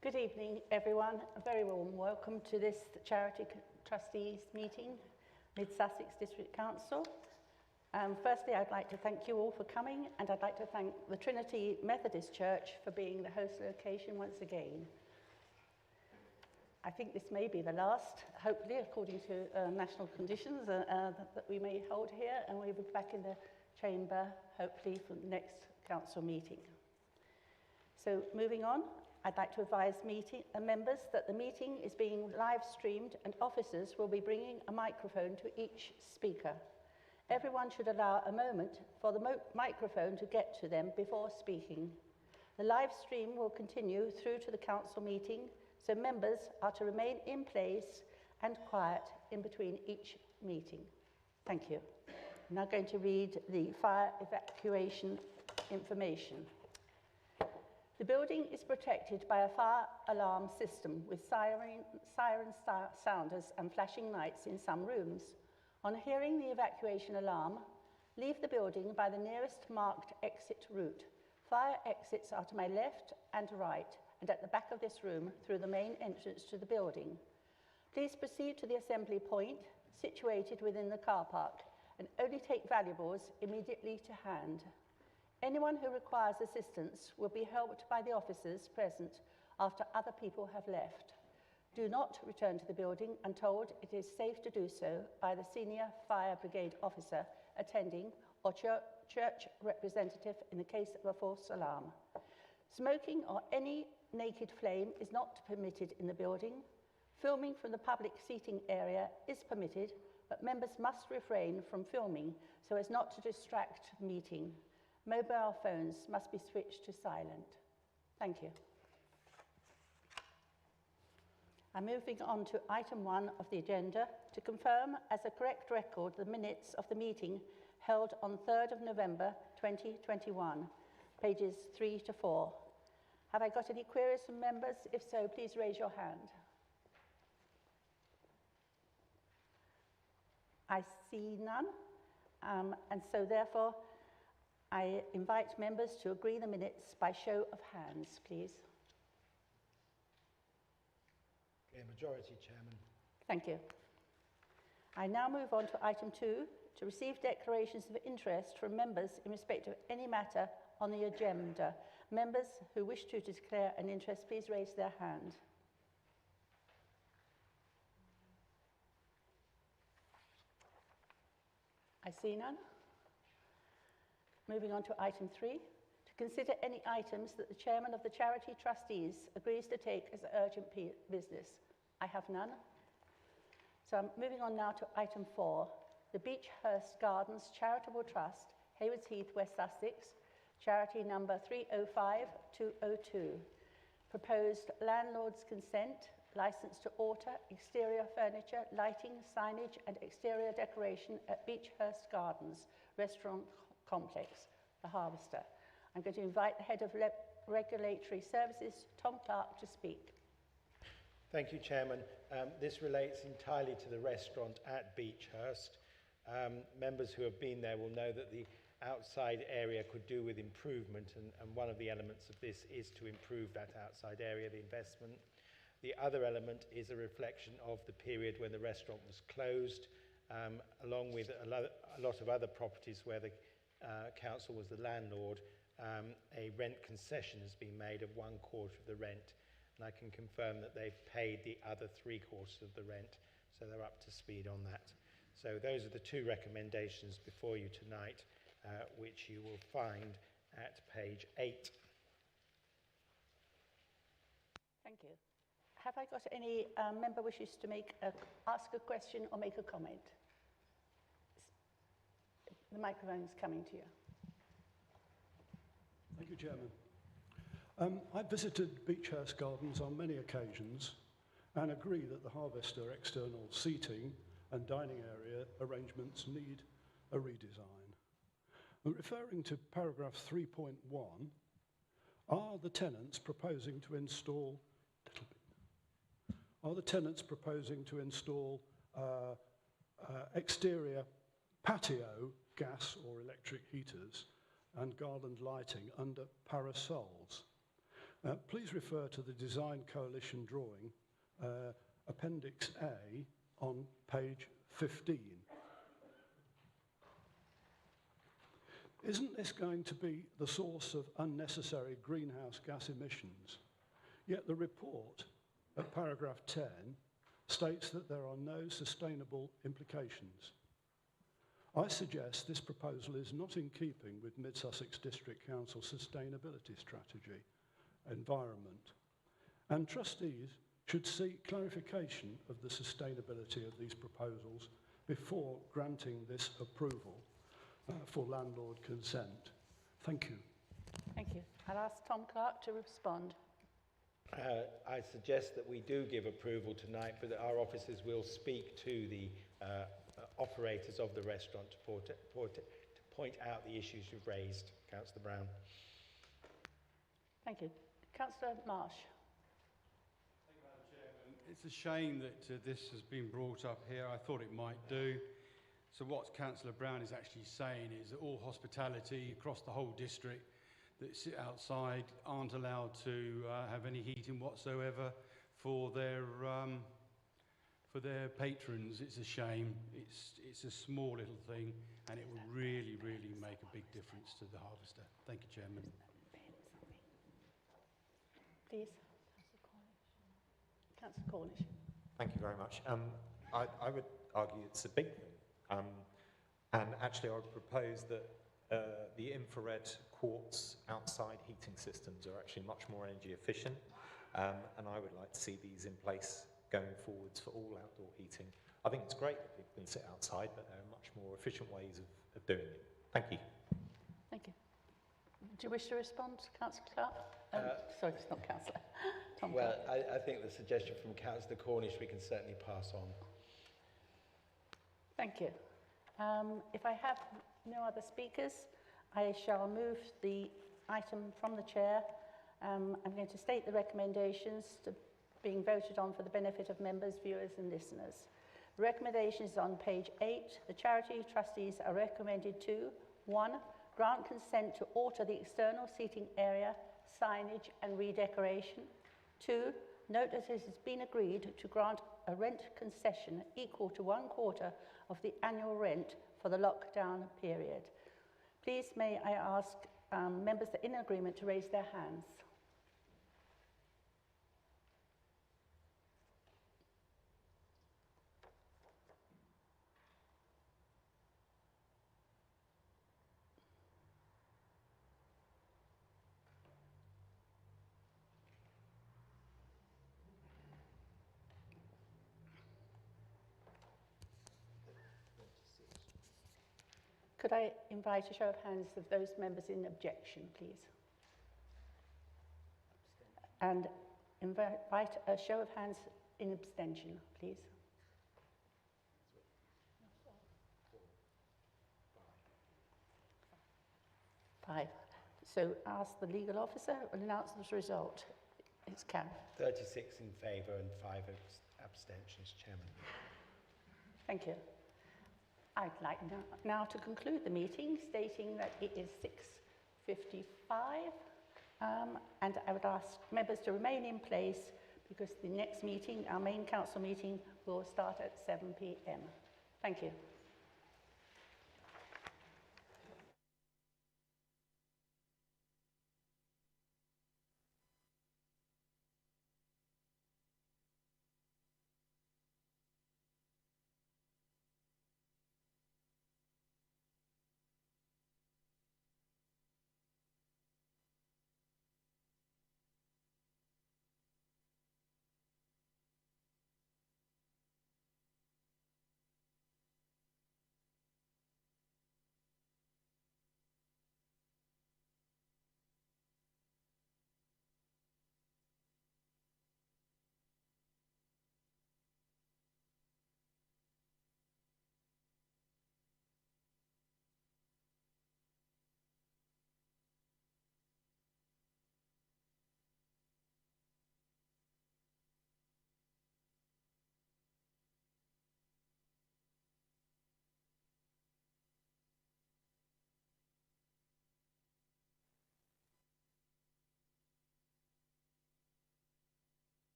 Good evening, everyone. A very warm welcome to this Charity Trustees meeting, Mid-Sussex District Council. Firstly, I'd like to thank you all for coming, and I'd like to thank the Trinity Methodist Church for being the host location once again. I think this may be the last, hopefully, according to national conditions, that we may hold here, and we'll be back in the chamber, hopefully, for the next council meeting. So, moving on, I'd like to advise members that the meeting is being live streamed and officers will be bringing a microphone to each speaker. Everyone should allow a moment for the microphone to get to them before speaking. The live stream will continue through to the council meeting, so members are to remain in place and quiet in between each meeting. Thank you. I'm now going to read the fire evacuation information. The building is protected by a fire alarm system with siren sounders and flashing lights in some rooms. On hearing the evacuation alarm, leave the building by the nearest marked exit route. Fire exits are to my left and right, and at the back of this room through the main entrance to the building. Please proceed to the assembly point situated within the car park and only take valuables immediately to hand. Anyone who requires assistance will be helped by the officers present after other people have left. Do not return to the building until it is safe to do so by the senior fire brigade officer attending or church representative in the case of a false alarm. Smoking or any naked flame is not permitted in the building. Filming from the public seating area is permitted, but members must refrain from filming so as not to distract the meeting. Mobile phones must be switched to silent. Thank you. I'm moving on to item 1 of the agenda to confirm as a correct record the minutes of the meeting held on 3rd of November 2021, pages 3 to 4. Have I got any queries from members? If so, please raise your hand. I see none, and so therefore I invite members to agree the minutes by show of hands, please. Okay, majority, Chairman. Thank you. I now move on to item 2, to receive declarations of interest from members in respect of any matter on the agenda. Members who wish to declare an interest, please raise their hand. I see none. Moving on to item 3, to consider any items that the chairman of the Charity Trustees agrees to take as urgent business. I have none. So I'm moving on now to item 4, the Beechhurst Gardens Charitable Trust, Haywards Heath, West Sussex, charity number 305202. Proposed landlord's consent, licence to alter exterior furniture, lighting, signage and exterior decoration at Beechhurst Gardens Restaurant Complex, the Harvester. I'm going to invite the Head of Regulatory Services, Tom Clark, to speak. Thank you, Chairman. This relates entirely to the restaurant at Beechhurst. Members who have been there will know that the outside area could do with improvement, and one of the elements of this is to improve that outside area, the investment. The other element is a reflection of the period when the restaurant was closed, along with a lot of other properties where the council was the landlord. A rent concession has been made of 1/4 of the rent, and I can confirm that they've paid the other 3/4 of the rent, so they're up to speed on that. So those are the 2 recommendations before you tonight, which you will find at page 8. Thank you. Have I got any member wishes to ask a question or make a comment? The microphone is coming to you. Thank you, Chairman. I've visited Beechhurst Gardens on many occasions and agree that the Harvester external seating and dining area arrangements need a redesign. Referring to paragraph 3.1, are the tenants proposing to install exterior patio gas or electric heaters and garland lighting under parasols? Please refer to the Design Coalition drawing, Appendix A, on page 15. Isn't this going to be the source of unnecessary greenhouse gas emissions? Yet the report, at paragraph 10, states that there are no sustainable implications. I suggest this proposal is not in keeping with Mid-Sussex District Council sustainability strategy, environment, and trustees should seek clarification of the sustainability of these proposals before granting this approval for landlord consent. Thank you. Thank you. I'll ask Tom Clark to respond. I suggest that we do give approval tonight, but that our officers will speak to the operators of the restaurant to point out the issues you've raised, Councillor Brown. Thank you. Councillor Marsh. Thank you, Madam Chairman. It's a shame that this has been brought up here. I thought it might do. So what Councillor Brown is actually saying is that all hospitality across the whole district that sit outside aren't allowed to have any heating whatsoever for their patrons. It's a shame. It's a small little thing, and it will really, really make a big difference to the harvester. Thank you, Chairman. Please. Councillor Cornish. Thank you very much. I would argue it's a big thing. And actually I would propose that the infrared quartz outside heating systems are actually much more energy efficient, and I would like to see these in place going forwards for all outdoor heating. I think it's great that people can sit outside, but there are much more efficient ways of doing it. Thank you. Thank you. Do you wish to respond, Councillor Clark? Sorry, it's not Councillor. Tom Well, Clark. I think the suggestion from Councillor Cornish we can certainly pass on. Thank you. If I have no other speakers, I shall move the item from the chair. I'm going to state the recommendations being voted on for the benefit of members, viewers and listeners. The recommendations on page 8. The charity trustees are recommended to 1. Grant consent to alter the external seating area, signage and redecoration. 2. Note that it has been agreed to grant a rent concession equal to 1/4 of the annual rent for the lockdown period. Please may I ask members that are in agreement to raise their hands. Could I invite a show of hands of those members in objection, please? And invite a show of hands in abstention, please. 5. So ask the legal officer and announce the result. It's carried. 36 in favour and 5 abstentions, Chairman. Thank you. I'd like now to conclude the meeting, stating that it is 6:55, and I would ask members to remain in place because the next meeting, our main council meeting, will start at 7 p.m. Thank you.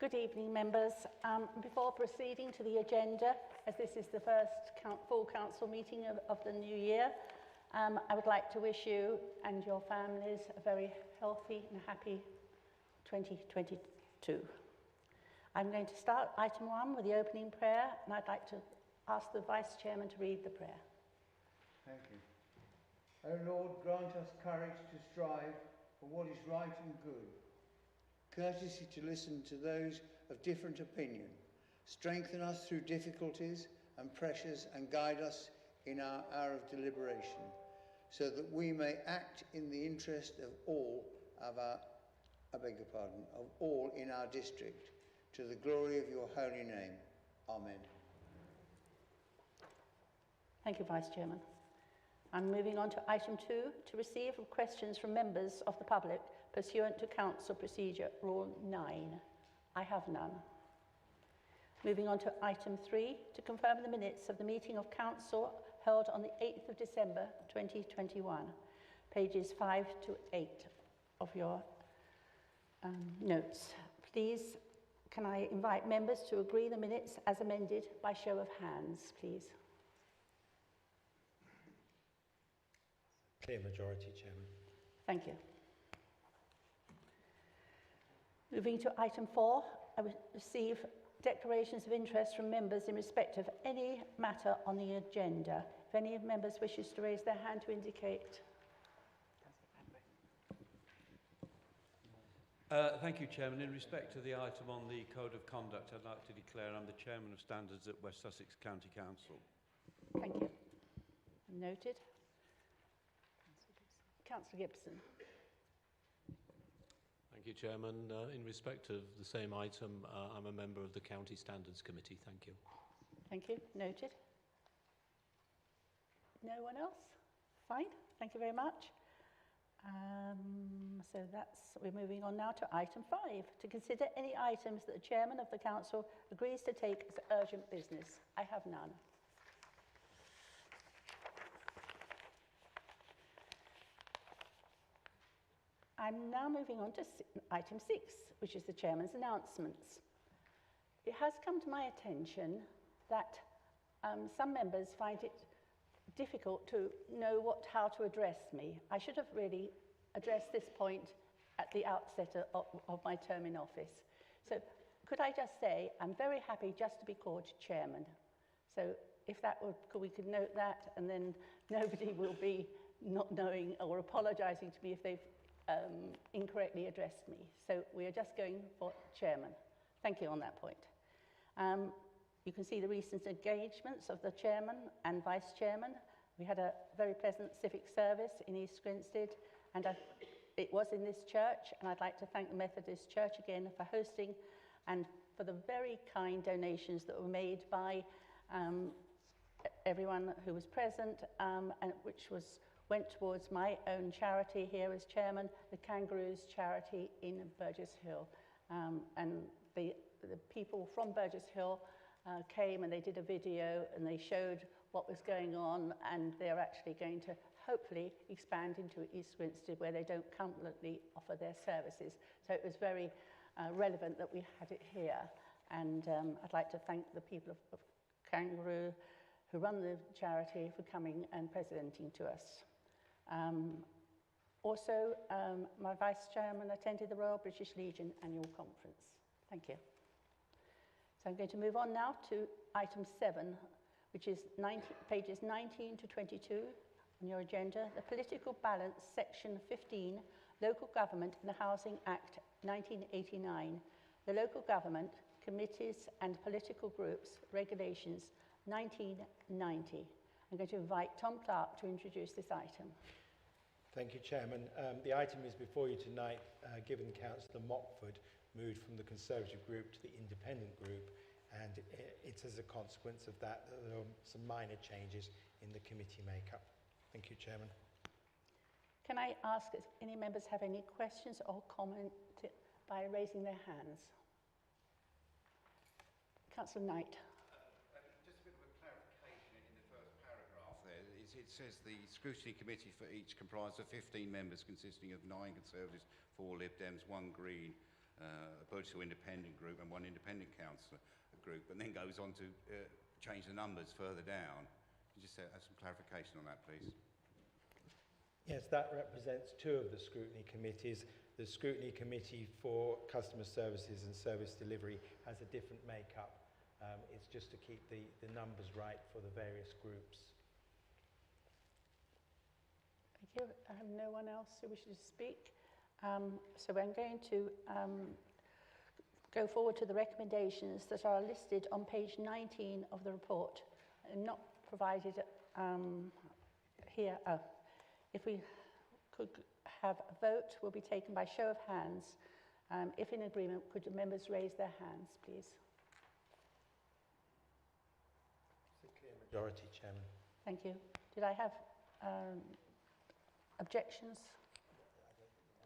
Good evening, members. Before proceeding to the agenda, as this is the first full council meeting of the new year, I would like to wish you and your families a very healthy and happy 2022. I'm going to start item 1 with the opening prayer, and I'd like to ask the Vice Chairman to read the prayer. Thank you. O Lord, grant us courage to strive for what is right and good, courtesy to listen to those of different opinion, strengthen us through difficulties and pressures, and guide us in our hour of deliberation, so that we may act in the interest of all of all in our district, to the glory of your holy name. Amen. Thank you, Vice Chairman. I'm moving on to item 2, to receive questions from members of the public pursuant to Council Procedure Rule 9. I have none. Moving on to item 3, to confirm the minutes of the meeting of Council held on the 8th of December 2021, pages 5 to 8 of your notes. Please, can I invite members to agree the minutes as amended by show of hands, please? Clear majority, Chairman. Thank you. Moving to item 4, I will receive declarations of interest from members in respect of any matter on the agenda. If any members wishes to raise their hand to indicate. Thank you, Chairman. In respect to the item on the Code of Conduct, I'd like to declare I'm the Chairman of Standards at West Sussex County Council. Thank you. Noted. Councillor Gibson. Thank you, Chairman. In respect of the same item, I'm a member of the County Standards Committee. Thank you. Thank you. Noted. No one else? Fine. Thank you very much. We're moving on now to item 5, to consider any items that the Chairman of the Council agrees to take as urgent business. I have none. I'm now moving on to item 6, which is the Chairman's announcements. It has come to my attention that some members find it difficult to know how to address me. I should have really addressed this point at the outset of my term in office. So could I just say I'm very happy just to be called Chairman. So if that would, we could note that, and then nobody will be not knowing or apologising to me if they've incorrectly addressed me. So we are just going for Chairman. Thank you on that point. You can see the recent engagements of the Chairman and Vice Chairman. We had a very pleasant civic service in East Grinstead, and it was in this church, and I'd like to thank the Methodist Church again for hosting and for the very kind donations that were made by everyone who was present, and which went towards my own charity here as Chairman, the Kangaroos charity in Burgess Hill. And the people from Burgess Hill came and they did a video and they showed what was going on, and they're actually going to hopefully expand into East Grinstead where they don't currently offer their services. So it was very relevant that we had it here. And I'd like to thank the people of Kangaroo who run the charity for coming and presenting to us. Also, my Vice Chairman attended the Royal British Legion Annual Conference. Thank you. So I'm going to move on now to item 7, which is pages 19 to 22 on your agenda. The Political Balance, Section 15, Local Government and the Housing Act 1989. The Local Government, Committees and Political Groups, Regulations 1990. I'm going to invite Tom Clark to introduce this item. Thank you, Chairman. The item is before you tonight, given Councillor Mockford moved from the Conservative group to the Independent group, and it's as a consequence of that there are some minor changes in the committee makeup. Thank you, Chairman. Can I ask if any members have any questions or comment by raising their hands? Councillor Knight. Just a bit of a clarification in the first paragraph there. It says the Scrutiny Committee for each comprised of 15 members consisting of 9 Conservatives, 4 Lib Dems, 1 Green a political independent group and one independent councillor group, and then goes on to change the numbers further down. Can you just have some clarification on that, please? Yes, that represents two of the scrutiny committees. The Scrutiny Committee for Customer Services and Service Delivery has a different makeup. It's just to keep the numbers right for the various groups. Thank you. I have no one else who wishes to speak. So I'm going to go forward to the recommendations that are listed on page 19 of the report and not provided here. If we could have a vote, will be taken by show of hands. If in agreement, could the members raise their hands, please? It's a clear majority, Chairman. Thank you. Did I have objections?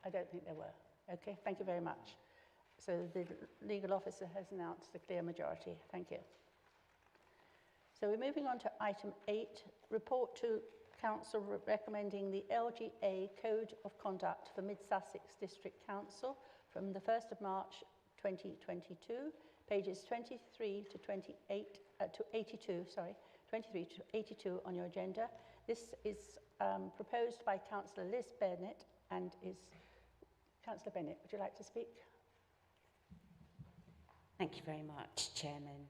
I don't think there were. Okay, thank you very much. So the legal officer has announced a clear majority. Thank you. So we're moving on to item 8, report to Council recommending the LGA Code of Conduct for Mid-Sussex District Council from the 1st of March 2022, pages 23 to 82, 23 to 82 on your agenda. This is proposed by Councillor Liz Bennett and is Councillor Bennett, would you like to speak? Thank you very much, Chairman.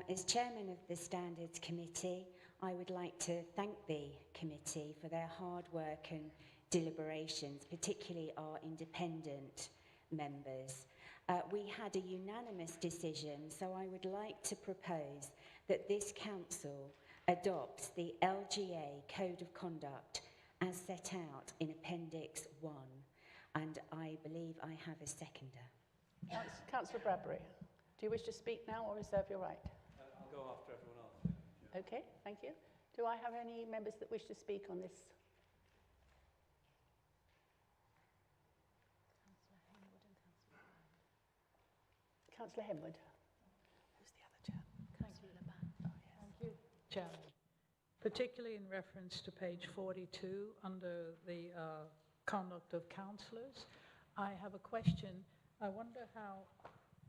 As Chairman of the Standards Committee, I would like to thank the committee for their hard work and deliberations, particularly our independent members. We had a unanimous decision, so I would like to propose that this council adopts the LGA Code of Conduct as set out in Appendix 1, and I believe I have a seconder. Councillor Bradbury, do you wish to speak now or reserve your right? I'll go after everyone else. Okay, thank you. Do I have any members that wish to speak on this? Councillor Henwood. Who's the other chair? Councillor Laban. Oh, yes. Thank you, Chairman. Particularly in reference to page 42 under the conduct of councillors, I have a question. I wonder how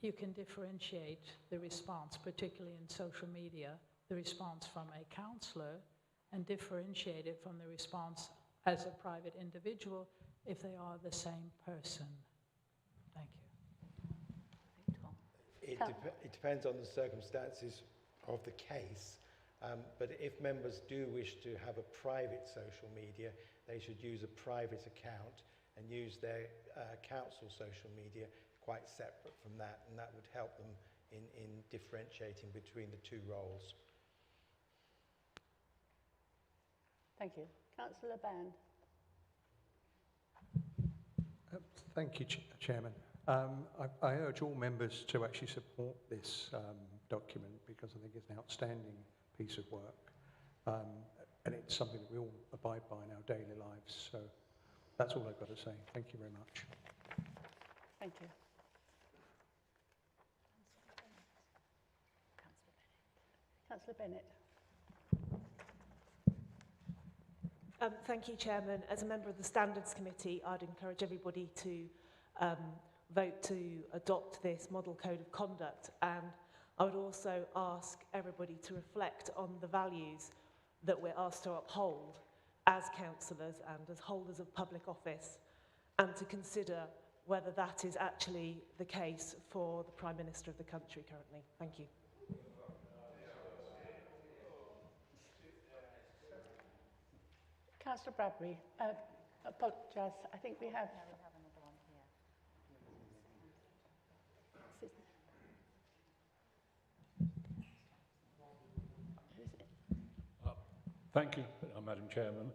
you can differentiate the response, particularly in social media, the response from a councillor, and differentiate it from the response as a private individual if they are the same person. Thank you. It depends on the circumstances of the case, but if members do wish to have a private social media, they should use a private account and use their council social media quite separate from that, and that would help them in differentiating between the two roles. Thank you. Councillor Band. Thank you, Chairman. I urge all members to actually support this document because I think it's an outstanding piece of work, and it's something that we all abide by in our daily lives. So that's all I've got to say. Thank you very much. Thank you. Councillor Bennett. Thank you, Chairman. As a member of the Standards Committee, I'd encourage everybody to vote to adopt this model code of conduct, and I would also ask everybody to reflect on the values that we're asked to uphold as councillors and as holders of public office, and to consider whether that is actually the case for the Prime Minister of the country currently. Thank you. Councillor Bradbury, apologise, I think we have... another one here. Thank you, Madam Chairman.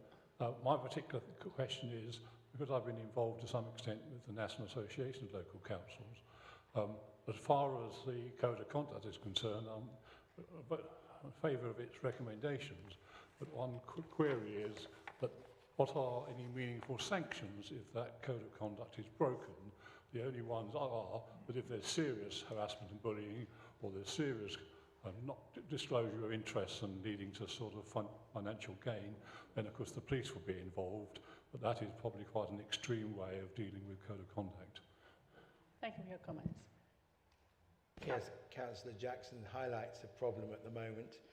My particular question is, because I've been involved to some extent with the National Association of Local Councils, as far as the Code of Conduct is concerned, I'm in favour of its recommendations, but one query is that what are any meaningful sanctions if that Code of Conduct is broken? The only ones are that if there's serious harassment and bullying, or there's serious not disclosure of interests and leading to sort of financial gain, then of course the police will be involved, but that is probably quite an extreme way of dealing with Code of Conduct. Thank you for your comments. Yes, Councillor Jackson highlights a problem at the moment.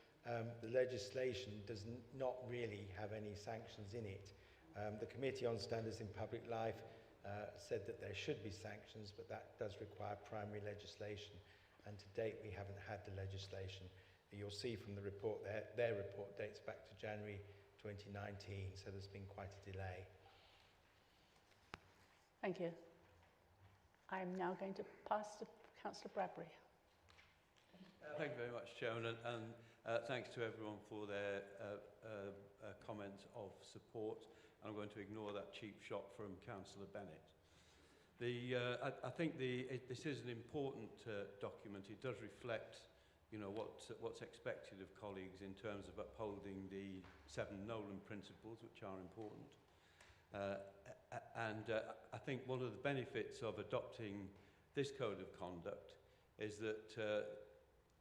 The legislation does not really have any sanctions in it. The Committee on Standards in Public Life said that there should be sanctions, but that does require primary legislation, and to date we haven't had the legislation. You'll see from the report, their report dates back to January 2019, so there's been quite a delay. Thank you. I'm now going to pass to Councillor Bradbury. Thank you very much, Chairman, and thanks to everyone for their comments of support. I'm going to ignore that cheap shot from Councillor Bennett. I think this is an important document. It does reflect, you know, what's expected of colleagues in terms of upholding the 7 Nolan principles, which are important. I think one of the benefits of adopting this code of conduct is that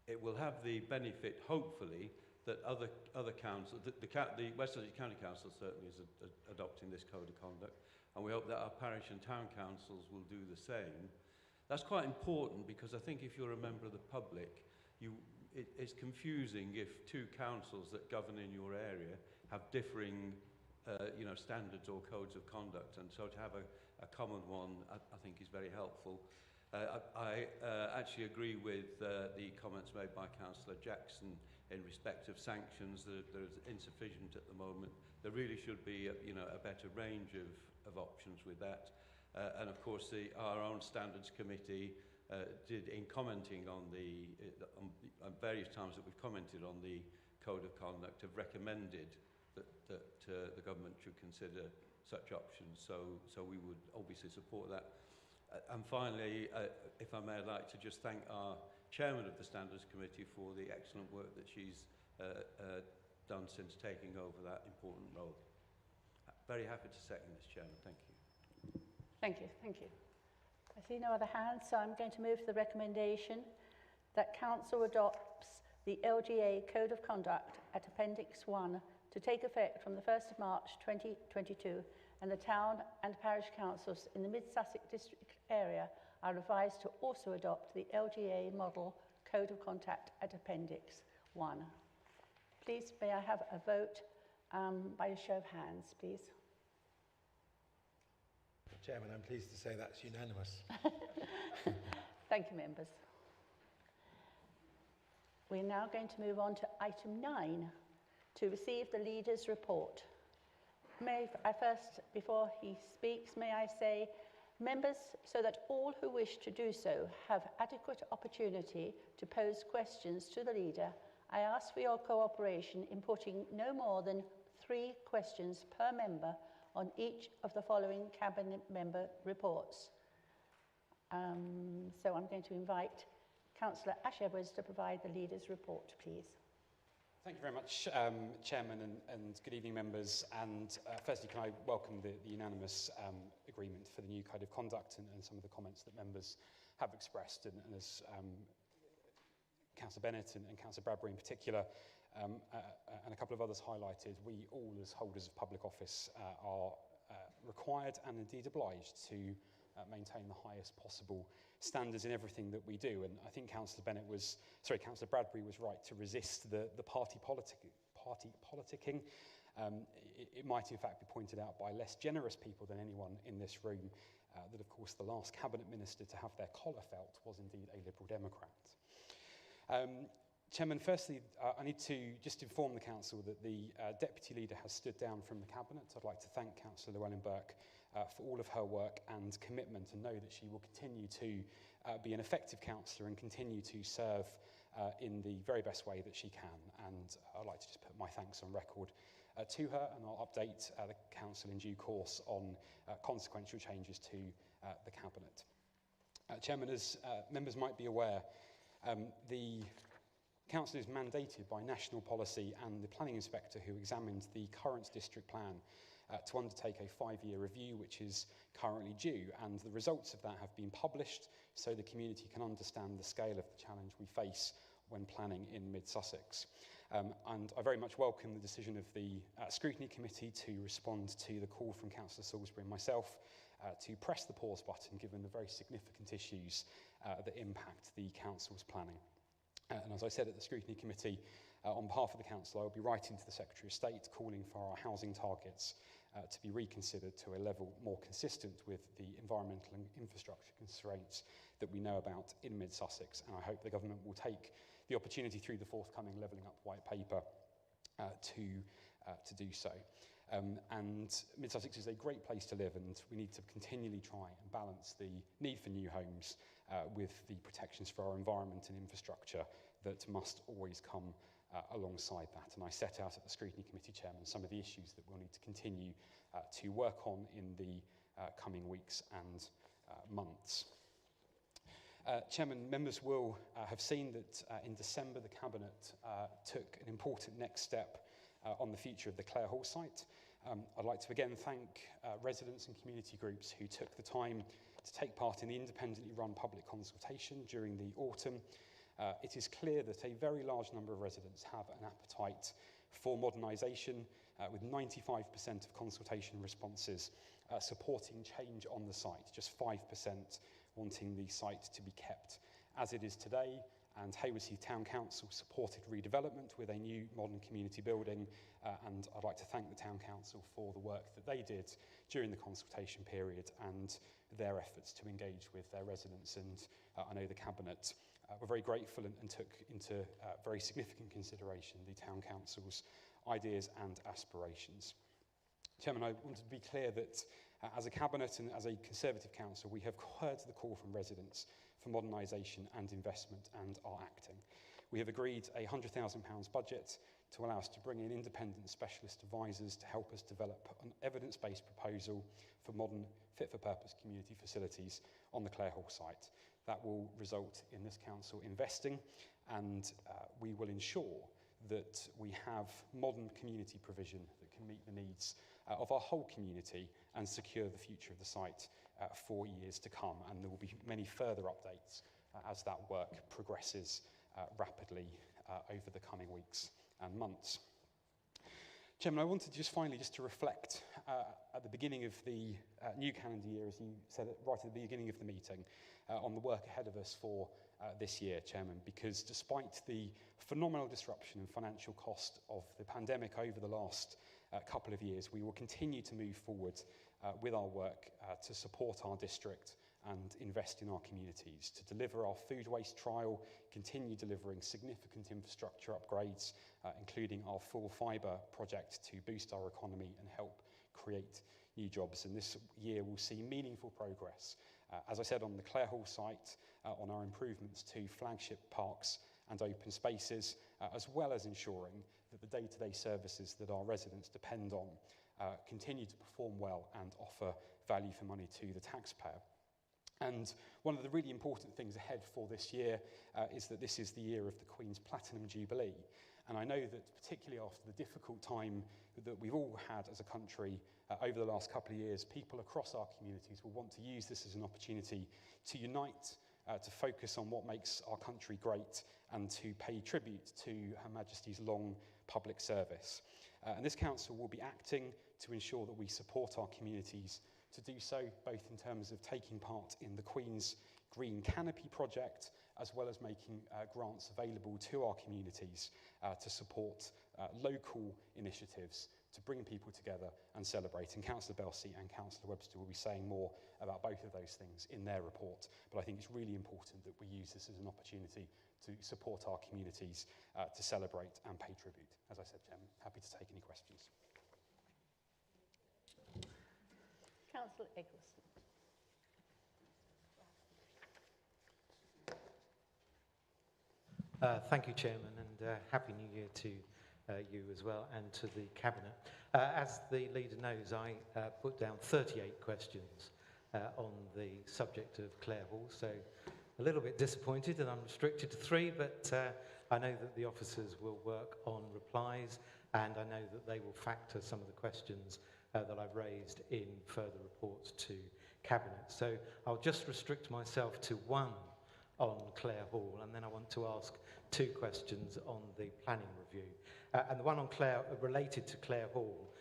it will have the benefit, hopefully, that other councils, the West Sussex County Council certainly is adopting this code of conduct, and we hope that our parish and town councils will do the same. That's quite important because I think if you're a member of the public, it's confusing if 2 councils that govern in your area have differing standards or codes of conduct, and so to have a common one I think is very helpful. I actually agree with the comments made by Councillor Jackson in respect of sanctions. They're insufficient at the moment. There really should be a better range of options with that. And of course our own Standards Committee did, in commenting on on various times that we've commented on the Code of Conduct, have recommended that the government should consider such options. So we would obviously support that. And finally, if I may, I'd like to just thank our Chairman of the Standards Committee for the excellent work that she's done since taking over that important role. Very happy to second this, Chairman. Thank you. Thank you, thank you. I see no other hands, so I'm going to move to the recommendation that Council adopts the LGA Code of Conduct at Appendix 1 to take effect from the 1st of March 2022, and the town and parish councils in the Mid-Sussex district area are advised to also adopt the LGA Model Code of Conduct at Appendix 1. Please, may I have a vote by a show of hands, please? Chairman, I'm pleased to say that's unanimous. Thank you, members. We're now going to move on to item 9, to receive the leader's report. May I first, before he speaks, may I say, members, so that all who wish to do so have adequate opportunity to pose questions to the leader, I ask for your cooperation in putting no more than 3 questions per member on each of the following cabinet member reports. So I'm going to invite Councillor Ash Edwards to provide the leader's report, please. Thank you very much, Chairman, and good evening, members. And firstly, can I welcome the unanimous agreement for the new Code of Conduct and some of the comments that members have expressed, and as Councillor Bennett and Councillor Bradbury in particular, and a couple of others highlighted, we all as holders of public office are required and indeed obliged to maintain the highest possible standards in everything that we do. And I think Councillor Bradbury was right to resist the party politicking. It might in fact be pointed out by less generous people than anyone in this room that of course the last cabinet minister to have their collar felt was indeed a Liberal Democrat. Chairman, firstly, I need to just inform the Council that the Deputy Leader has stood down from the Cabinet. I'd like to thank Councillor Llewellyn-Burke for all of her work and commitment, and know that she will continue to be an effective councillor and continue to serve in the very best way that she can. And I'd like to just put my thanks on record to her, and I'll update the Council in due course on consequential changes to the Cabinet. Chairman, as members might be aware, the Council is mandated by national policy and the planning inspector who examined the current district plan to undertake a 5-year review, which is currently due, and the results of that have been published so the community can understand the scale of the challenge we face when planning in mid-Sussex. And I very much welcome the decision of the Scrutiny Committee to respond to the call from Councillor Salisbury and myself to press the pause button given the very significant issues that impact the council's planning. And as I said at the Scrutiny Committee, on behalf of the council, I will be writing to the Secretary of State calling for our housing targets to be reconsidered to a level more consistent with the environmental and infrastructure constraints that we know about in Mid-Sussex. And I hope the government will take the opportunity through the forthcoming Levelling Up White Paper to do so. And Mid-Sussex is a great place to live, and we need to continually try and balance the need for new homes with the protections for our environment and infrastructure that must always come alongside that. And I set out at the Scrutiny Committee Chairman some of the issues that we'll need to continue to work on in the coming weeks and months. Chairman, members will have seen that in December the Cabinet took an important next step on the future of the Clare Hall site. I'd like to again thank residents and community groups who took the time to take part in the independently run public consultation during the autumn. It is clear that a very large number of residents have an appetite for modernisation, with 95% of consultation responses supporting change on the site, just 5% wanting the site to be kept as it is today. And Hayward Heath Town Council supported redevelopment with a new modern community building, and I'd like to thank the Town Council for the work that they did during the consultation period and their efforts to engage with their residents. And I know the Cabinet were very grateful and took into very significant consideration the Town Council's ideas and aspirations. Chairman, I want to be clear that as a Cabinet and as a Conservative Council, we have heard the call from residents for modernisation and investment and are acting. We have agreed a £100,000 budget to allow us to bring in independent specialist advisors to help us develop an evidence-based proposal for modern fit-for-purpose community facilities on the Clare Hall site. That will result in this council investing, and we will ensure that we have modern community provision that can meet the needs of our whole community and secure the future of the site for years to come. And there will be many further updates as that work progresses rapidly over the coming weeks and months. Chairman, I wanted finally to reflect at the beginning of the new calendar year, as you said right at the beginning of the meeting, on the work ahead of us for this year, Chairman, because despite the phenomenal disruption and financial cost of the pandemic over the last couple of years, we will continue to move forward with our work to support our district and invest in our communities, to deliver our food waste trial, continue delivering significant infrastructure upgrades, including our full fibre project to boost our economy and help create new jobs. And this year will see meaningful progress, as I said, on the Clare Hall site, on our improvements to flagship parks and open spaces, as well as ensuring that the day-to-day services that our residents depend on continue to perform well and offer value for money to the taxpayer. And one of the really important things ahead for this year is that this is the year of the Queen's Platinum Jubilee. And I know that particularly after the difficult time that we've all had as a country over the last couple of years, people across our communities will want to use this as an opportunity to unite, to focus on what makes our country great and to pay tribute to Her Majesty's long public service. And this council will be acting to ensure that we support our communities to do so, both in terms of taking part in the Queen's Green Canopy project, as well as making grants available to our communities to support local initiatives to bring people together and celebrate. And Councillor Belsey and Councillor Webster will be saying more about both of those things in their report. But I think it's really important that we use this as an opportunity to support our communities, to celebrate and pay tribute. As I said, Chairman, happy to take any questions. Councillor Eggleston. Thank you, Chairman, and Happy New Year to you as well and to the Cabinet. As the leader knows, I put down 38 questions on the subject of Clare Hall, so a little bit disappointed that I'm restricted to 3, but I know that the officers will work on replies, and I know that they will factor some of the questions that I've raised in further reports to Cabinet. So I'll just restrict myself to 1 on Clare Hall, and then I want to ask 2 questions on the planning review. And the one on Clare, related to Clare Hall,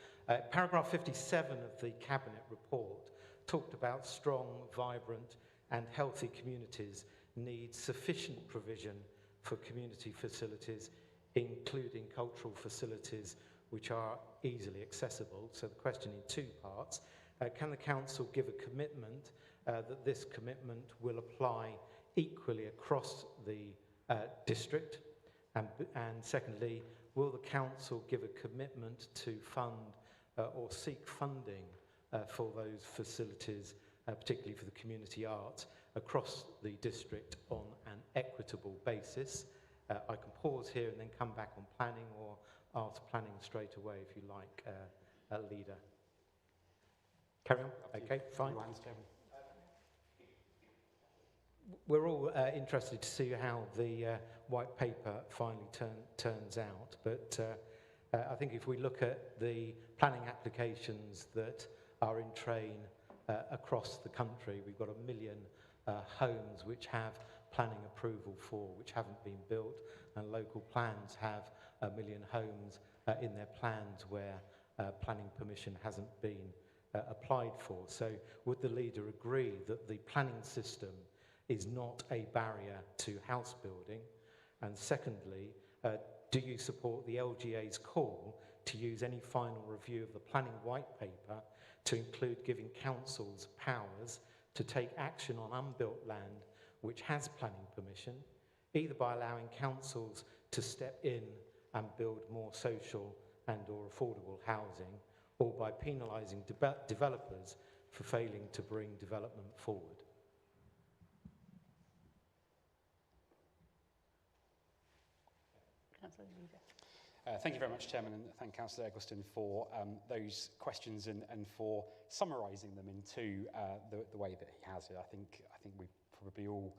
paragraph 57 of the Cabinet report talked about strong, vibrant and healthy communities need sufficient provision for community facilities, including cultural facilities which are easily accessible. So the question in two parts. Can the council give a commitment that this commitment will apply equally across the district? And secondly, will the council give a commitment to fund or seek funding for those facilities, particularly for the community arts, across the district on an equitable basis? I can pause here and then come back on planning, or ask planning straight away if you like, leader. Carry on. Okay, fine. We're all interested to see how the white paper finally turns out, but I think if we look at the planning applications that are in train across the country, we've got 1 million homes which have planning approval for, which haven't been built, and local plans have 1 million homes in their plans where planning permission hasn't been applied for. So would the leader agree that the planning system is not a barrier to house building? And secondly, do you support the LGA's call to use any final review of the planning white paper to include giving councils powers to take action on unbuilt land which has planning permission, either by allowing councils to step in and build more social and or affordable housing, or by penalising developers for failing to bring development forward? Councillor Leader. Thank you very much, Chairman, and thank Councillor Eggleston for those questions and for summarising them into the way that he has it. I think we probably all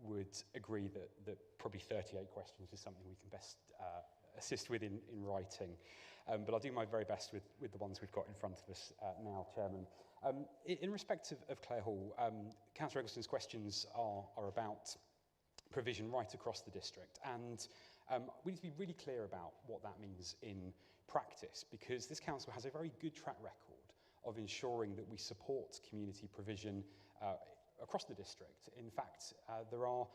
would agree that probably 38 questions is something we can best assist with in writing. But I'll do my very best with the ones we've got in front of us now, Chairman. In respect of Clare Hall, Councillor Eggleston's questions are about provision right across the district, and we need to be really clear about what that means in practice, because this council has a very good track record of ensuring that we support community provision across the district. In fact, there are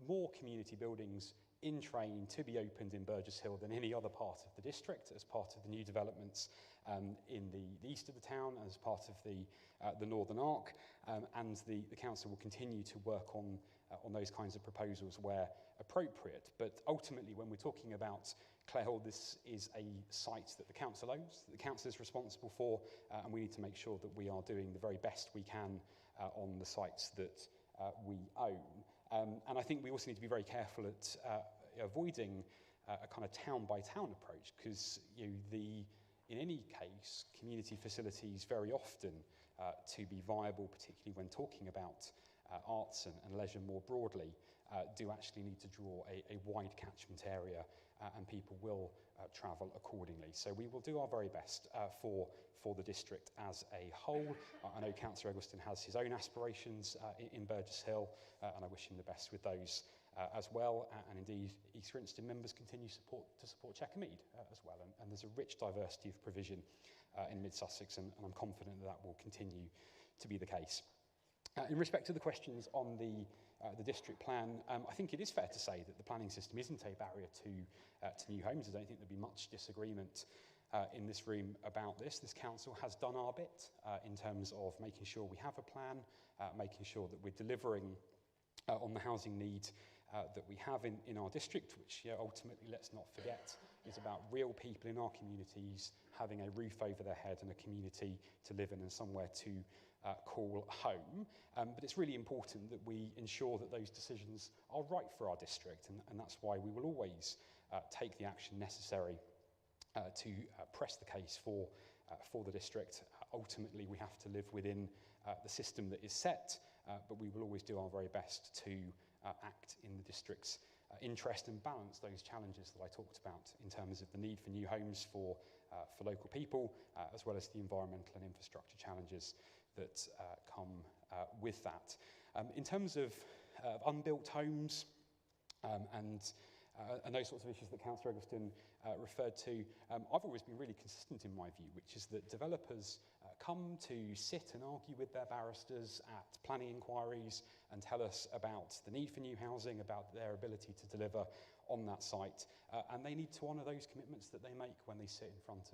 more community buildings in train to be opened in Burgess Hill than any other part of the district, as part of the new developments in the east of the town, as part of the Northern Arc, and the council will continue to work on those kinds of proposals where appropriate. But ultimately, when we're talking about Clare Hall, this is a site that the council owns, that the council is responsible for, and we need to make sure that we are doing the very best we can on the sites that we own. And I think we also need to be very careful at avoiding a kind of town-by-town approach, because in any case, community facilities very often, to be viable, particularly when talking about arts and leisure more broadly, do actually need to draw a wide catchment area, and people will travel accordingly. So we will do our very best for the district as a whole. I know Councillor Eggleston has his own aspirations in Burgess Hill, and I wish him the best with those as well. And indeed, East Grinstead members continue to support Chequermead as well. And there's a rich diversity of provision in Mid-Sussex, and I'm confident that will continue to be the case. In respect to the questions on the district plan, I think it is fair to say that the planning system isn't a barrier to new homes. I don't think there'd be much disagreement in this room about this. This council has done our bit in terms of making sure we have a plan, making sure that we're delivering on the housing need that we have in our district, which ultimately, let's not forget, is about real people in our communities having a roof over their head and a community to live in and somewhere to call home. But it's really important that we ensure that those decisions are right for our district, and that's why we will always take the action necessary to press the case for the district. Ultimately, we have to live within the system that is set, but we will always do our very best to act in the district's interest and balance those challenges that I talked about in terms of the need for new homes for local people, as well as the environmental and infrastructure challenges that come with that. In terms of unbuilt homes and those sorts of issues that Councillor Eggleston referred to, I've always been really consistent in my view, which is that developers come to sit and argue with their barristers at planning inquiries and tell us about the need for new housing, about their ability to deliver on that site, and they need to honour those commitments that they make when they sit in front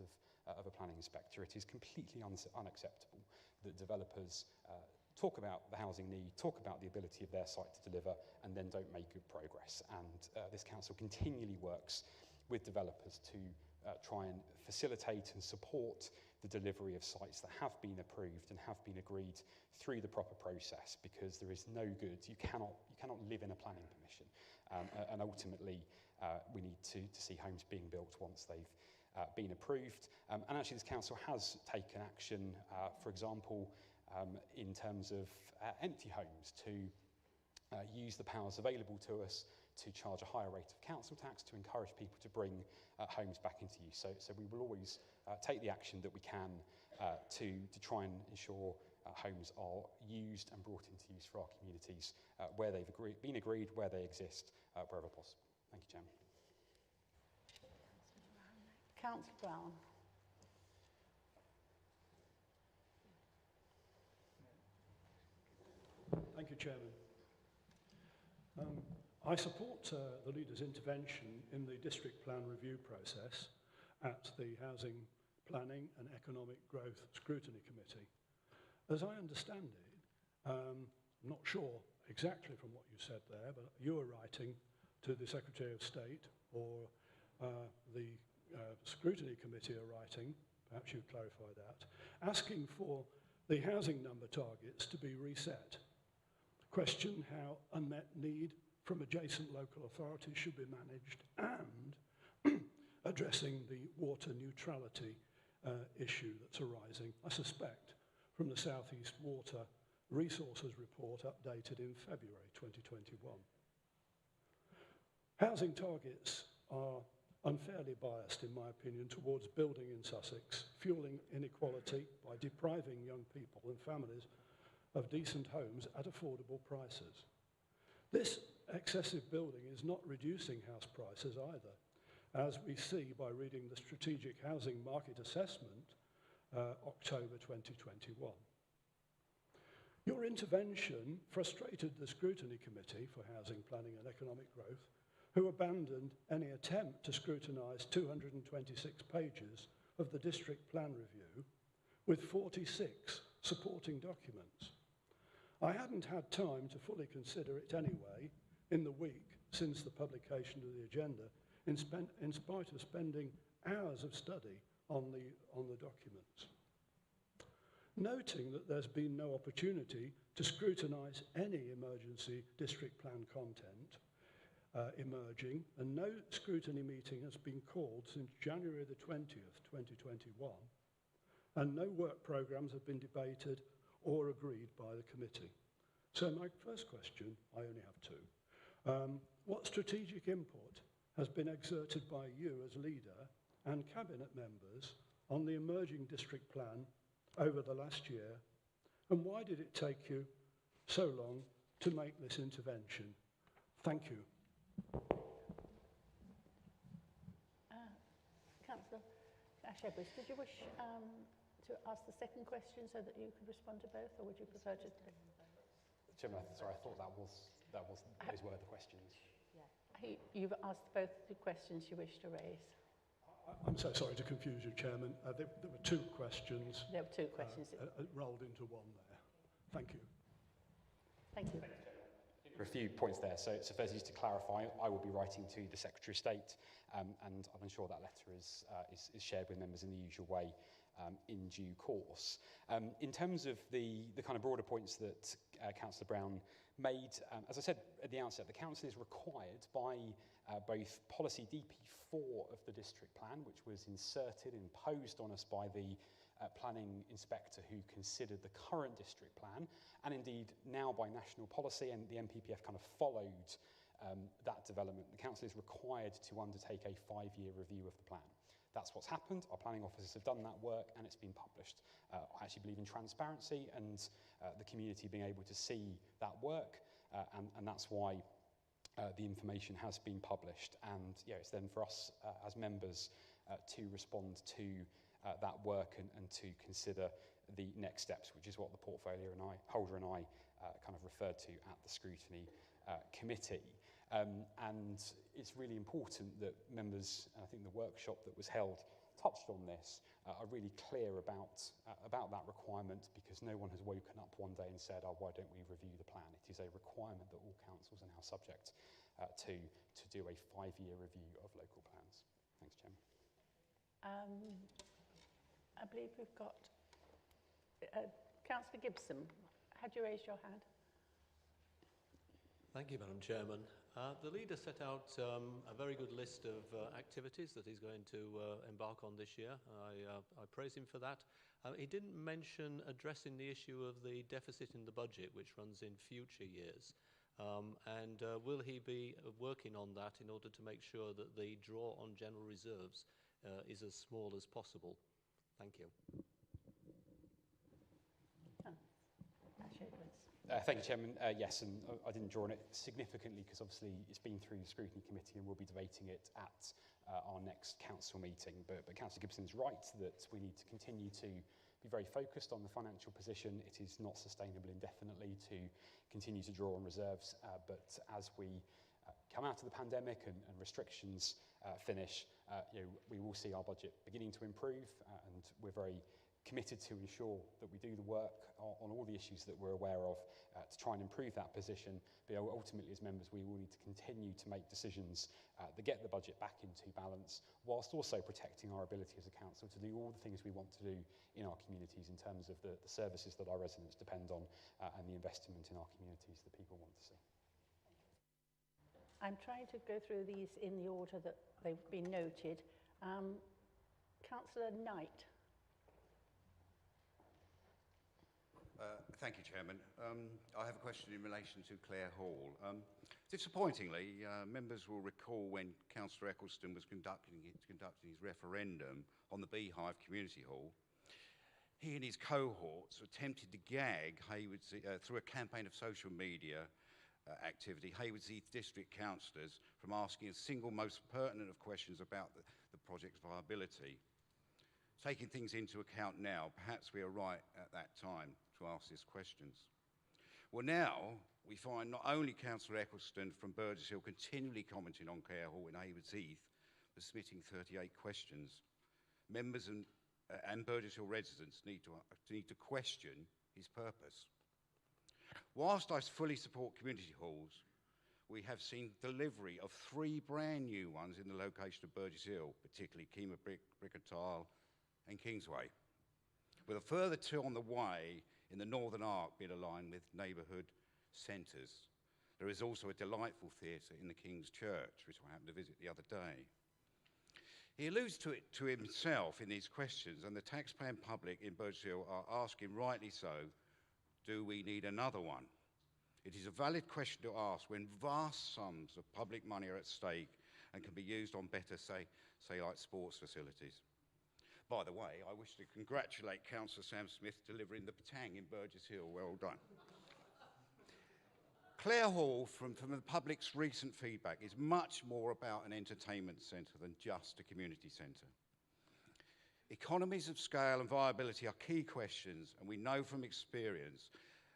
of a planning inspector. It is completely unacceptable that developers talk about the housing need, talk about the ability of their site to deliver, and then don't make good progress. And this council continually works with developers to try and facilitate and support the delivery of sites that have been approved and have been agreed through the proper process, because there is no good. You cannot live in a planning permission. And ultimately, we need to see homes being built once they've been approved. And actually, this council has taken action, for example, in terms of empty homes, to use the powers available to us to charge a higher rate of council tax to encourage people to bring homes back into use. So we will always take the action that we can to try and ensure homes are used and brought into use for our communities where they've been agreed, where they exist, wherever possible. Thank you, Chairman. Councillor Brown. Thank you, Chairman. I support the Leader's intervention in the district plan review process at the Housing Planning and Economic Growth Scrutiny Committee. As I understand it, I'm not sure exactly from what you said there, but you were writing to the Secretary of State, or the Scrutiny Committee are writing, perhaps you clarify that, asking for the housing number targets to be reset. Question how unmet need from adjacent local authorities should be managed, and addressing the water neutrality issue that's arising, I suspect, from the South East Water Resources Report updated in February 2021. Housing targets are unfairly biased, in my opinion, towards building in Sussex, fueling inequality by depriving young people and families of decent homes at affordable prices. This excessive building is not reducing house prices either, as we see by reading the Strategic Housing Market Assessment, October 2021. Your intervention frustrated the Scrutiny Committee for Housing Planning and Economic Growth, who abandoned any attempt to scrutinise 226 pages of the district plan review with 46 supporting documents. I hadn't had time to fully consider it anyway in the week since the publication of the agenda, in spite of spending hours of study on the documents. Noting that there's been no opportunity to scrutinise any emergency district plan content emerging, and no scrutiny meeting has been called since January the 20th, 2021, and no work programmes have been debated or agreed by the committee. So my first question, I only have two. What strategic input has been exerted by you as leader and cabinet members on the emerging district plan over the last year, and why did it take you so long to make this intervention? Thank you. Councillor Ashebris, did you wish to ask the second question so that you could respond to both, or would you prefer to? Chairman, sorry, I thought those were the questions. Yeah. You've asked both the questions you wish to raise. I'm so sorry to confuse you, Chairman. There were two questions. There were two questions. Rolled into one there. Thank you. Thank you. There are a few points there. So first, just to clarify, I will be writing to the Secretary of State, and I'm sure that letter is shared with members in the usual way in due course. In terms of the kind of broader points that Councillor Brown made, as I said at the outset, the Council is required by both policy DP4 of the district plan, which was inserted, imposed on us by the planning inspector who considered the current district plan, and indeed now by national policy, and the NPPF kind of followed that development. The Council is required to undertake a 5-year review of the plan. That's what's happened. Our planning officers have done that work, and it's been published. I actually believe in transparency and the community being able to see that work, and that's why the information has been published. And it's then for us as members to respond to that work and to consider the next steps, which is what the portfolio holder and I kind of referred to at the Scrutiny committee. And it's really important that members, and I think the workshop that was held touched on this, are really clear about that requirement, because no one has woken up one day and said, oh, why don't we review the plan? It is a requirement that all councils are now subject to do a 5-year review of local plans. Thanks, Chairman. I believe we've got Councillor Gibson. Had you raised your hand? Thank you, Madam Chairman. The leader set out a very good list of activities that he's going to embark on this year. I praise him for that. He didn't mention addressing the issue of the deficit in the budget, which runs in future years. And will he be working on that in order to make sure that the draw on general reserves is as small as possible? Thank you. Thank you, Chairman. Yes, and I didn't draw on it significantly because obviously it's been through the Scrutiny Committee and we'll be debating it at our next council meeting. But Councillor Gibson is right that we need to continue to be very focused on the financial position. It is not sustainable indefinitely to continue to draw on reserves, but as we come out of the pandemic and restrictions finish, we will see our budget beginning to improve, and we're very committed to ensure that we do the work on all the issues that we're aware of to try and improve that position. But ultimately, as members, we will need to continue to make decisions that get the budget back into balance, whilst also protecting our ability as a council to do all the things we want to do in our communities in terms of the services that our residents depend on and the investment in our communities that people want to see. I'm trying to go through these in the order that they've been noted. Councillor Knight. Thank you, Chairman. I have a question in relation to Clare Hall. Disappointingly, members will recall when Councillor Eccleston was conducting his referendum on the Beehive Community Hall, he and his cohorts attempted to gag Haywards through a campaign of social media activity, Haywards Heath District councillors from asking a single most pertinent of questions about the project's viability. Taking things into account now, perhaps we are right at that time to ask these questions. Well, now we find not only Councillor Eccleston from Burgess Hill continually commenting on Clare Hall in Haywards Heath, but submitting 38 questions. Members and Burgess Hill residents need to question his purpose. Whilst I fully support community halls, we have seen delivery of 3 brand new ones in the location of Burgess Hill, particularly Kema Brick and Tile and Kingsway, with a further 2 on the way in the Northern Arc being aligned with neighbourhood centres. There is also a delightful theatre in the King's Church, which I happened to visit the other day. He alludes to it to himself in these questions, and the taxpaying public in Burgess Hill are asking, rightly so, do we need another one? It is a valid question to ask when vast sums of public money are at stake and can be used on better, say like sports facilities. By the way, I wish to congratulate Councillor Sam Smith delivering the Patang in Burgess Hill. Well done. Clare Hall, from the public's recent feedback, is much more about an entertainment centre than just a community centre. Economies of scale and viability are key questions, and we know from experience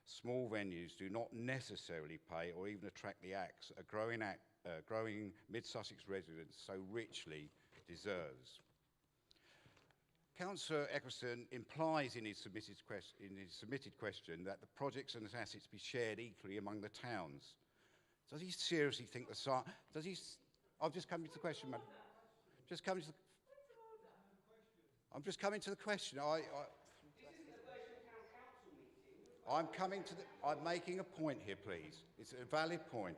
small venues do not necessarily pay or even attract the acts a growing mid-Sussex residents so richly deserves. Councillor Eccleston implies in his submitted question that the projects and the assets be shared equally among the towns. Does he seriously think the site? Does he? I'm just coming to the question, man. Just coming to the. I'm just coming to the question. I'm coming to the. I'm making a point here, please. It's a valid point.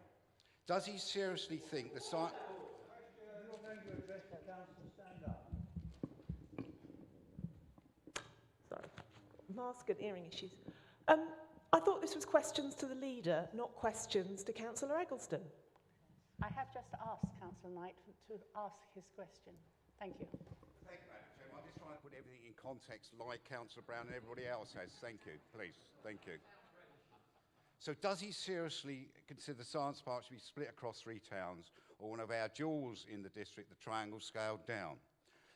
Does he seriously think the site? You're going to address the council. Stand up. Sorry, mask and hearing issues. I thought this was questions to the leader, not questions to Councillor Eggleston. I have just asked Councillor Knight to ask his question. Thank you. Thank you, Madam Chairman. I'm just trying to put everything in context like Councillor Brown and everybody else has. Thank you, please. Thank you. So does he seriously consider Science Park to be split across 3 towns, or one of our jewels in the district, the Triangle, scaled down?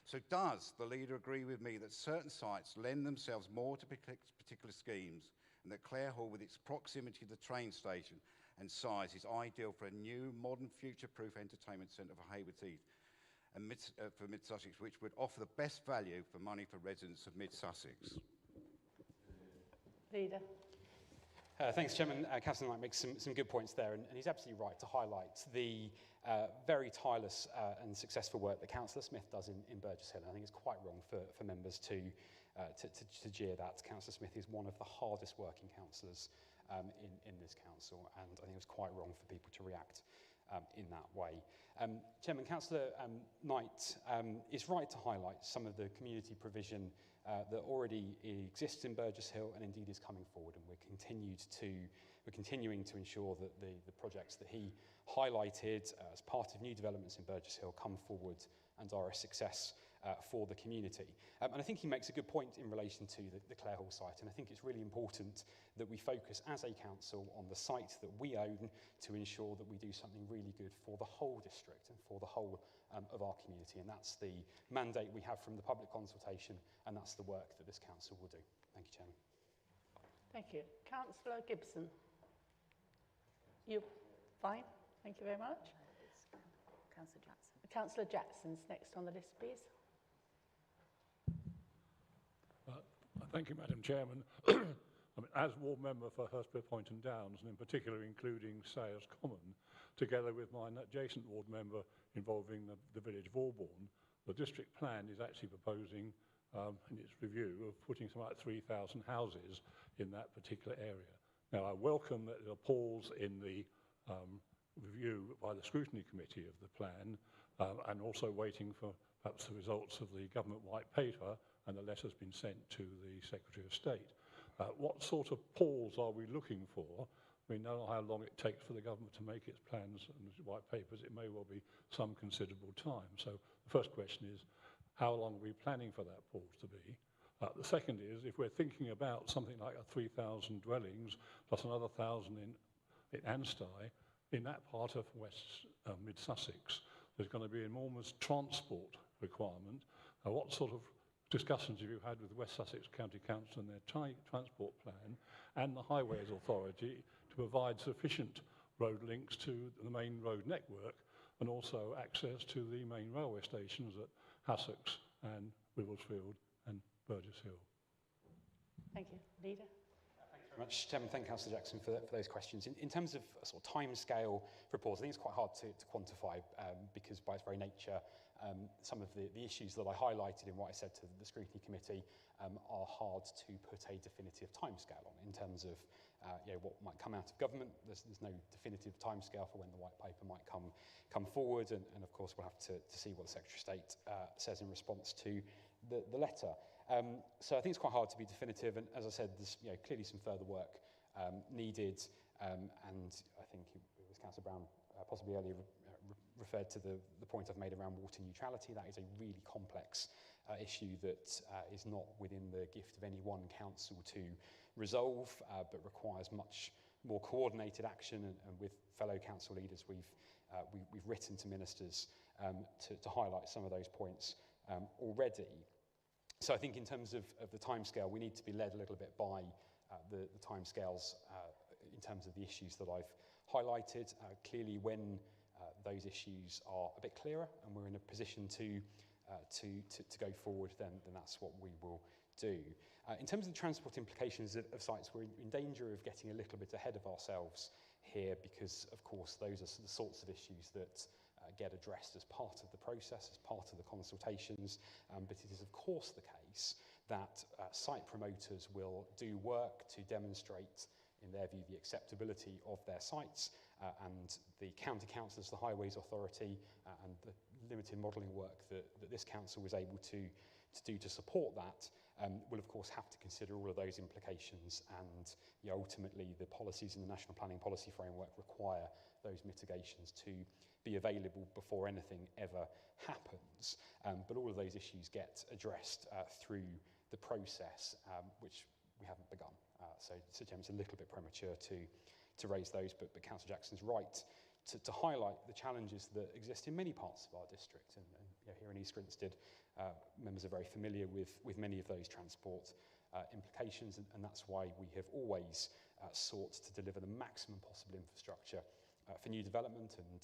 So does the leader agree with me that certain sites lend themselves more to particular schemes, and that Clare Hall, with its proximity to the train station and size, is ideal for a new, modern, future-proof entertainment centre for Haywards Heath and for Mid-Sussex, which would offer the best value for money for residents of Mid-Sussex? Leader. Thanks, Chairman. Councillor Knight makes some good points there, and he's absolutely right to highlight the very tireless and successful work that Councillor Smith does in Burgess Hill. And I think it's quite wrong for members to jeer that. Councillor Smith is one of the hardest working councillors in this council, and I think it was quite wrong for people to react in that way. Chairman, Councillor Knight is right to highlight some of the community provision that already exists in Burgess Hill and indeed is coming forward, and we're continuing to ensure that the projects that he highlighted as part of new developments in Burgess Hill come forward and are a success for the community. And I think he makes a good point in relation to the Clare Hall site, and I think it's really important that we focus as a council on the site that we own to ensure that we do something really good for the whole district and for the whole of our community, and that's the mandate we have from the public consultation, and that's the work that this council will do. Thank you, Chairman. Thank you. Councillor Gibson. You fine? Thank you very much. Councillor Jackson. Councillor Jackson's next on the list, please. Thank you, Madam Chairman. As ward member for Hurstpere Point and Downs, and in particular including Sayers Common, together with my adjacent ward member involving the village of Albourne, the district plan is actually proposing in its review of putting something like 3,000 houses in that particular area. Now, I welcome that there are polls in the review by the Scrutiny Committee of the plan, and also waiting for perhaps the results of the government white paper, and the letter's been sent to the Secretary of State. What sort of polls are we looking for? We know how long it takes for the government to make its plans and white papers. It may well be some considerable time. So the first question is, how long are we planning for that pause to be? The second is, if we're thinking about something like 3,000 dwellings plus another 1,000 in Anstey, in that part of West Mid-Sussex, there's going to be enormous transport requirement. What sort of discussions have you had with West Sussex County Council and their transport plan and the Highways Authority to provide sufficient road links to the main road network and also access to the main railway stations at Sussex and Wivelsfield and Burgess Hill? Thank you. Leader. Thanks very much, Chairman. Thank you, Councillor Jackson, for those questions. In terms of a sort of timescale for reports, I think it's quite hard to quantify because by its very nature, some of the issues that I highlighted in what I said to the Scrutiny Committee are hard to put a definitive timescale on. In terms of what might come out of government, there's no definitive timescale for when the white paper might come forward, and of course we'll have to see what the Secretary of State says in response to the letter. So I think it's quite hard to be definitive, and as I said, there's clearly some further work needed, and I think it was Councillor Brown possibly earlier referred to the point I've made around water neutrality. That is a really complex issue that is not within the gift of any one council to resolve, but requires much more coordinated action, and with fellow council leaders we've written to ministers to highlight some of those points already. So I think in terms of the timescale, we need to be led a little bit by the timescales in terms of the issues that I've highlighted. Clearly, when those issues are a bit clearer and we're in a position to go forward, then that's what we will do. In terms of the transport implications of sites, we're in danger of getting a little bit ahead of ourselves here because, of course, those are the sorts of issues that get addressed as part of the process, as part of the consultations, but it is, of course, the case that site promoters will do work to demonstrate, in their view, the acceptability of their sites, and the county councillors, the Highways Authority, and the limited modelling work that this council was able to do to support that will, of course, have to consider all of those implications, and ultimately the policies in the National Planning Policy Framework require those mitigations to be available before anything ever happens. But all of those issues get addressed through the process, which we haven't begun. So Chairman, it's a little bit premature to raise those, but Councillor Jackson's right to highlight the challenges that exist in many parts of our district. And you know, here in East Grinstead, members are very familiar with many of those transport implications, and that's why we have always sought to deliver the maximum possible infrastructure for new development. And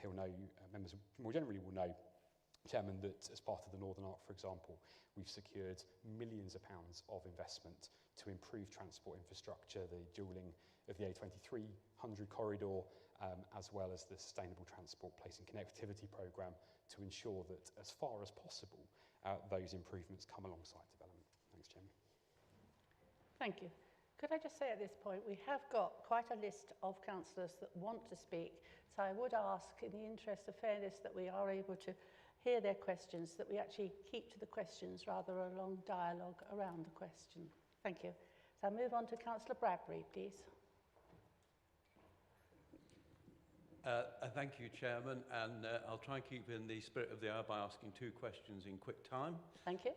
he'll know, members more generally will know, Chairman, that as part of the Northern Arc, for example, we've secured millions of pounds of investment to improve transport infrastructure, the dualling of the A2300 corridor, as well as the Sustainable Transport Placing Connectivity Programme, to ensure that as far as possible, those improvements come alongside development. Thanks, Chairman. Thank you. Could I just say at this point, we have got quite a list of councillors that want to speak, so I would ask, in the interest of fairness, that we are able to hear their questions, that we actually keep to the questions rather than a long dialogue around the question. Thank you. So I'll move on to Councillor Bradbury, please. Thank you, Chairman, and I'll try and keep in the spirit of the hour by asking 2 questions in quick time. Thank you.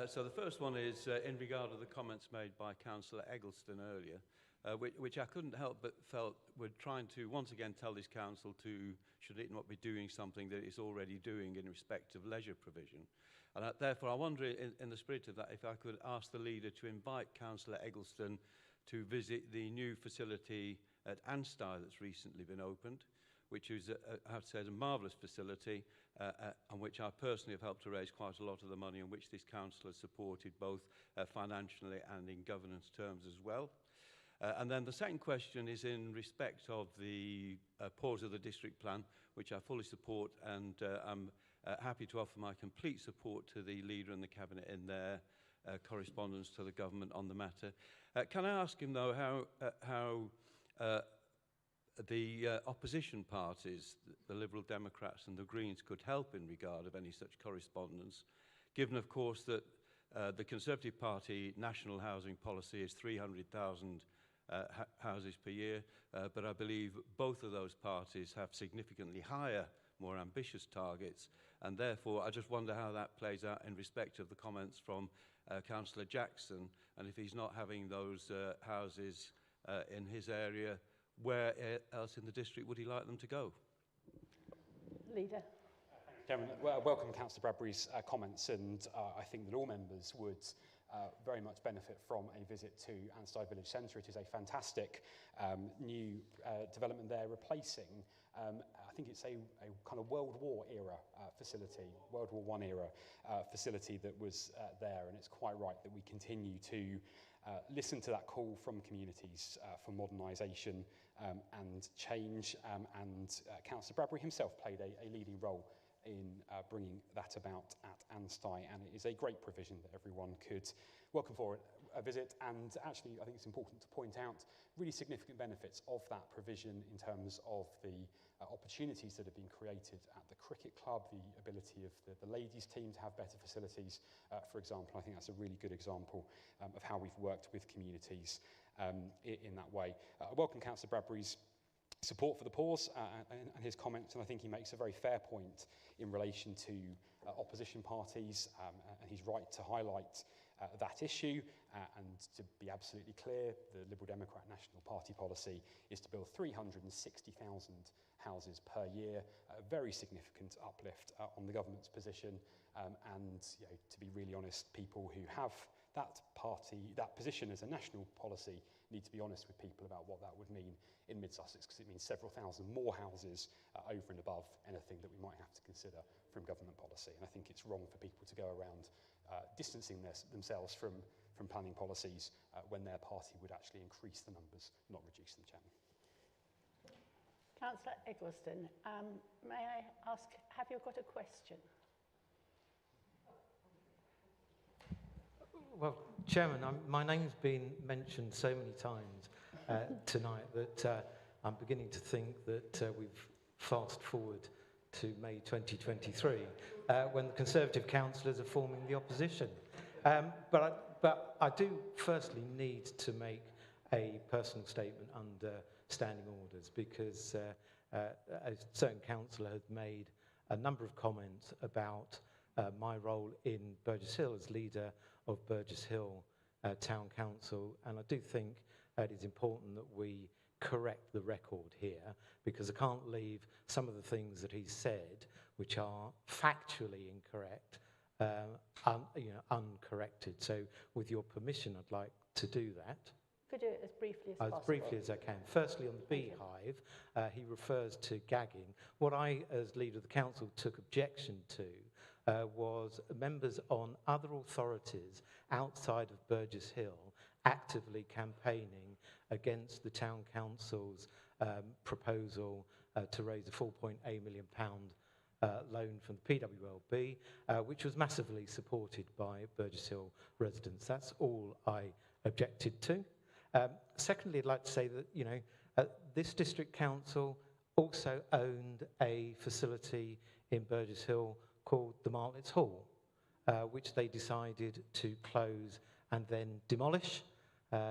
So the first one is in regard to the comments made by Councillor Eggleston earlier, which I couldn't help but felt we're trying to once again tell this council to, should it not be doing something that it's already doing in respect of leisure provision. And therefore I wonder, in the spirit of that, if I could ask the leader to invite Councillor Eggleston to visit the new facility at Anstey that's recently been opened, which is, I have to say, is a marvellous facility, on which I personally have helped to raise quite a lot of the money, and which this council has supported both financially and in governance terms as well. And then the second question is in respect of the pause of the district plan, which I fully support, and I'm happy to offer my complete support to the leader and the cabinet in their correspondence to the government on the matter. Can I ask him, though, how the opposition parties, the Liberal Democrats and the Greens, could help in regard of any such correspondence, given, of course, that the Conservative Party national housing policy is 300,000 houses per year, but I believe both of those parties have significantly higher, more ambitious targets, and therefore I just wonder how that plays out in respect of the comments from Councillor Jackson, and if he's not having those houses in his area, where else in the district would he like them to go? Leader. Chairman, well, welcome Councillor Bradbury's comments, and I think that all members would very much benefit from a visit to Anstey Village Centre. It is a fantastic new development there, replacing, I think it's a kind of World War era facility, World War I era facility that was there, and it's quite right that we continue to listen to that call from communities for modernisation and change, and Councillor Bradbury himself played a leading role in bringing that about at Anstey, and it is a great provision that everyone could welcome for a visit. And actually, I think it's important to point out really significant benefits of that provision in terms of the opportunities that have been created at the cricket club, the ability of the ladies' team to have better facilities, for example. I think that's a really good example of how we've worked with communities in that way. I welcome Councillor Bradbury's support for the pause and his comments, and I think he makes a very fair point in relation to opposition parties, and he's right to highlight that issue, and to be absolutely clear, the Liberal Democrat National Party policy is to build 360,000 houses per year, a very significant uplift on the government's position, and you know, to be really honest, people who have that position as a national policy need to be honest with people about what that would mean in mid-Sussex, because it means several thousand more houses over and above anything that we might have to consider from government policy. And I think it's wrong for people to go around distancing themselves from planning policies when their party would actually increase the numbers, not reduce them, Chairman. Councillor Eggleston, may I ask, have you got a question? Well, Chairman, my name's been mentioned so many times tonight that I'm beginning to think that we've fast forward to May 2023 when the Conservative councillors are forming the opposition. But I do firstly need to make a personal statement under standing orders, because a certain councillor had made a number of comments about my role in Burgess Hill as leader of Burgess Hill Town Council, and I do think it is important that we correct the record here, because I can't leave some of the things that he said, which are factually incorrect, uncorrected. So with your permission, I'd like to do that. Could do it as briefly as possible. As briefly as I can. Firstly, on the beehive, he refers to gagging. What I, as leader of the council, took objection to was members on other authorities outside of Burgess Hill actively campaigning against the town council's proposal to raise a £4.8 million loan from the PWLB, which was massively supported by Burgess Hill residents. That's all I objected to. Secondly, I'd like to say that, this district council also owned a facility in Burgess Hill called the Martlets Hall, which they decided to close and then demolish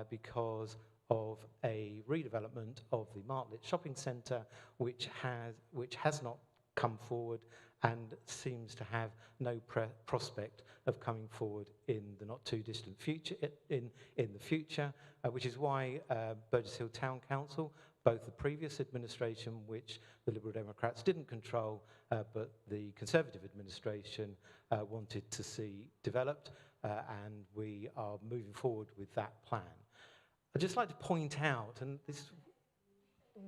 because of a redevelopment of the Martlet shopping centre, which has not come forward and seems to have no prospect of coming forward in the not too distant future. In the future, which is why Burgess Hill Town Council, both the previous administration, which the Liberal Democrats didn't control, but the Conservative administration wanted to see developed, and we are moving forward with that plan. I'd just like to point out, and this...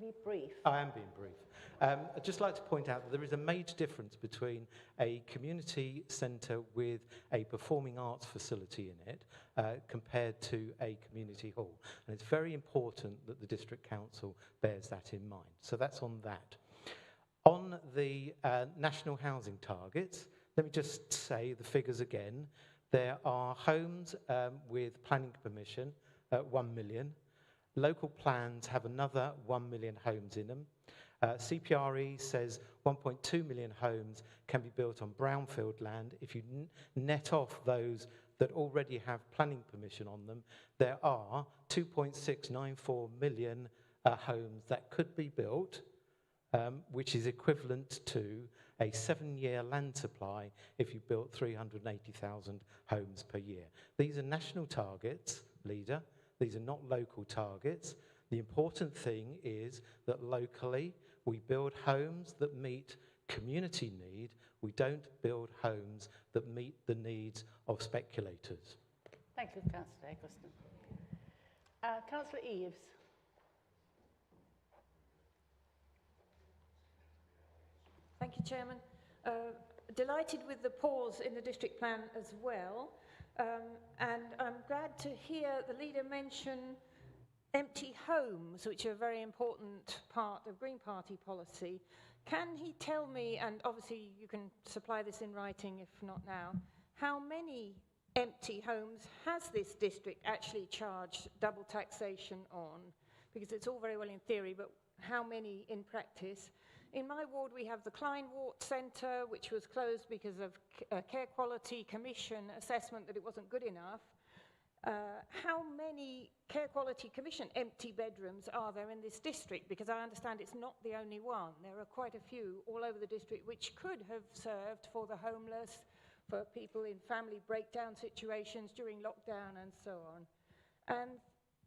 Be brief. I am being brief. I'd just like to point out that there is a major difference between a community centre with a performing arts facility in it compared to a community hall. And it's very important that the District Council bears that in mind. So that's on that. On the national housing targets, let me just say the figures again. There are homes with planning permission at 1 million. Local plans have another 1 million homes in them. CPRE says 1.2 million homes can be built on brownfield land. If you net off those that already have planning permission on them, there are 2.694 million homes that could be built, which is equivalent to a 7-year land supply if you built 380,000 homes per year. These are national targets, Leader. These are not local targets. The important thing is that locally we build homes that meet community need. We don't build homes that meet the needs of speculators. Thank you, Councillor Eggleston. Councillor Eves. Thank you, Chairman. Delighted with the pause in the district plan as well. And I'm glad to hear the leader mention empty homes, which are a very important part of Green Party policy. Can he tell me, and obviously you can supply this in writing if not now, how many empty homes has this district actually charged double taxation on? Because it's all very well in theory, but how many in practice? In my ward, we have the Kleinwort Centre, which was closed because of a Care Quality Commission assessment that it wasn't good enough. How many Care Quality Commission empty bedrooms are there in this district? Because I understand it's not the only one. There are quite a few all over the district which could have served for the homeless, for people in family breakdown situations during lockdown and so on. And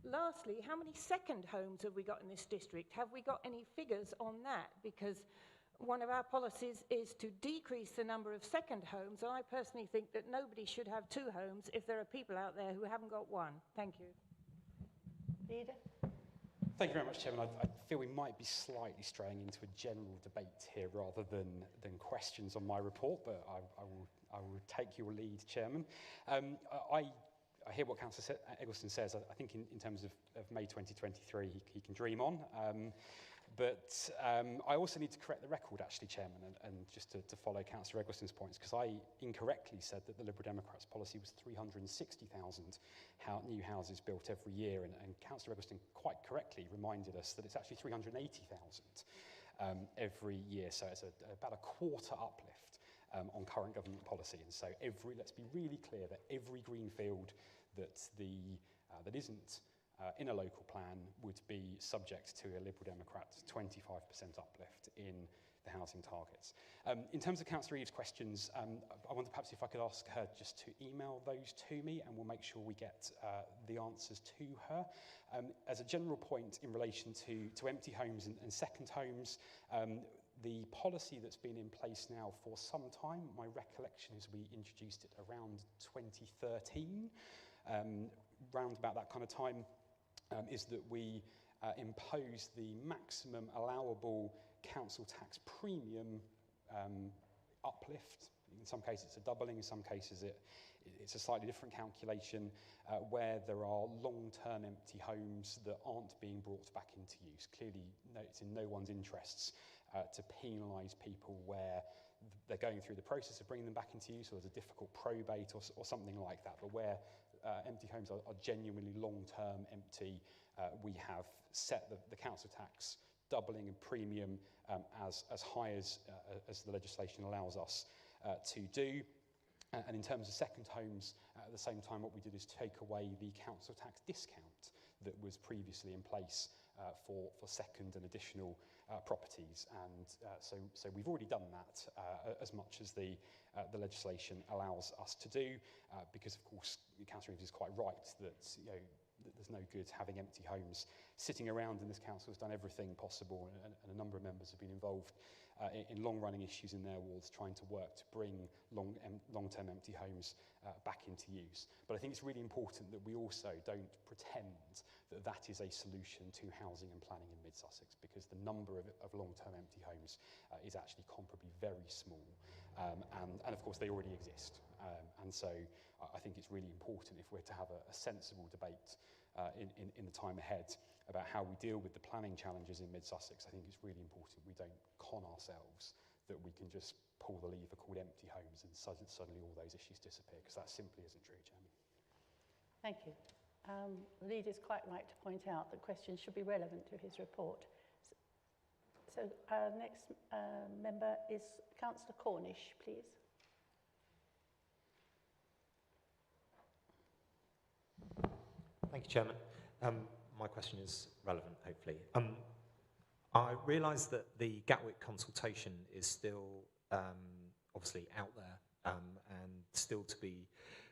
lastly, how many second homes have we got in this district? Have we got any figures on that? Because one of our policies is to decrease the number of second homes. I personally think that nobody should have 2 homes if there are people out there who haven't got one. Thank you. Leader. Thank you very much, Chairman. I feel we might be slightly straying into a general debate here rather than questions on my report, but I will take your lead, Chairman. I hear what Councillor Eggleston says. I think in terms of May 2023, he can dream on. But I also need to correct the record, actually, Chairman, and just to follow Councillor Eggleston's points, because I incorrectly said that the Liberal Democrats' policy was 360,000 new houses built every year, and Councillor Eggleston quite correctly reminded us that it's actually 380,000 every year, so it's about a quarter uplift on current government policy. And so let's be really clear that every greenfield that isn't in a local plan would be subject to a Liberal Democrat 25% uplift in housing targets. In terms of Councillor Eve's questions, I wonder perhaps if I could ask her just to email those to me, and we'll make sure we get the answers to her. As a general point in relation to empty homes and second homes, the policy that's been in place now for some time, my recollection is we introduced it around 2013, round about that kind of time, is that we impose the maximum allowable council tax premium uplift. In some cases it's a doubling, in some cases it's a slightly different calculation, where there are long-term empty homes that aren't being brought back into use. Clearly, it's in no one's interests to penalise people where they're going through the process of bringing them back into use, or there's a difficult probate or something like that, but where empty homes are genuinely long-term empty, we have set the council tax doubling in premium as high as the legislation allows us to do. And in terms of second homes, at the same time, what we did is take away the council tax discount that was previously in place for second and additional properties. And so we've already done that as much as the legislation allows us to do, because of course, Councillor Reeves is quite right that there's no good having empty homes sitting around, and this council has done everything possible, and a number of members have been involved in long-running issues in their wards, trying to work to bring long-term empty homes back into use. But I think it's really important that we also don't pretend that that is a solution to housing and planning in mid-Sussex, because the number of long-term empty homes is actually comparably very small, and of course they already exist. And so I think it's really important, if we're to have a sensible debate in the time ahead about how we deal with the planning challenges in mid-Sussex, I think it's really important we don't con ourselves that we can just pull the lever called empty homes and suddenly all those issues disappear, because that simply isn't true, Chairman. Thank you. The leader is quite right to point out that questions should be relevant to his report. So our next member is Councillor Cornish, please. Thank you, Chairman. My question is relevant, hopefully. I realise that the Gatwick consultation is still obviously out there and still to be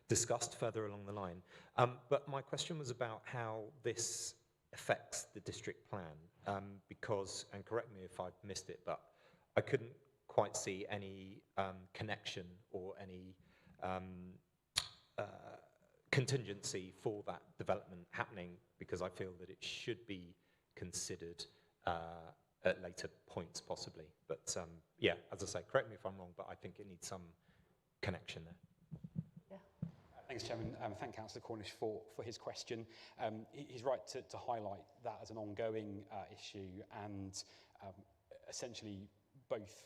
discussed further along the line. But my question was about how this affects the district plan, because, and correct me if I've missed it, but I couldn't quite see any connection or any contingency for that development happening, because I feel that it should be considered at later points possibly. But yeah, as I say, correct me if I'm wrong, but I think it needs some connection there. Yeah. Thanks, Chairman. Thank Councillor Cornish for his question. He's right to highlight that as an ongoing issue, and essentially both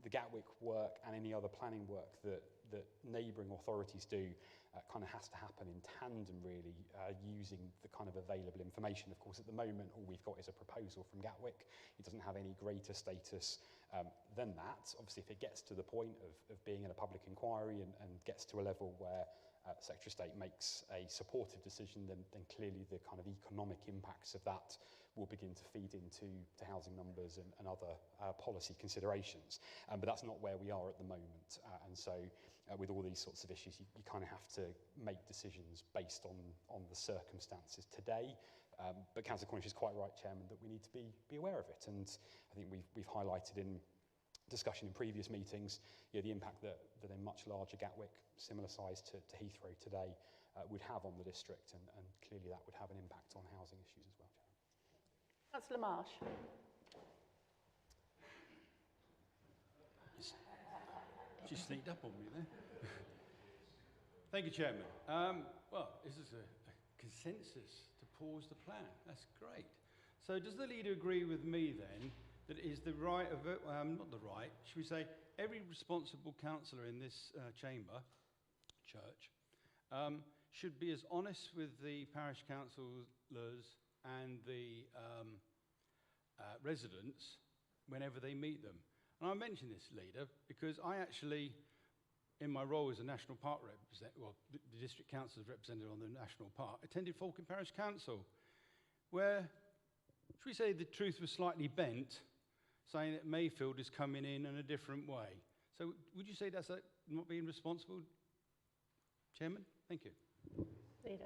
the Gatwick work and any other planning work that neighbouring authorities do kind of has to happen in tandem, really, using the kind of available information. Of course, at the moment, all we've got is a proposal from Gatwick. It doesn't have any greater status than that. Obviously, if it gets to the point of being in a public inquiry and gets to a level where Secretary of State makes a supportive decision, then clearly the kind of economic impacts of that will begin to feed into housing numbers and other policy considerations. But that's not where we are at the moment. And so with all these sorts of issues, you kind of have to make decisions based on the circumstances today. But Councillor Cornish is quite right, Chairman, that we need to be aware of it. And I think we've highlighted in discussion in previous meetings, the impact that a much larger Gatwick, similar size to Heathrow today, would have on the district, and clearly that would have an impact on housing issues as well, Chairman. Councillor Marsh. She sneaked up on me there. Thank you, Chairman. Well, this is a consensus to pause the plan. That's great. So does the leader agree with me then that it is the right of, not the right, should we say, every responsible councillor in this church, should be as honest with the parish councillors and the residents whenever they meet them? And I mention this, leader, because I actually, in my role as a national park the district council representative on the national park, attended Falcon Parish Council, where, should we say, the truth was slightly bent. saying that Mayfield is coming in a different way. So would you say that's not being responsible, Chairman? Thank you. Leader.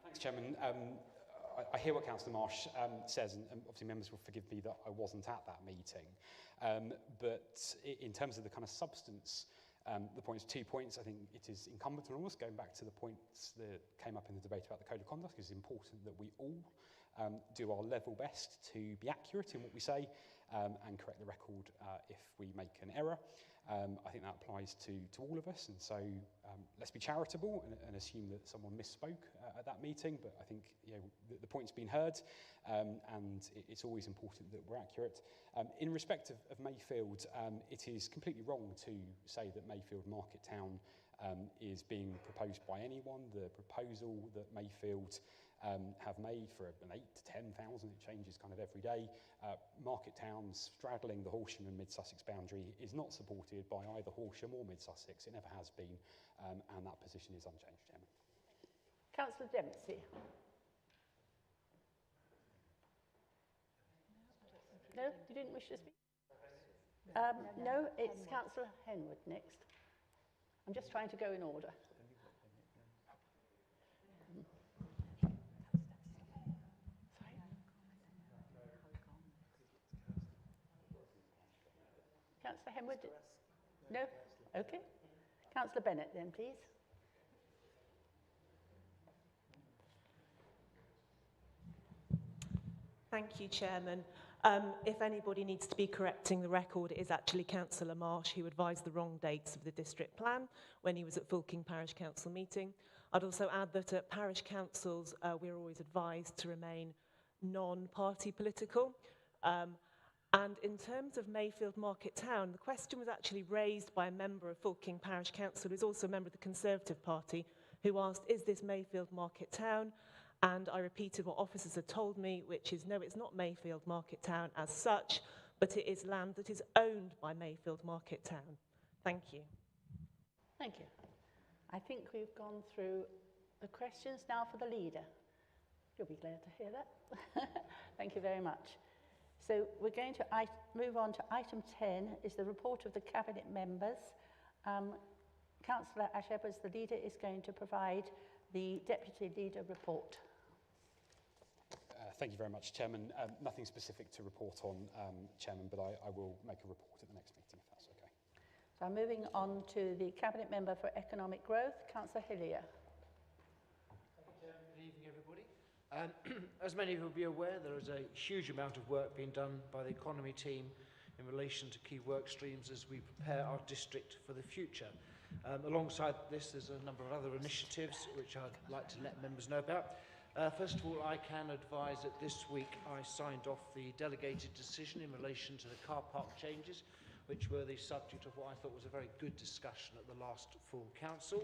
Thanks, Chairman. I hear what Councillor Marsh says, and obviously members will forgive me that I wasn't at that meeting. But in terms of the kind of substance, the points, 2 points, I think it is incumbent on us, going back to the points that came up in the debate about the Code of Conduct, it's important that we all do our level best to be accurate in what we say and correct the record if we make an error. I think that applies to all of us, and so let's be charitable and assume that someone misspoke at that meeting, but I think the point's been heard, and it's always important that we're accurate. In respect of Mayfield, it is completely wrong to say that Mayfield Market Town is being proposed by anyone. The proposal that Mayfield have made for an 8,000 to 10,000, it changes kind of every day. Market towns straddling the Horsham and Mid-Sussex boundary is not supported by either Horsham or Mid-Sussex. It never has been, and that position is unchanged, Chairman. Councillor Dempsey. No, you didn't wish to speak? No, it's Councillor Henwood next. I'm just trying to go in order. Councillor Henwood? No? Okay. Councillor Bennett then, please. Thank you, Chairman. If anybody needs to be correcting the record, it is actually Councillor Marsh who advised the wrong dates of the district plan when he was at Fulking Parish Council meeting. I'd also add that at parish councils, we're always advised to remain non-party political. And in terms of Mayfield Market Town, the question was actually raised by a member of Fulking Parish Council, who's also a member of the Conservative Party, who asked, is this Mayfield Market Town? And I repeated what officers had told me, which is, no, it's not Mayfield Market Town as such, but it is land that is owned by Mayfield Market Town. Thank you. Thank you. I think we've gone through the questions now for the leader. You'll be glad to hear that. Thank you very much. So we're going to move on to item 10, is the report of the Cabinet members. Councillor Asheb, as the leader, is going to provide the Deputy Leader report. Thank you very much, Chairman. Nothing specific to report on, Chairman, but I will make a report at the next meeting, if that's okay. So I'm moving on to the Cabinet Member for Economic Growth, Councillor Hillier. Thank you, Chairman. Good evening, everybody. As many of you will be aware, there is a huge amount of work being done by the economy team in relation to key work streams as we prepare our district for the future. Alongside this, there's a number of other initiatives which I'd like to let members know about. First of all, I can advise that this week I signed off the delegated decision in relation to the car park changes, which were the subject of what I thought was a very good discussion at the last full council.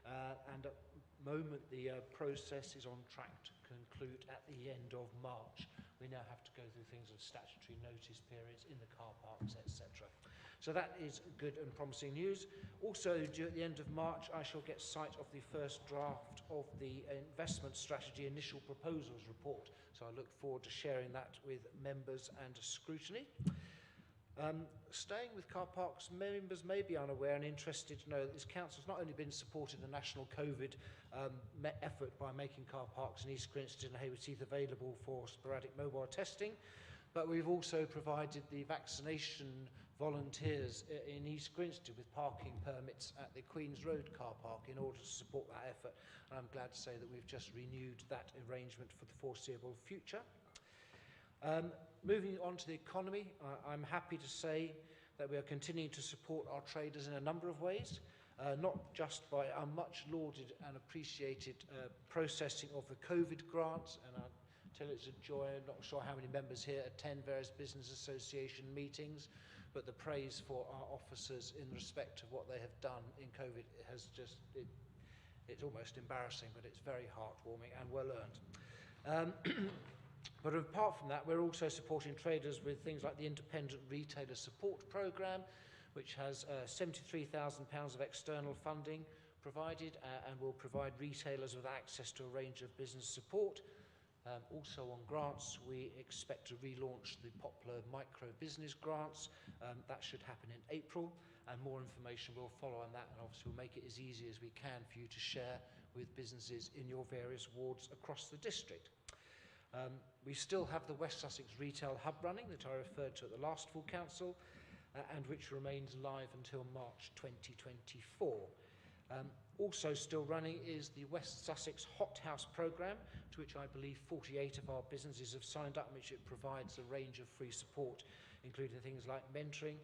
And at the moment, the process is on track to conclude at the end of March. We now have to go through things of statutory notice periods in the car parks, etc. So that is good and promising news. Also, due at the end of March, I shall get sight of the first draft of the investment strategy initial proposals report. So I look forward to sharing that with members and scrutiny. Staying with car parks, members may be unaware and interested to know that this council has not only been supporting the national COVID effort by making car parks in East Grinstead and Hayward Heath available for sporadic mobile testing, but we've also provided the vaccination volunteers in East Grinstead with parking permits at the Queen's Road car park in order to support that effort. And I'm glad to say that we've just renewed that arrangement for the foreseeable future. Moving on to the economy, I'm happy to say that we are continuing to support our traders in a number of ways, not just by our much lauded and appreciated processing of the COVID grants, and I'll tell you it's a joy. I'm not sure how many members here attend various business association meetings, but the praise for our officers in respect of what they have done in COVID has just, it's almost embarrassing, but it's very heartwarming and well earned. But apart from that, we're also supporting traders with things like the Independent Retailer Support Programme, which has £73,000 of external funding provided and will provide retailers with access to a range of business support. Also on grants, we expect to relaunch the popular micro business grants. That should happen in April, and more information will follow on that, and obviously we'll make it as easy as we can for you to share with businesses in your various wards across the district. We still have the West Sussex Retail Hub running that I referred to at the last full council, and which remains live until March 2024. Also still running is the West Sussex Hot House programme, to which I believe 48 of our businesses have signed up, which it provides a range of free support, including things like mentoring.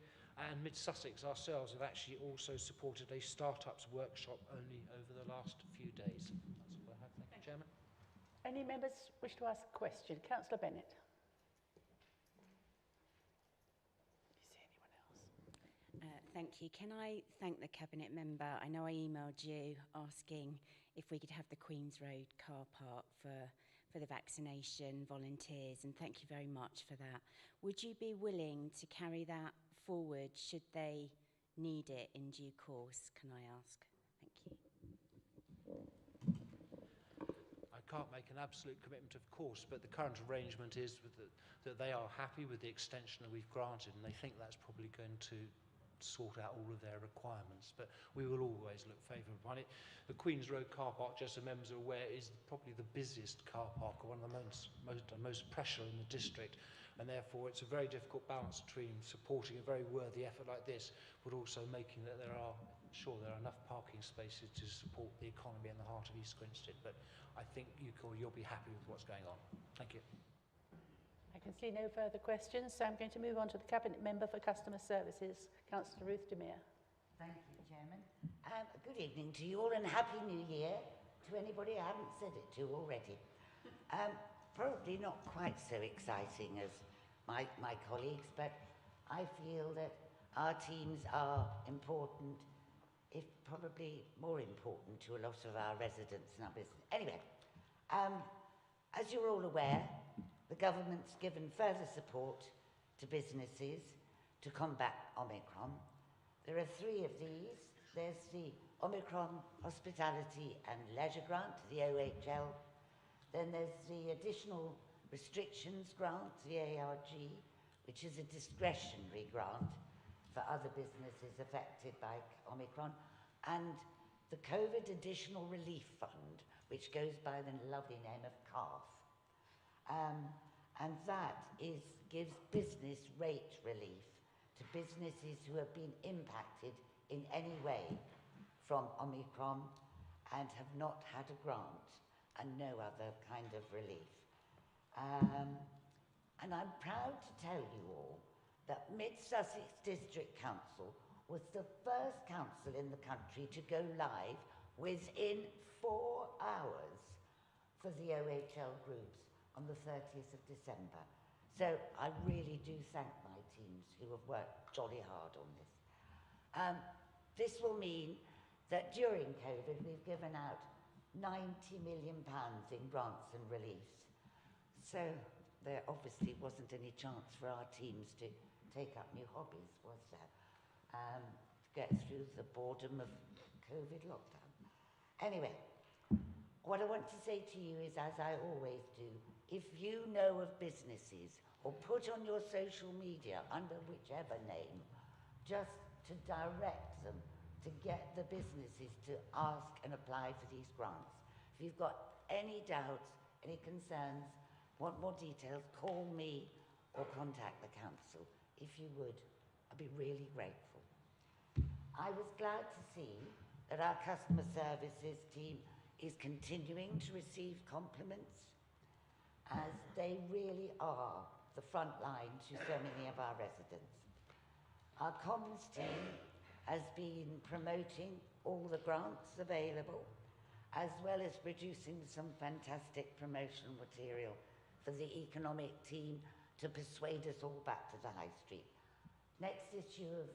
And Mid Sussex ourselves have actually also supported a startups workshop only over the last few days. That's all I have. Thank you, Chairman. Any members wish to ask a question? Councillor Bennett. Thank you. Can I thank the Cabinet member? I know I emailed you asking if we could have the Queen's Road car park for the vaccination volunteers, and thank you very much for that. Would you be willing to carry that forward should they need it in due course, can I ask? Thank you. I can't make an absolute commitment, of course, but the current arrangement is that they are happy with the extension that we've granted, and they think that's probably going to sort out all of their requirements, but we will always look favourable on it. The Queen's Road car park, just so members are aware, is probably the busiest car park, or one of the most pressure in the district, and therefore it's a very difficult balance between supporting a very worthy effort like this, but also making that there are enough parking spaces to support the economy in the heart of East Grinstead. But I think you'll be happy with what's going on. Thank you. I can see no further questions, so I'm going to move on to the Cabinet Member for Customer Services, Councillor Ruth Meer. Thank you, Chairman. Good evening to you all, and Happy New Year to anybody I haven't said it to already. Probably not quite so exciting as my colleagues, but I feel that our teams are important, if probably more important to a lot of our residents and our business. Anyway, as you're all aware, the government's given further support to businesses to combat Omicron. There are 3 of these. There's the Omicron Hospitality and Leisure Grant, the OHL. Then there's the Additional Restrictions Grant, the ARG, which is a discretionary grant for other businesses affected by Omicron. And the COVID Additional Relief Fund, which goes by the lovely name of CARF. And that gives business rate relief to businesses who have been impacted in any way from Omicron and have not had a grant and no other kind of relief. And I'm proud to tell you all that Mid Sussex District Council was the first council in the country to go live within 4 hours for the OHL groups on the 30th of December. So I really do thank my teams who have worked jolly hard on this. This will mean that during COVID we've given out £90 million in grants and reliefs. So there obviously wasn't any chance for our teams to take up new hobbies, was there? To get through the boredom of COVID lockdown. Anyway, what I want to say to you is, as I always do, if you know of businesses or put on your social media under whichever name, just to direct them to get the businesses to ask and apply for these grants. If you've got any doubts, any concerns, want more details, call me or contact the council. If you would, I'd be really grateful. I was glad to see that our customer services team is continuing to receive compliments, as they really are the front line to so many of our residents. Our comms team has been promoting all the grants available, as well as producing some fantastic promotional material for the economic team to persuade us all back to the high street. Next issue of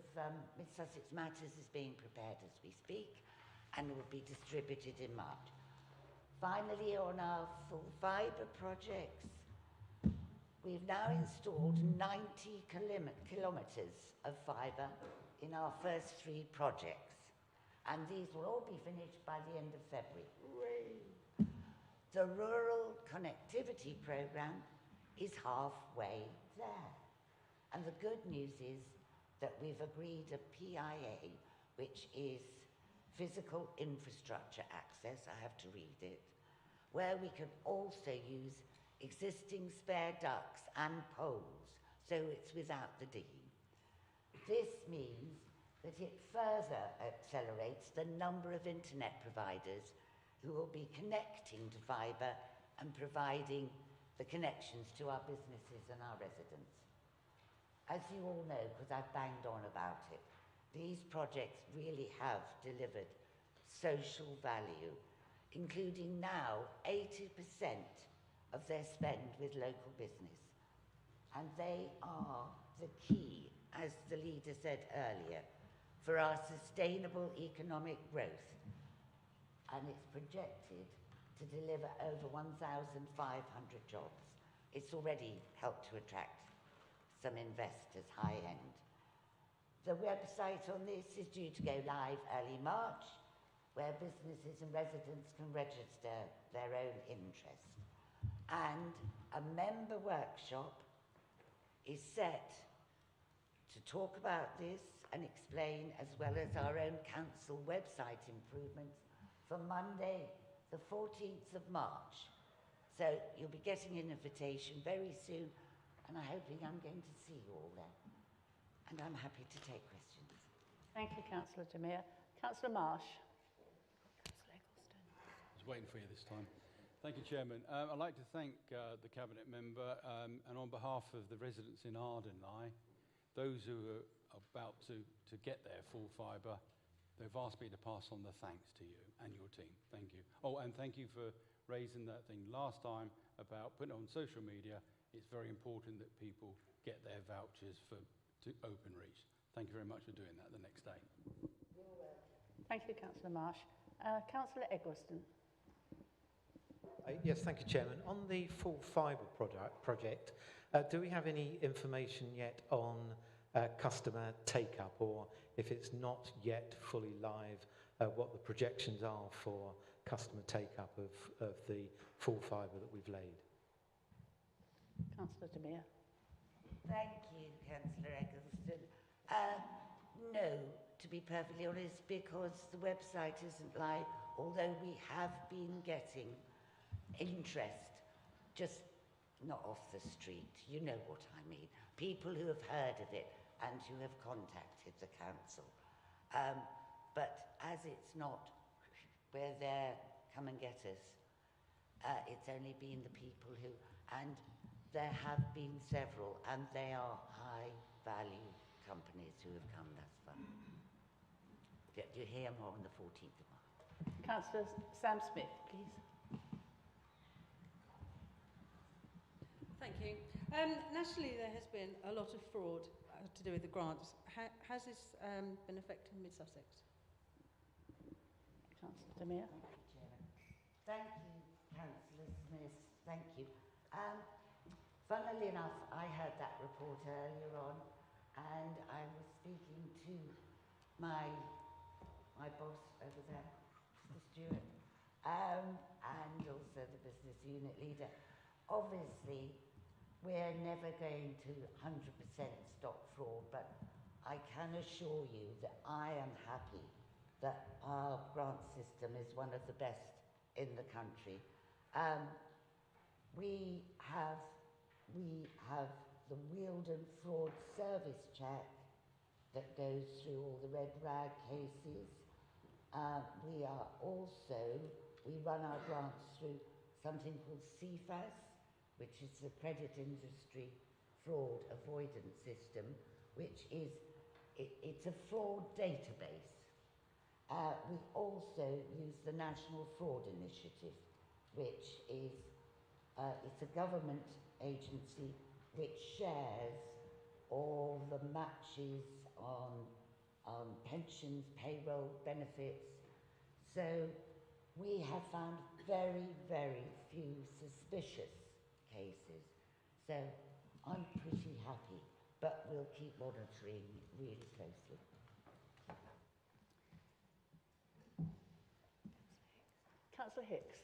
Mid Sussex Matters is being prepared as we speak and will be distributed in March. Finally, on our full fibre projects, we've now installed 90 kilometres of fibre in our first 3 projects, and these will all be finished by the end of February. The rural connectivity programme is halfway there. And the good news is that we've agreed a PIA, which is physical infrastructure access, I have to read it, where we can also use existing spare ducts and poles, so it's without the digging. This means that it further accelerates the number of internet providers who will be connecting to fibre and providing the connections to our businesses and our residents. As you all know, because I've banged on about it, these projects really have delivered social value, including now 80% of their spend with local business. And they are the key, as the leader said earlier, for our sustainable economic growth. And it's projected to deliver over 1,500 jobs. It's already helped to attract some investors high end. The website on this is due to go live early March, where businesses and residents can register their own interest. And a member workshop is set to talk about this and explain, as well as our own council website improvements, for Monday, the 14th of March. So you'll be getting an invitation very soon, and I'm hoping I'm going to see you all there. And I'm happy to take questions. Thank you, Councillor de Meer. Councillor Marsh. I was waiting for you this time. Thank you, Chairman. I'd like to thank the Cabinet member and on behalf of the residents in Ardennigh, those who are about to get their full fibre, they've asked me to pass on the thanks to you and your team. Thank you. Oh, and thank you for raising that thing last time about putting it on social media. It's very important that people get their vouchers to Openreach. Thank you very much for doing that the next day. Thank you, Councillor Marsh. Councillor Eggleston. Yes, thank you, Chairman. On the full fibre project, do we have any information yet on customer take-up, or if it's not yet fully live, what the projections are for customer take-up of the full fibre that we've laid? Councillor de Meer. Thank you, Councillor Eggleston. No, to be perfectly honest, because the website isn't live, although we have been getting interest, just not off the street. You know what I mean. People who have heard of it and who have contacted the council. But as it's not, we're there, come and get us. It's only been the people who, and there have been several, and they are high-value companies who have come thus far. You hear more on the 14th of March. Councillor Sam Smith, please. Thank you. Nationally, there has been a lot of fraud to do with the grants. Has this been affecting Mid-Sussex? Councillor de Meer. Thank you, Chairman. Thank you, Councillor Smith. Thank you. Funnily enough, I heard that report earlier on, and I was speaking to my boss over there, Mr. Stewart, and also the business unit leader. Obviously, we're never going to 100% stop fraud, but I can assure you that I am happy that our grant system is one of the best in the country. We have the Wealden fraud service check that goes through all the red rag cases. We run our grants through something called CFAS, which is the Credit Industry Fraud Avoidance System, which is, it's a fraud database. We also use the National Fraud Initiative, which is, it's a government agency which shares all the matches on pensions, payroll, benefits. So we have found very, very few suspicious cases. So I'm pretty happy, but we'll keep monitoring really closely. Councillor Hicks.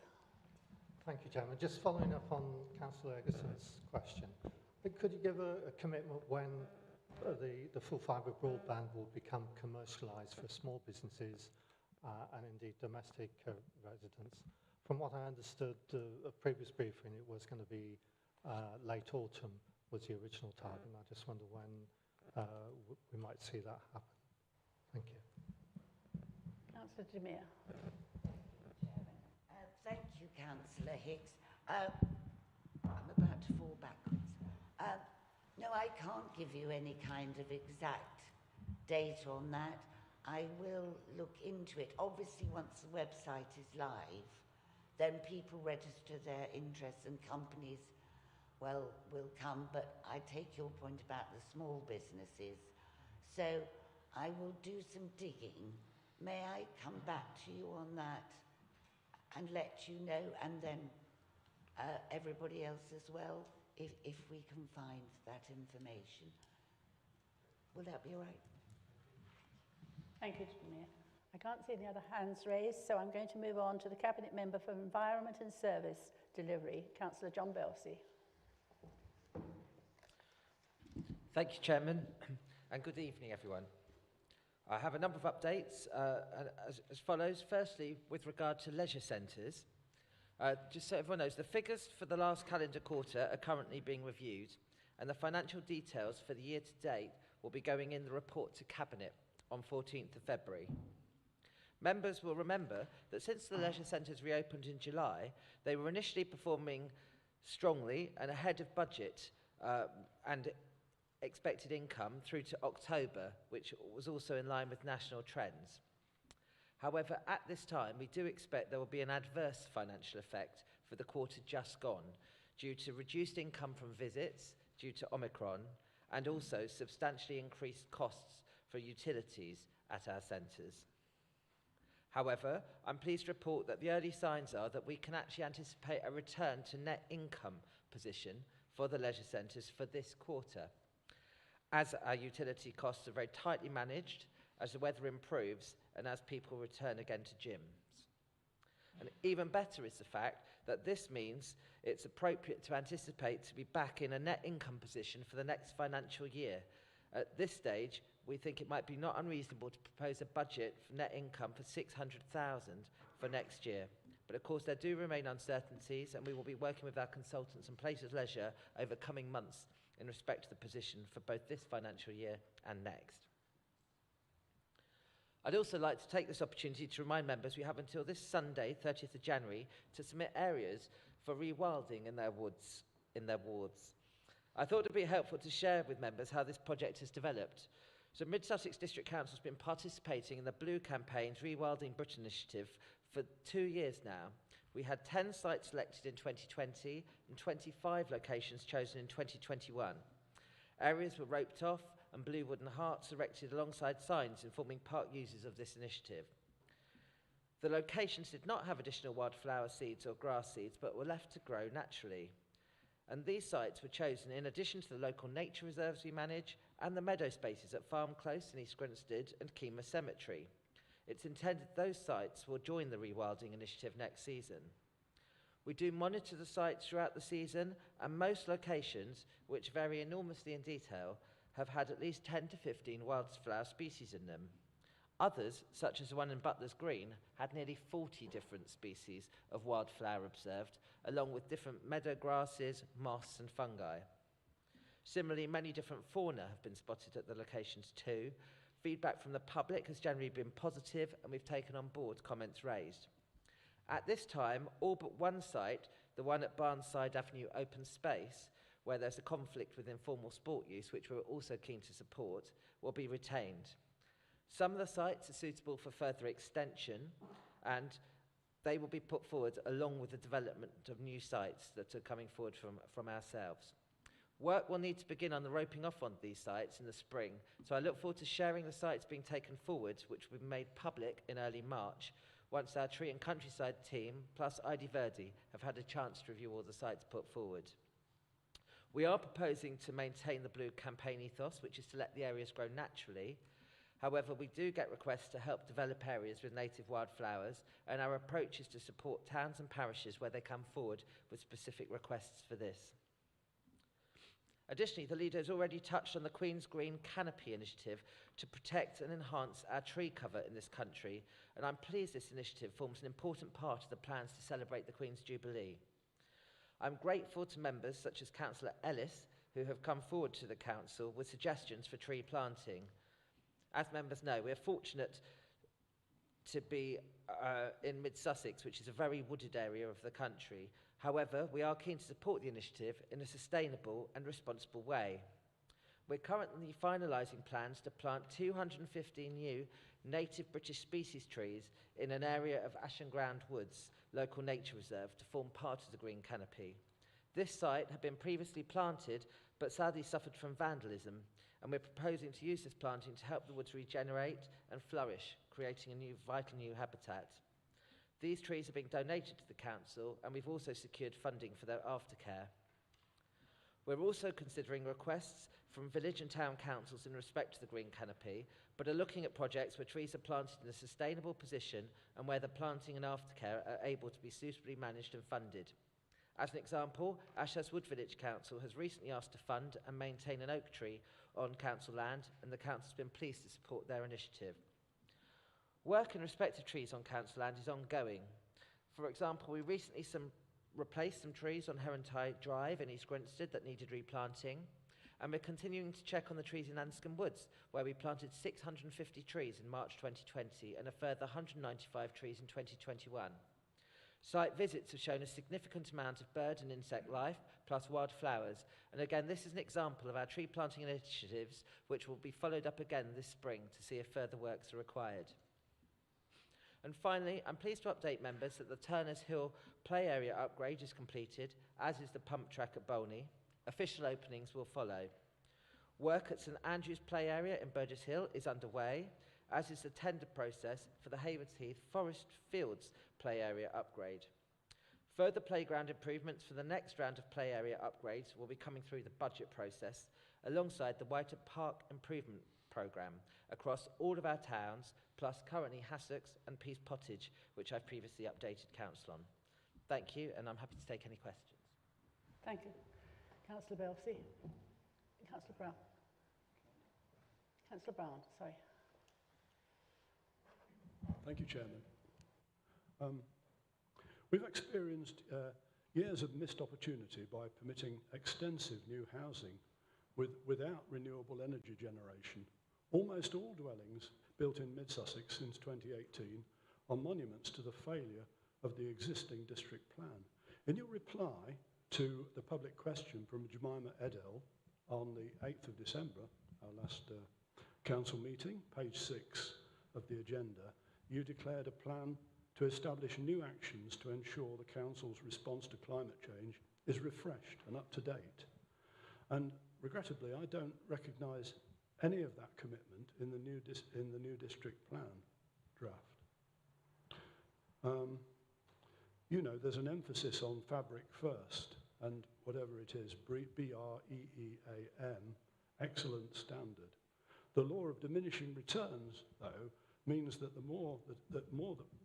Thank you, Chairman. Just following up on Councillor Eggerson's question, could you give a commitment when the full fibre broadband will become commercialised for small businesses and indeed domestic residents? From what I understood, a previous briefing, it was going to be late autumn was the original target, and I just wonder when we might see that happen. Thank you. Councillor Meer. Thank you, Councillor Hicks. I'm about to fall backwards. No, I can't give you any kind of exact date on that. I will look into it. Obviously, once the website is live, then people register their interests and companies, well, will come. But I take your point about the small businesses. So I will do some digging. May I come back to you on that and let you know, and then everybody else as well, if we can find that information. Will that be all right? Thank you, Mayor. I can't see any other hands raised, so I'm going to move on to the Cabinet Member for Environment and Service Delivery, Councillor John Belsey. Thank you, Chairman, and good evening, everyone. I have a number of updates as follows. Firstly, with regard to leisure centres, just so everyone knows, the figures for the last calendar quarter are currently being reviewed, and the financial details for the year to date will be going in the report to Cabinet on 14th of February. Members will remember that since the leisure centres reopened in July, they were initially performing strongly and ahead of budget and expected income through to October, which was also in line with national trends. However, at this time, we do expect there will be an adverse financial effect for the quarter just gone due to reduced income from visits due to Omicron and also substantially increased costs for utilities at our centres. However, I'm pleased to report that the early signs are that we can actually anticipate a return to net income position for the leisure centres for this quarter, as our utility costs are very tightly managed, as the weather improves and as people return again to gyms. And even better is the fact that this means it's appropriate to anticipate to be back in a net income position for the next financial year. At this stage, we think it might be not unreasonable to propose a budget for net income for 600,000 for next year. But of course, there do remain uncertainties, and we will be working with our consultants and Places Leisure over coming months in respect to the position for both this financial year and next. I'd also like to take this opportunity to remind members we have until this Sunday, 30th of January, to submit areas for rewilding in their wards. I thought it would be helpful to share with members how this project has developed. So Mid-Sussex District Council has been participating in the Blue Campaign's Rewilding Britain initiative for 2 years now. We had 10 sites selected in 2020 and 25 locations chosen in 2021. Areas were roped off and blue wooden hearts erected alongside signs informing park users of this initiative. The locations did not have additional wildflower seeds or grass seeds, but were left to grow naturally. And these sites were chosen in addition to the local nature reserves we manage and the meadow spaces at Farm Close in East Grinstead and Kemah Cemetery. It's intended those sites will join the rewilding initiative next season. We do monitor the sites throughout the season, and most locations, which vary enormously in detail, have had at least 10 to 15 wildflower species in them. Others, such as the one in Butler's Green, had nearly 40 different species of wildflower observed, along with different meadow grasses, moss and fungi. Similarly, many different fauna have been spotted at the locations too. Feedback from the public has generally been positive, and we've taken on board comments raised. At this time, all but one site, the one at Barnside Avenue Open Space, where there's a conflict with informal sport use, which we're also keen to support, will be retained. Some of the sites are suitable for further extension, and they will be put forward along with the development of new sites that are coming forward from ourselves. Work will need to begin on the roping off on these sites in the spring, so I look forward to sharing the sites being taken forward, which will be made public in early March, once our Tree and Countryside team, plus ID Verdi, have had a chance to review all the sites put forward. We are proposing to maintain the Blue Campaign ethos, which is to let the areas grow naturally. However, we do get requests to help develop areas with native wildflowers, and our approach is to support towns and parishes where they come forward with specific requests for this. Additionally, the leader has already touched on the Queen's Green Canopy initiative to protect and enhance our tree cover in this country, and I'm pleased this initiative forms an important part of the plans to celebrate the Queen's Jubilee. I'm grateful to members such as Councillor Ellis, who have come forward to the Council with suggestions for tree planting. As members know, we're fortunate to be in mid-Sussex, which is a very wooded area of the country. However, we are keen to support the initiative in a sustainable and responsible way. We're currently finalising plans to plant 215 new native British species trees in an area of Ashenground Woods, local nature reserve, to form part of the Green Canopy. This site had been previously planted, but sadly suffered from vandalism, and we're proposing to use this planting to help the woods regenerate and flourish, creating a vital new habitat. These trees are being donated to the council, and we've also secured funding for their aftercare. We're also considering requests from village and town councils in respect to the Green Canopy, but are looking at projects where trees are planted in a sustainable position and where the planting and aftercare are able to be suitably managed and funded. As an example, Ashurst Wood Village Council has recently asked to fund and maintain an oak tree on council land, and the council has been pleased to support their initiative. Work in respect of trees on council land is ongoing. For example, we recently replaced some trees on Herentide Drive in East Grinstead that needed replanting, and we're continuing to check on the trees in Anscombe Woods, where we planted 650 trees in March 2020 and a further 195 trees in 2021. Site visits have shown a significant amount of bird and insect life, plus wildflowers, and again, this is an example of our tree planting initiatives, which will be followed up again this spring to see if further works are required. And finally, I'm pleased to update members that the Turners Hill play area upgrade is completed, as is the pump track at Bolney. Official openings will follow. Work at St Andrew's play area in Burgess Hill is underway, as is the tender process for the Haywards Heath Forest Fields play area upgrade. Further playground improvements for the next round of play area upgrades will be coming through the budget process, alongside the White Park Improvement Programme across all of our towns, plus currently Sussex and Pease Pottage, which I've previously updated Council on. Thank you, and I'm happy to take any questions. Thank you. Councillor Belsey. Councillor Brown. Councillor Brown, sorry. Thank you, Chairman. We've experienced years of missed opportunity by permitting extensive new housing without renewable energy generation. Almost all dwellings built in mid-Sussex since 2018 are monuments to the failure of the existing district plan. In your reply to the public question from Jemima Edel on the 8th of December, our last council meeting, page 6 of the agenda, you declared a plan to establish new actions to ensure the council's response to climate change is refreshed and up to date. And regrettably, I don't recognise any of that commitment in the new district plan draft. You know, there's an emphasis on fabric first, and whatever it is, B-R-E-E-A-M, excellent standard. The law of diminishing returns, though, means that the more that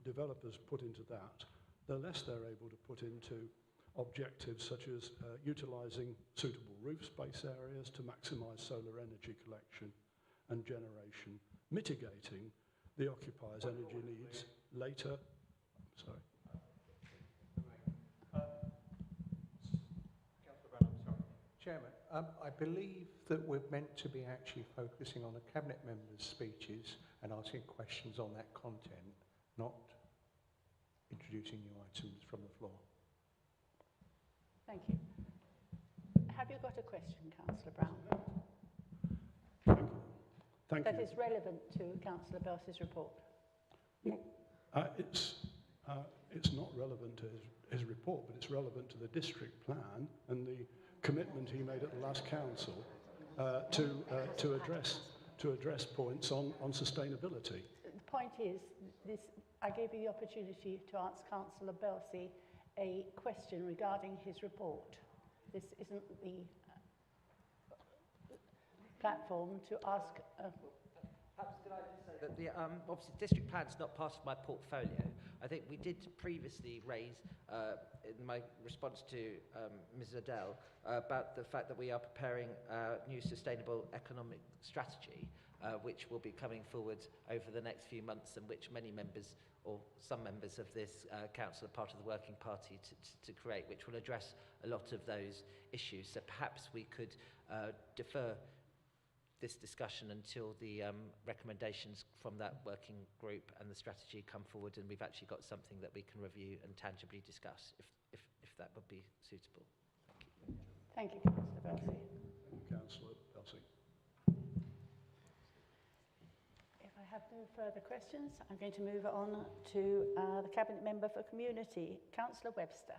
developers put into that, the less they're able to put into objectives such as utilising suitable roof space areas to maximise solar energy collection and generation, mitigating the occupier's energy needs later. Sorry. Chairman, I believe that we're meant to be actually focusing on the Cabinet members' speeches and asking questions on that content, not introducing new items from the floor. Thank you. Have you got a question, Councillor Brown? Thank you. That is relevant to Councillor Belsey's report. It's not relevant to his report, but it's relevant to the district plan and the commitment he made at the last council to address points on sustainability. The point is, I gave you the opportunity to ask Councillor Belsey a question regarding his report. This isn't the platform to ask. Perhaps could I just say that the, obviously district plan's not part of my portfolio. I think we did previously raise, in my response to Ms Adele, about the fact that we are preparing a new sustainable economic strategy, which will be coming forward over the next few months, and which many members, or some members of this council, are part of the working party to create, which will address a lot of those issues. So perhaps we could defer this discussion until the recommendations from that working group and the strategy come forward, and we've actually got something that we can review and tangibly discuss, if that would be suitable. Thank you, Councillor Belsey. Thank you, Councillor Belsey. If I have no further questions, I'm going to move on to the Cabinet Member for Community, Councillor Webster.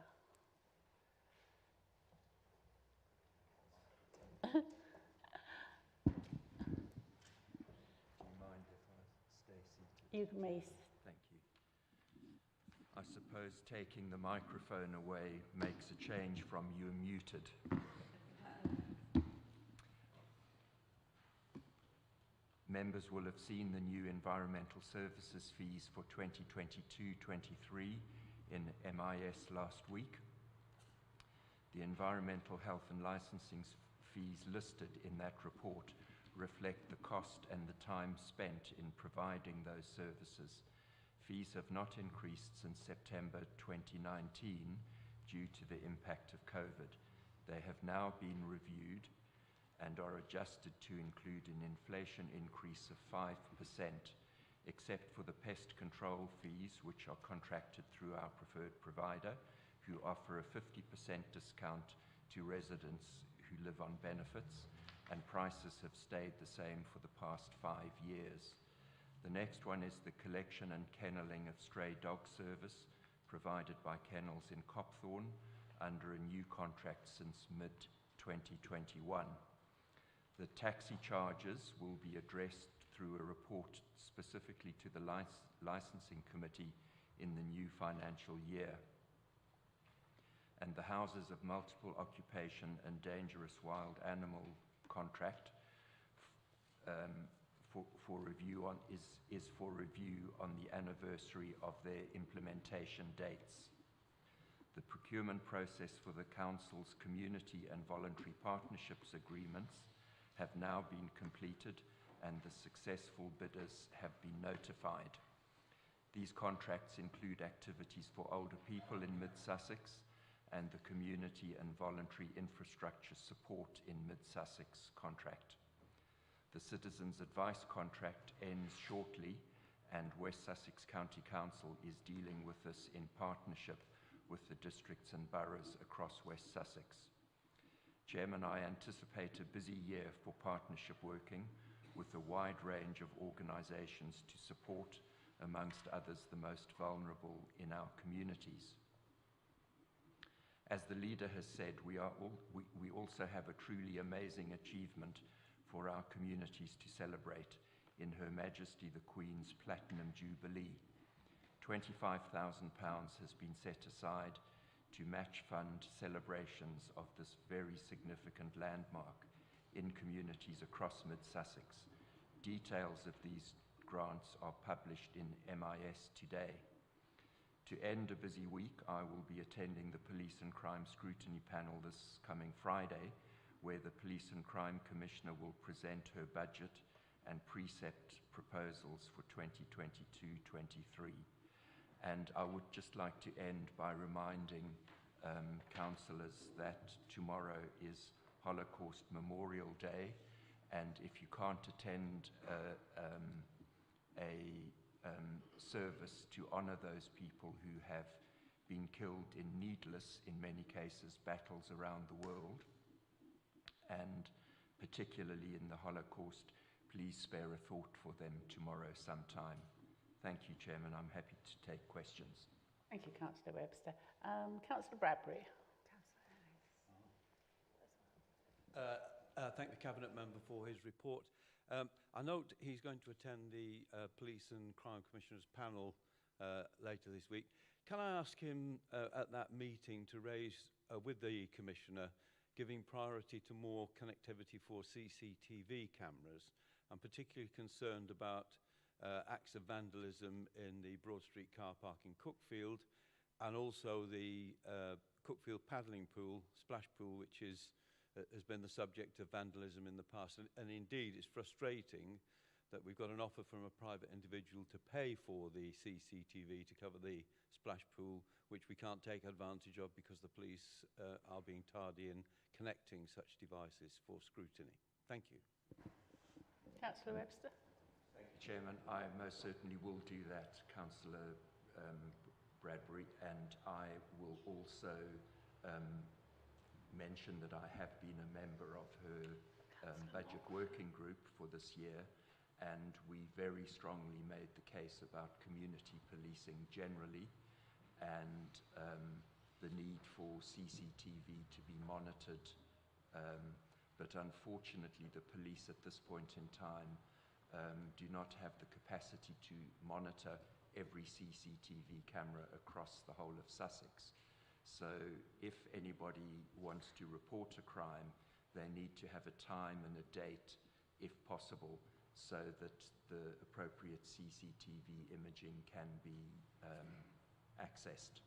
You may. Thank you. I suppose taking the microphone away makes a change from "you're muted." Members will have seen the new environmental services fees for 2022-23 in MIS last week. The environmental health and licensing fees listed in that report reflect the cost and the time spent in providing those services. Fees have not increased since September 2019 due to the impact of COVID. They have now been reviewed and are adjusted to include an inflation increase of 5%, except for the pest control fees, which are contracted through our preferred provider, who offer a 50% discount to residents who live on benefits, and prices have stayed the same for the past 5 years. The next one is the collection and kenneling of stray dog service provided by Kennels in Copthorne under a new contract since mid-2021. The taxi charges will be addressed through a report specifically to the licensing committee in the new financial year. And the houses of multiple occupation and dangerous wild animal contract for review is for review on the anniversary of their implementation dates. The procurement process for the Council's community and voluntary partnerships agreements have now been completed, and the successful bidders have been notified. These contracts include activities for older people in Mid-Sussex and the community and voluntary infrastructure support in Mid-Sussex contract. The Citizens Advice contract ends shortly, and West Sussex County Council is dealing with this in partnership with the districts and boroughs across West Sussex. Chairman, I anticipate a busy year for partnership working with a wide range of organisations to support, amongst others, the most vulnerable in our communities. As the leader has said, we also have a truly amazing achievement for our communities to celebrate in Her Majesty the Queen's Platinum Jubilee. £25,000 has been set aside to match fund celebrations of this very significant landmark in communities across Mid-Sussex. Details of these grants are published in MIS today. To end a busy week, I will be attending the Police and Crime Scrutiny panel this coming Friday, where the Police and Crime Commissioner will present her budget and precept proposals for 2022-23. And I would just like to end by reminding councillors that tomorrow is Holocaust Memorial Day, and if you can't attend a service to honour those people who have been killed in needless, in many cases, battles around the world, and particularly in the Holocaust, please spare a thought for them tomorrow sometime. Thank you, Chairman. I'm happy to take questions. Thank you, Councillor Webster. Councillor Bradbury. Thank the Cabinet Member for his report. I note he's going to attend the Police and Crime Commissioners panel later this week. Can I ask him at that meeting to raise with the Commissioner giving priority to more connectivity for CCTV cameras I'm particularly concerned about acts of vandalism in the Broad Street car park in Cookfield, and also the Cookfield paddling pool, splash pool, which is, has been the subject of vandalism in the past. And indeed, it's frustrating that we've got an offer from a private individual to pay for the CCTV to cover the splash pool, which we can't take advantage of because the police are being tardy in connecting such devices for scrutiny. Thank you. Councillor Webster. Thank you, Chairman. I most certainly will do that, Councillor Bradbury, and I will also mention that I have been a member of her budget working group for this year, and we very strongly made the case about community policing generally and the need for CCTV to be monitored. But unfortunately, the police at this point in time do not have the capacity to monitor every CCTV camera across the whole of Sussex. So if anybody wants to report a crime, they need to have a time and a date, if possible, so that the appropriate CCTV imaging can be accessed.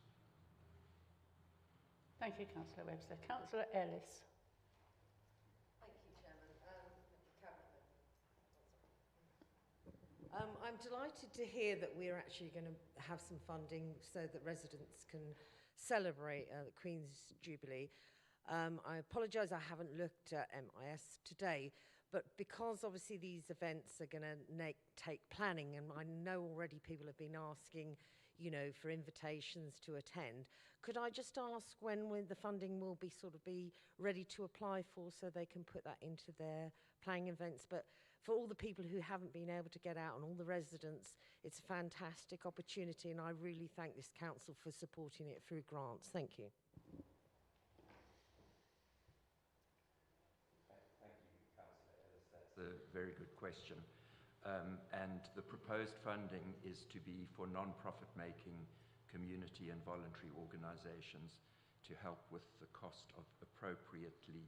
Thank you, Councillor Webster. Councillor Ellis. Thank you, Chairman. I'm delighted to hear that we're actually going to have some funding so that residents can celebrate the Queen's Jubilee. I apologise, I haven't looked at MIS today, but because obviously these events are going to take planning, and I know already people have been asking, you know, for invitations to attend, could I just ask when the funding will be ready to apply for so they can put that into their planning events? But for all the people who haven't been able to get out and all the residents, it's a fantastic opportunity, and I really thank this council for supporting it through grants. Thank you. Thank you, Councillor Ellis. That's a very good question. And the proposed funding is to be for non-profit making community and voluntary organisations to help with the cost of appropriately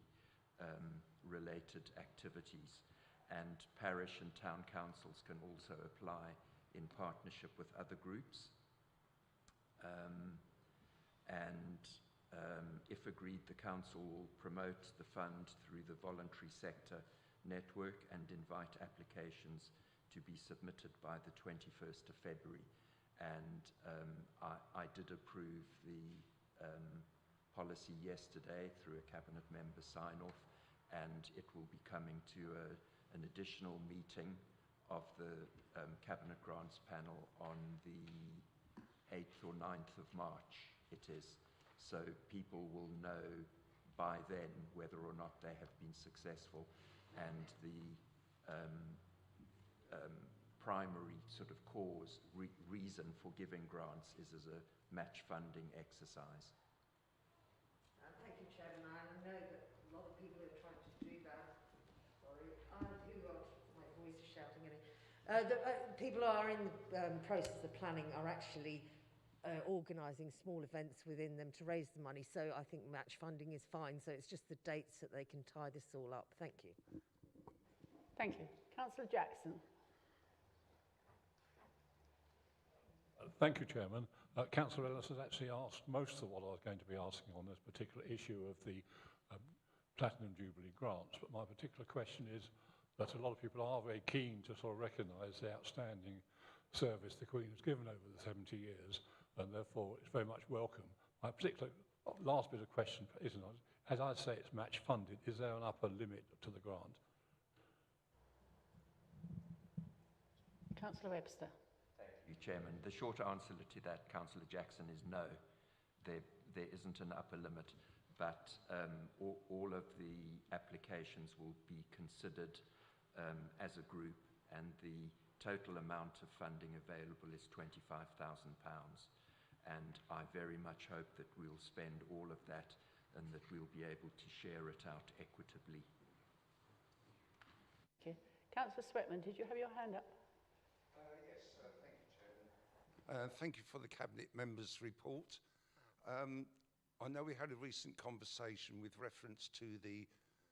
related activities. And parish and town councils can also apply in partnership with other groups. If agreed, the council will promote the fund through the voluntary sector network and invite applications to be submitted by the 21st of February. And I did approve the policy yesterday through a cabinet member sign-off, and it will be coming to an additional meeting of the Cabinet Grants panel on the 8th or 9th of March, it is. So people will know by then whether or not they have been successful, and the primary sort of reason for giving grants is as a match funding exercise. Thank you, Chairman. I know that a lot of people are trying to do that. Sorry, my voice is shouting in it. People are in the process of planning are actually organising small events within them to raise the money. So I think match funding is fine. So it's just the dates that they can tie this all up. Thank you. Thank you. Councillor Jackson. Thank you, Chairman. Councillor Ellis has actually asked most of what I was going to be asking on this particular issue of the Platinum Jubilee grants, but my particular question is that a lot of people are very keen to sort of recognise the outstanding service the Queen has given over the 70 years, and therefore it's very much welcome. My particular last bit of question isn't, as I say, it's match funded. Is there an upper limit to the grant? Councillor Webster. Thank you, Chairman. The short answer to that, Councillor Jackson, is no. There isn't an upper limit, but all of the applications will be considered as a group, and the total amount of funding available is £25,000. And I very much hope that we'll spend all of that and that we'll be able to share it out equitably. Okay. Councillor Sweatman, did you have your hand up? Yes, thank you, Chairman. Thank you for the Cabinet Members' report. I know we had a recent conversation with reference to the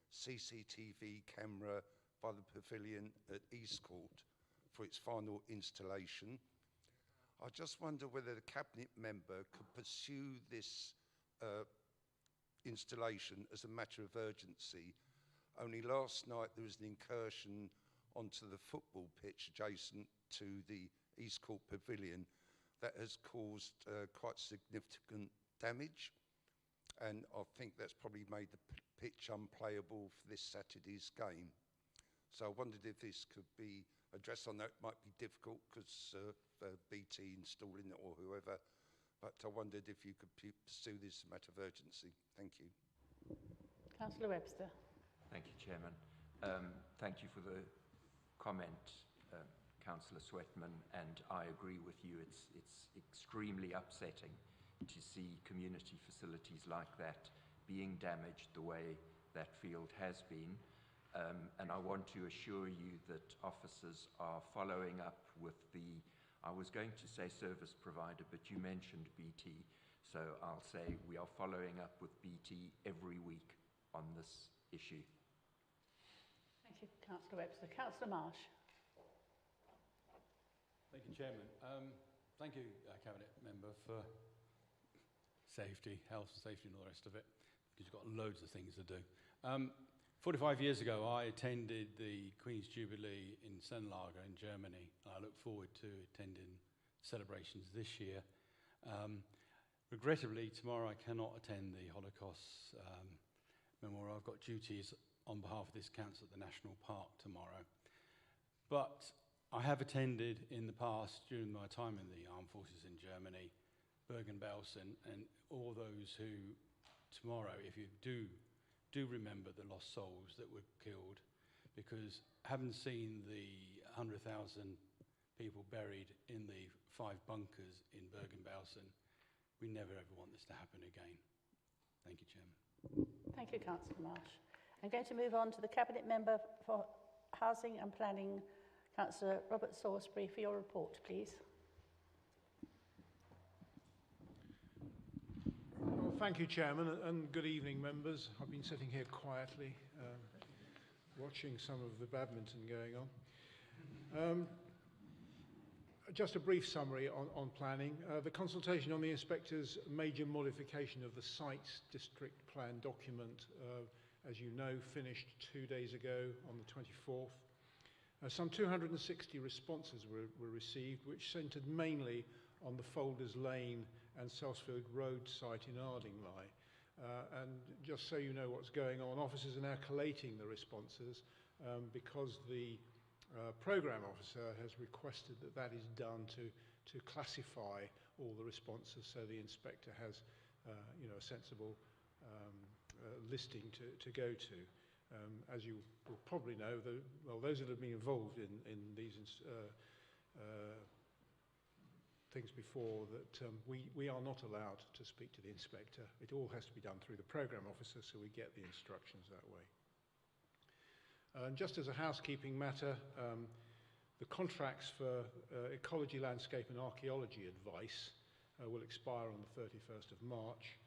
CCTV camera by the pavilion at Eastcourt for its final installation. I just wonder whether the Cabinet member could pursue this installation as a matter of urgency. Only last night there was an incursion onto the football pitch adjacent to the Eastcourt Pavilion that has caused quite significant damage, and I think that's probably made the pitch unplayable for this Saturday's game. So I wondered if this could be addressed. I know it might be difficult because BT installing it or whoever, but I wondered if you could pursue this as a matter of urgency. Thank you. Councillor Webster. Thank you, Chairman. Thank you for the comment, Councillor Sweatman, and I agree with you. It's extremely upsetting to see community facilities like that being damaged the way that field has been. And I want to assure you that officers are following up with the, I was going to say service provider, but you mentioned BT, so I'll say we are following up with BT every week on this issue. Thank you, Councillor Webster. Councillor Marsh. Thank you, Chairman. Thank you, Cabinet Member, for safety, health and safety and all the rest of it, because you've got loads of things to do. 45 years ago, I attended the Queen's Jubilee in Sennlager in Germany, and I look forward to attending celebrations this year. Regrettably, tomorrow I cannot attend the Holocaust Memorial. I've got duties on behalf of this council at the National Park tomorrow. But I have attended in the past, during my time in the armed forces in Germany, Bergen-Belsen, and all those who tomorrow, if you do remember the lost souls that were killed, because having seen the 100,000 people buried in the 5 bunkers in Bergen-Belsen, we never ever want this to happen again. Thank you, Chairman. Thank you, Councillor Marsh. I'm going to move on to the Cabinet Member for Housing and Planning, Councillor Robert Salisbury, for your report, please. Well, thank you, Chairman, and good evening, members. I've been sitting here quietly, watching some of the badminton going on. Just a brief summary on planning. The consultation on the inspector's major modification of the Sites District Plan document, as you know, finished 2 days ago on the 24th. Some 260 responses were received, which centred mainly on the Folders Lane and Selsfield Road site in Ardingly. And just so you know what's going on, officers are now collating the responses because the programme officer has requested that that is done to classify all the responses, so the inspector has a sensible listing to go to. As you will probably know, those that have been involved in these things before, that we are not allowed to speak to the inspector. It all has to be done through the programme officer, so we get the instructions that way. And just as a housekeeping matter, the contracts for ecology, landscape and archaeology advice will expire on the 31st of March,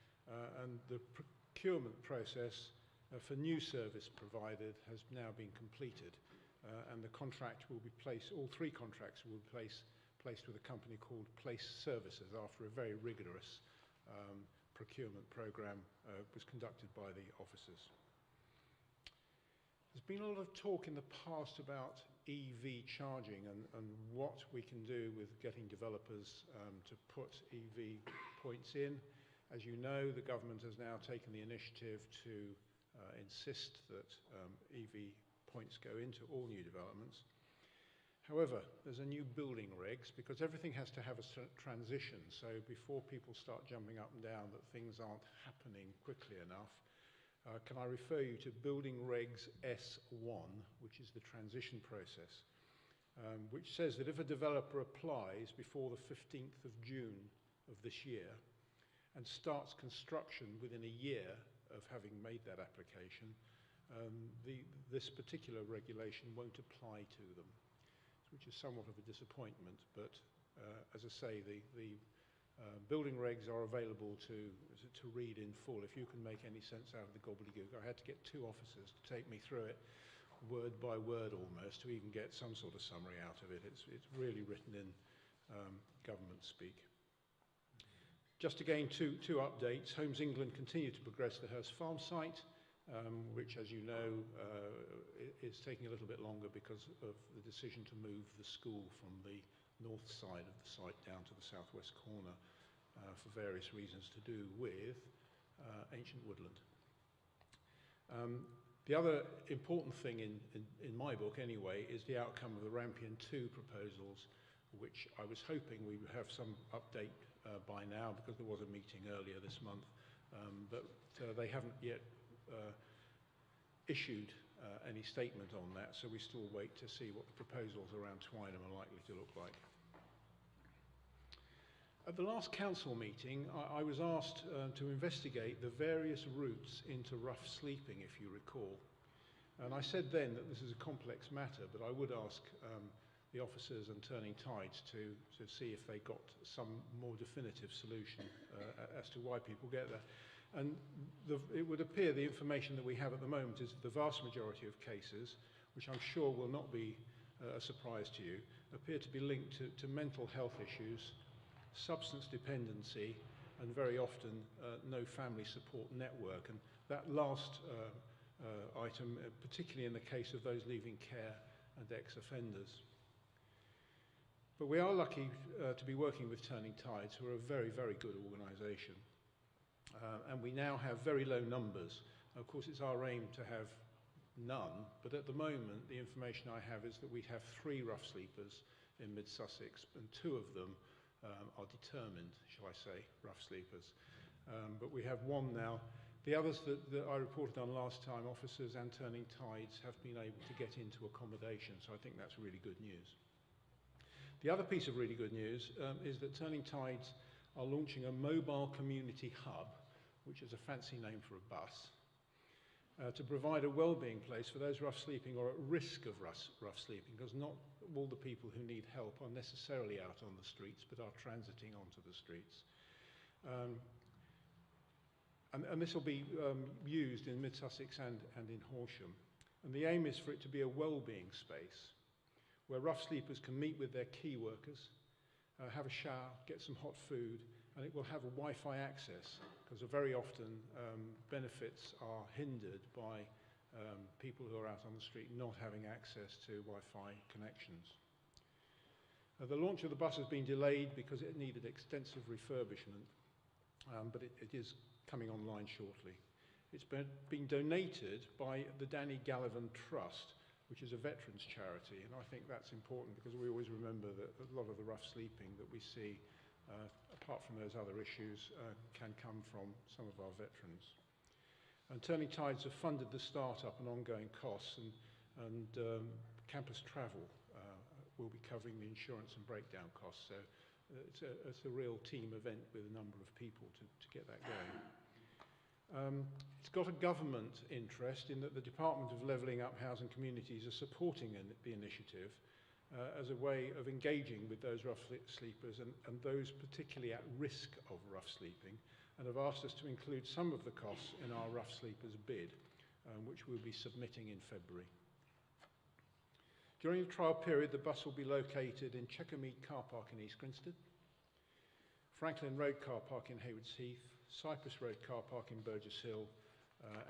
and the procurement process for new service provided has now been completed, and the contract will be placed, all 3 contracts will be placed with a company called Place Services after a very rigorous procurement programme was conducted by the officers. There's been a lot of talk in the past about EV charging and what we can do with getting developers to put EV points in. As you know, the government has now taken the initiative to insist that EV points go into all new developments. However, there's a new building regs, because everything has to have a transition, so before people start jumping up and down that things aren't happening quickly enough, can I refer you to Building Regs S1, which is the transition process, which says that if a developer applies before the 15th of June of this year and starts construction within a year of having made that application, this particular regulation won't apply to them, which is somewhat of a disappointment. But as I say, the building regs are available to read in full if you can make any sense out of the gobbledygook. I had to get 2 officers to take me through it. word by word almost to even get some sort of summary out of it. It's really written in government speak. Just again, two updates. Homes England continue to progress the Hurst Farm site, which, as you know, is taking a little bit longer because of the decision to move the school from the north side of the site down to the southwest corner for various reasons to do with ancient woodland. The other important thing in my book, anyway, is the outcome of the Rampion 2 proposals, which I was hoping we would have some update by now, because there was a meeting earlier this month, but they haven't yet issued any statement on that, so we still wait to see what the proposals around Twynham are likely to look like. At the last council meeting, I was asked to investigate the various routes into rough sleeping, if you recall. And I said then that this is a complex matter, but I would ask the officers and Turning Tides to see if they got some more definitive solution as to why people get there. And it would appear the information that we have at the moment is the vast majority of cases, which I'm sure will not be a surprise to you, appear to be linked to mental health issues, substance dependency, and very often no family support network. And that last item, particularly in the case of those leaving care and ex-offenders. But we are lucky to be working with Turning Tides, who are a very, very good organisation. And we now have very low numbers. Of course, it's our aim to have none, but at the moment, the information I have is that we have 3 rough sleepers in mid-Sussex, and 2 of them are determined, shall I say, rough sleepers. But we have 1 now. The others that I reported on last time, officers and Turning Tides, have been able to get into accommodation, so I think that's really good news. The other piece of really good news is that Turning Tides are launching a mobile community hub, which is a fancy name for a bus, to provide a wellbeing place for those rough sleeping or at risk of rough sleeping, because not all the people who need help are necessarily out on the streets, but are transiting onto the streets. And this will be used in Mid-Sussex and in Horsham. And the aim is for it to be a wellbeing space where rough sleepers can meet with their key workers, have a shower, get some hot food, and it will have a Wi-Fi access, because very often benefits are hindered by people who are out on the street not having access to Wi-Fi connections. The launch of the bus has been delayed because it needed extensive refurbishment, but it is coming online shortly. It's been donated by the Danny Gallivan Trust, which is a veterans charity, and I think that's important because we always remember that a lot of the rough sleeping that we see, apart from those other issues, can come from some of our veterans. And Turning Tides have funded the start-up and ongoing costs, and campus travel will be covering the insurance and breakdown costs, so it's a real team event with a number of people to get that going. It's got a government interest in that the Department of Levelling Up Housing Communities are supporting the initiative as a way of engaging with those rough sleepers and those particularly at risk of rough sleeping, and have asked us to include some of the costs in our rough sleepers bid, which we'll be submitting in February. During the trial period, the bus will be located in Checkermead Car Park in East Grinstead, Franklin Road Car Park in Haywards Heath, Cypress Road Car Park in Burgess Hill,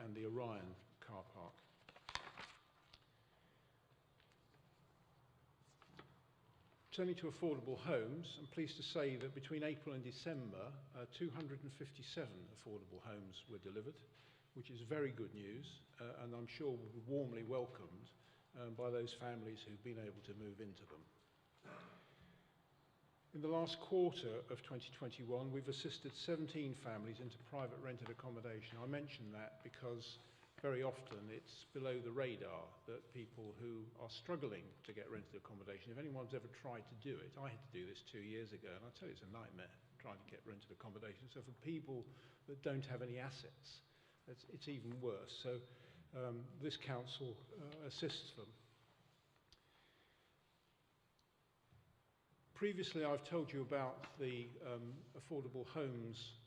and the Orion Car Park. Turning to affordable homes, I'm pleased to say that between April and December, 257 affordable homes were delivered, which is very good news, and I'm sure will be warmly welcomed by those families who've been able to move into them. In the last quarter of 2021, we've assisted 17 families into private rented accommodation. I mention that because very often it's below the radar that people who are struggling to get rented accommodation, if anyone's ever tried to do it, I had to do this 2 years ago, and I tell you it's a nightmare trying to get rented accommodation. So for people that don't have any assets, it's even worse. So this council assists them. Previously, I've told you about the affordable homes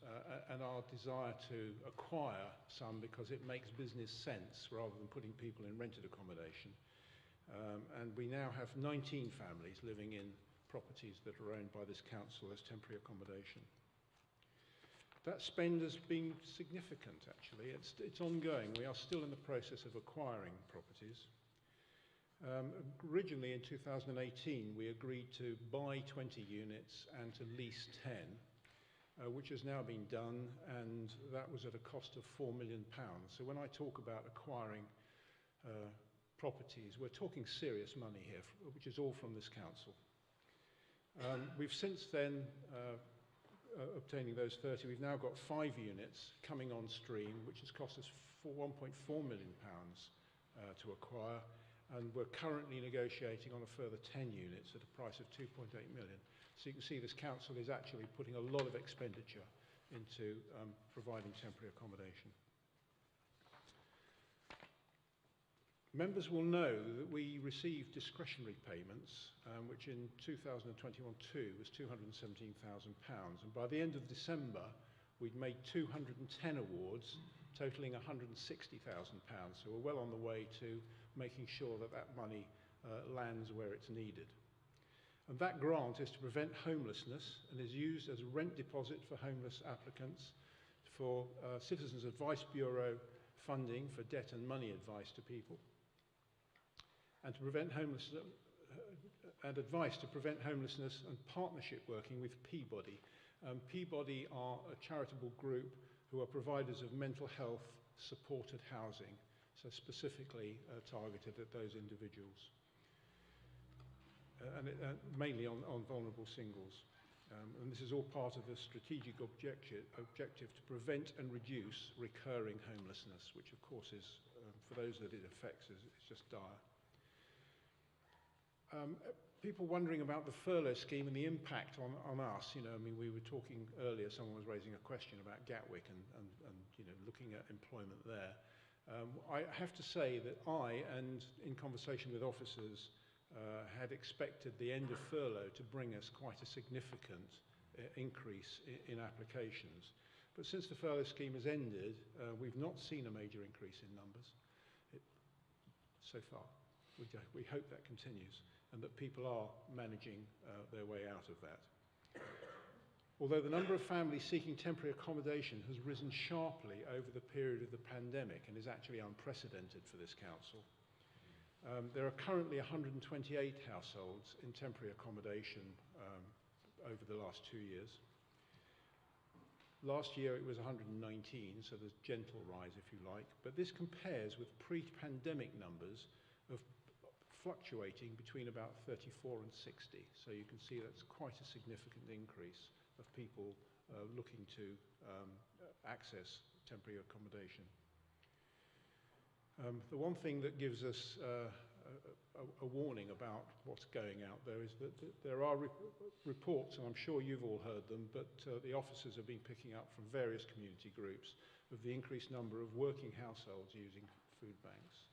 and our desire to acquire some because it makes business sense rather than putting people in rented accommodation. And we now have 19 families living in properties that are owned by this council as temporary accommodation. That spend has been significant, actually. It's ongoing. We are still in the process of acquiring properties. Originally in 2018 we agreed to buy 20 units and to lease 10, which has now been done, and that was at a cost of £4 million. So when I talk about acquiring properties, we're talking serious money here, which is all from this council. We've since then, obtaining those 30, we've now got 5 units coming on stream, which has cost us £1.4 million to acquire. And we're currently negotiating on a further 10 units at a price of 2.8 million. So you can see this council is actually putting a lot of expenditure into providing temporary accommodation. Members will know that we received discretionary payments, which in 2021-2 was £217,000. And by the end of December, we'd made 210 awards, totalling £160,000. So we're well on the way to making sure that that money lands where it's needed. And that grant is to prevent homelessness and is used as a rent deposit for homeless applicants, for Citizens Advice Bureau funding for debt and money advice to people, and to prevent homelessness and advice to prevent homelessness, and partnership working with Peabody. Peabody are a charitable group who are providers of mental health supported housing, so specifically targeted at those individuals, and mainly on vulnerable singles. And this is all part of the strategic objective to prevent and reduce recurring homelessness, which of course is, for those that it affects, is just dire. People wondering about the furlough scheme and the impact on us. You know, I mean, we were talking earlier, someone was raising a question about Gatwick and you know, looking at employment there. I have to say that I, and in conversation with officers, had expected the end of furlough to bring us quite a significant increase in applications. But since the furlough scheme has ended, we've not seen a major increase in numbers so far. We hope that continues and that people are managing their way out of that. Although the number of families seeking temporary accommodation has risen sharply over the period of the pandemic and is actually unprecedented for this council, there are currently 128 households in temporary accommodation over the last 2 years. Last year it was 119, so there's a gentle rise if you like, but this compares with pre-pandemic numbers of fluctuating between about 34 and 60. So you can see that's quite a significant increase of people looking to access temporary accommodation. The one thing that gives us a warning about what's going out there is that there are reports, and I'm sure you've all heard them, but the officers have been picking up from various community groups of the increased number of working households using food banks,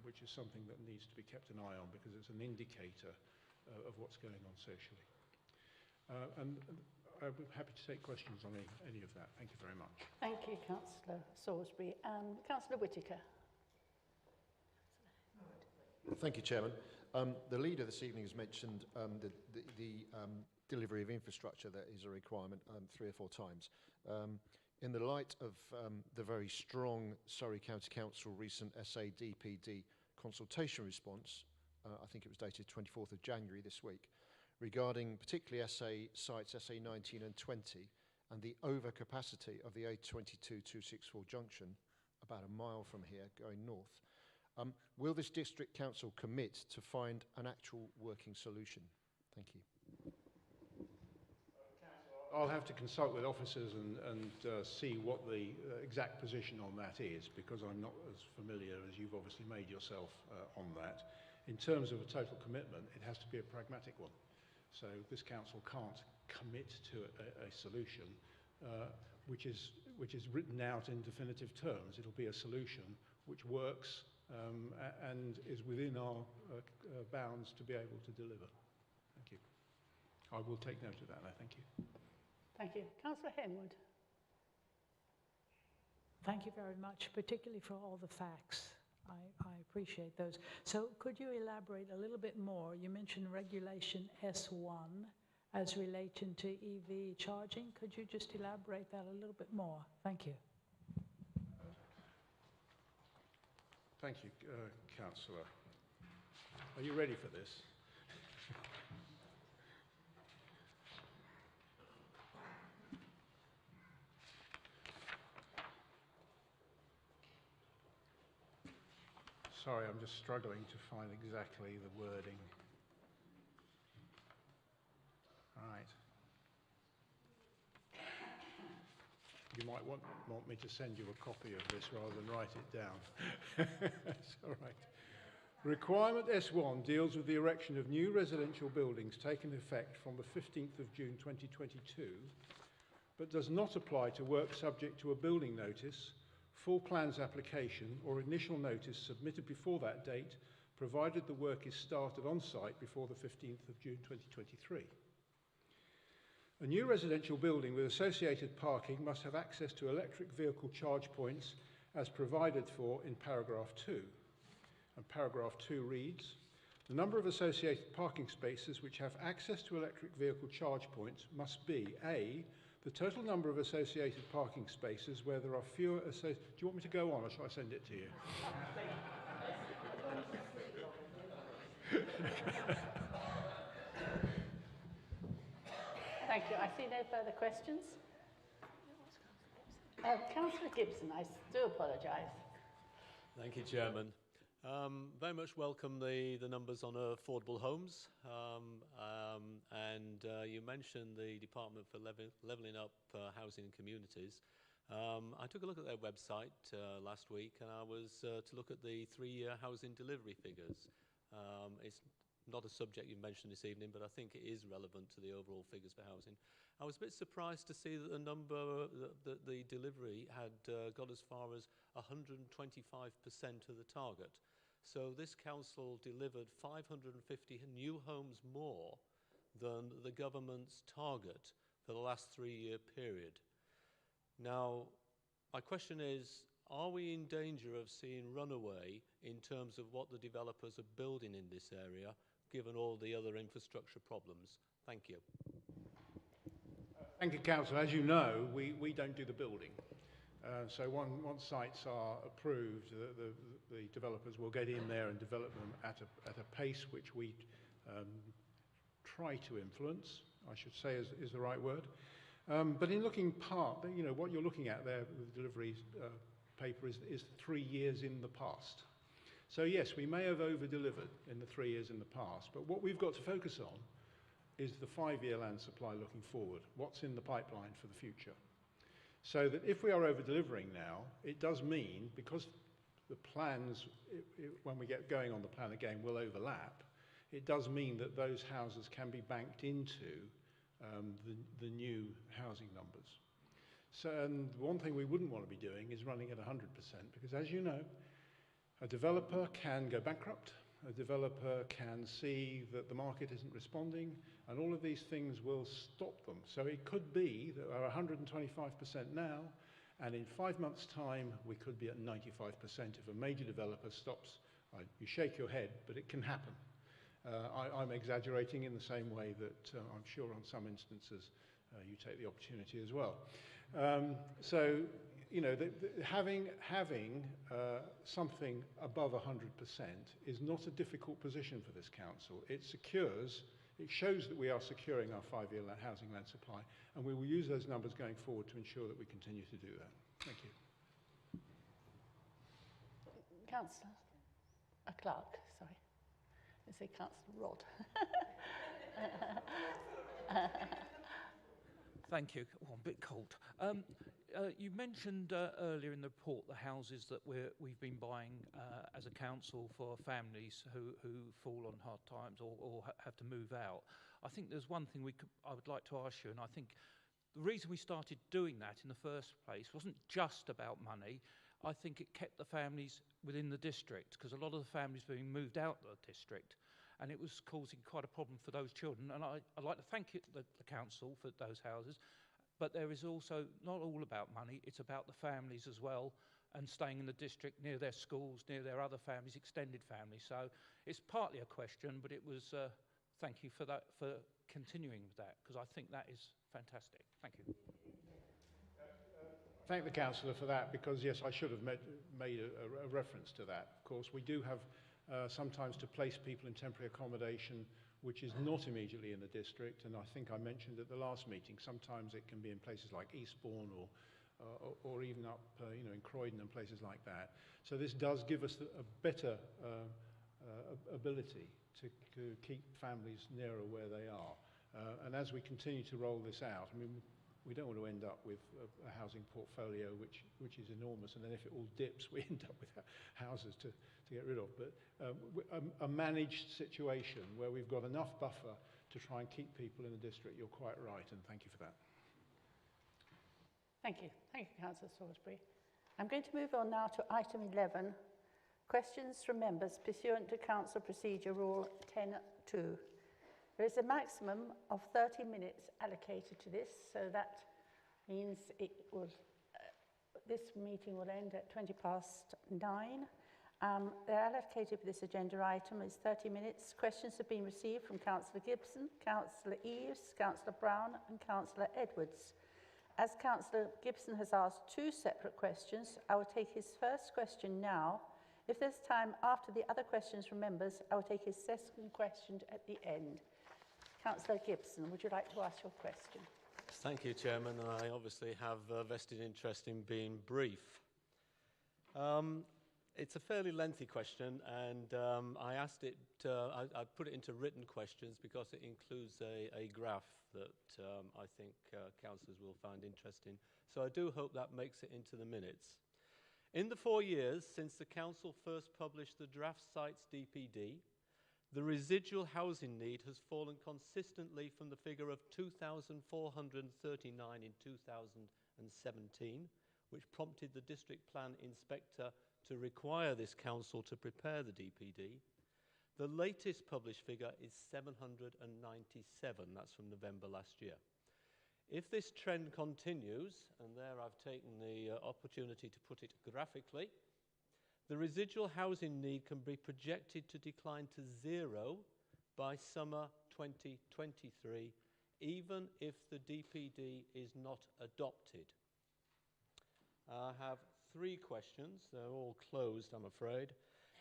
which is something that needs to be kept an eye on because it's an indicator of what's going on socially. And I'd be happy to take questions on any of that. Thank you very much. Thank you, Councillor Salisbury. Councillor Whittaker. Thank you, Chairman. The leader this evening has mentioned the delivery of infrastructure that is a requirement 3 or 4 times. In the light of the very strong Surrey County Council recent SADPD consultation response, I think it was dated 24th of January this week, regarding particularly SA sites SA19 and 20 and the overcapacity of the A22-264 junction, about a mile from here going north. Will this district council commit to find an actual working solution? Thank you. I'll have to consult with officers and see what the exact position on that is, because I'm not as familiar as you've obviously made yourself on that. In terms of a total commitment, it has to be a pragmatic one. So this council can't commit to a solution which is written out in definitive terms. It'll be a solution which works and is within our bounds to be able to deliver. Thank you. I will take note of that now. Thank you. Thank you. Councillor Henwood. Thank you very much, particularly for all the facts. I appreciate those. So could you elaborate a little bit more? You mentioned Regulation S1 as relating to EV charging. Could you just elaborate that a little bit more? Thank you. Thank you, Councillor. Are you ready for this? Sorry, I'm just struggling to find exactly the wording. Right. You might want me to send you a copy of this rather than write it down. It's all right. Requirement S1 deals with the erection of new residential buildings taking effect from the 15th of June 2022, but does not apply to work subject to a building notice, full plans application or initial notice submitted before that date, provided the work is started on site before the 15th of June 2023. A new residential building with associated parking must have access to electric vehicle charge points as provided for in paragraph 2. And paragraph 2 reads, the number of associated parking spaces which have access to electric vehicle charge points must be A, the total number of associated parking spaces where there are fewer do you want me to go on or shall I send it to you? Thank you. I see no further questions. Councillor Gibson, I do apologise. Thank you, Chairman. Very much welcome the numbers on affordable homes. You mentioned the Department for Levelling Up Housing and Communities. I took a look at their website last week and I was to look at the 3-year housing delivery figures. It's not a subject you've mentioned this evening, but I think it is relevant to the overall figures for housing. I was a bit surprised to see that the number, that the delivery had got as far as 125% of the target. So this council delivered 550 new homes more than the government's target for the last 3-year period. Now, my question is, are we in danger of seeing runaway in terms of what the developers are building in this area, given all the other infrastructure problems? Thank you. Thank you, Councillor. As you know, we don't do the building. So once sites are approved, the developers will get in there and develop them at a pace which we try to influence, I should say is the right word. But in looking what you're looking at there with the delivery paper is 3 years in the past. So yes, we may have over-delivered in the 3 years in the past, but what we've got to focus on is the 5-year land supply looking forward, what's in the pipeline for the future. So that if we are over-delivering now, it does mean, because the plans, when we get going on the plan again, will overlap, it does mean that those houses can be banked into the new housing numbers. So, and one thing we wouldn't want to be doing is running at 100%, because as you know, a developer can go bankrupt, a developer can see that the market isn't responding, and all of these things will stop them. So it could be that we're 125% now, and in 5 months' time, we could be at 95% if a major developer stops. You shake your head, but it can happen. I'm exaggerating in the same way that I'm sure on some instances you take the opportunity as well. So, you know, having something above 100% is not a difficult position for this council. It shows that we are securing our 5-year housing land supply, and we will use those numbers going forward to ensure that we continue to do that. Thank you. Councillor Clark, sorry. I say Councillor Rod. Thank you. Oh, I'm a bit cold. You mentioned earlier in the report the houses that we've been buying as a council for families who fall on hard times or have to move out. I think there's one thing I would like to ask you, and I think the reason we started doing that in the first place wasn't just about money. I think it kept the families within the district, because a lot of the families being moved out of the district. and it was causing quite a problem for those children. And I'd like to thank the council for those houses, but there is also not all about money, it's about the families as well, and staying in the district near their schools, near their other families, extended families. So it's partly a question, but it was thank you for that, for continuing with that, because I think that is fantastic. Thank you. Thank the councillor for that, because yes, I should have made a reference to that. Of course, we do have sometimes to place people in temporary accommodation which is not immediately in the district, and I think I mentioned at the last meeting, sometimes it can be in places like Eastbourne or even up in Croydon and places like that. So this does give us a better ability to keep families nearer where they are. And as we continue to roll this out, I mean, we don't want to end up with a housing portfolio which is enormous, and then if it all dips, we end up with houses to get rid of. But a managed situation where we've got enough buffer to try and keep people in the district, you're quite right, and thank you for that. Thank you. Thank you, Councillor Salisbury. I'm going to move on now to item 11, questions from members pursuant to Council Procedure Rule 10.2. There is a maximum of 30 minutes allocated to this, so that means this meeting will end at 9:20. The allocated for this agenda item is 30 minutes. Questions have been received from Councillor Gibson, Councillor Eves, Councillor Brown and Councillor Edwards. As Councillor Gibson has asked two separate questions, I will take his first question now. If there's time after the other questions from members, I will take his second question at the end. Councillor Gibson, would you like to ask your question? Thank you, Chairman. I obviously have a vested interest in being brief. It's a fairly lengthy question, and I asked it, I put it into written questions because it includes a graph that I think councillors will find interesting. So I do hope that makes it into the minutes. In the 4 years since the council first published the draft sites DPD, the residual housing need has fallen consistently from the figure of 2,439 in 2017, which prompted the district plan inspector to require this council to prepare the DPD. The latest published figure is 797, that's from November last year. If this trend continues, and there I've taken the opportunity to put it graphically, the residual housing need can be projected to decline to 0 by summer 2023, even if the DPD is not adopted. I have 3 questions. They're all closed, I'm afraid.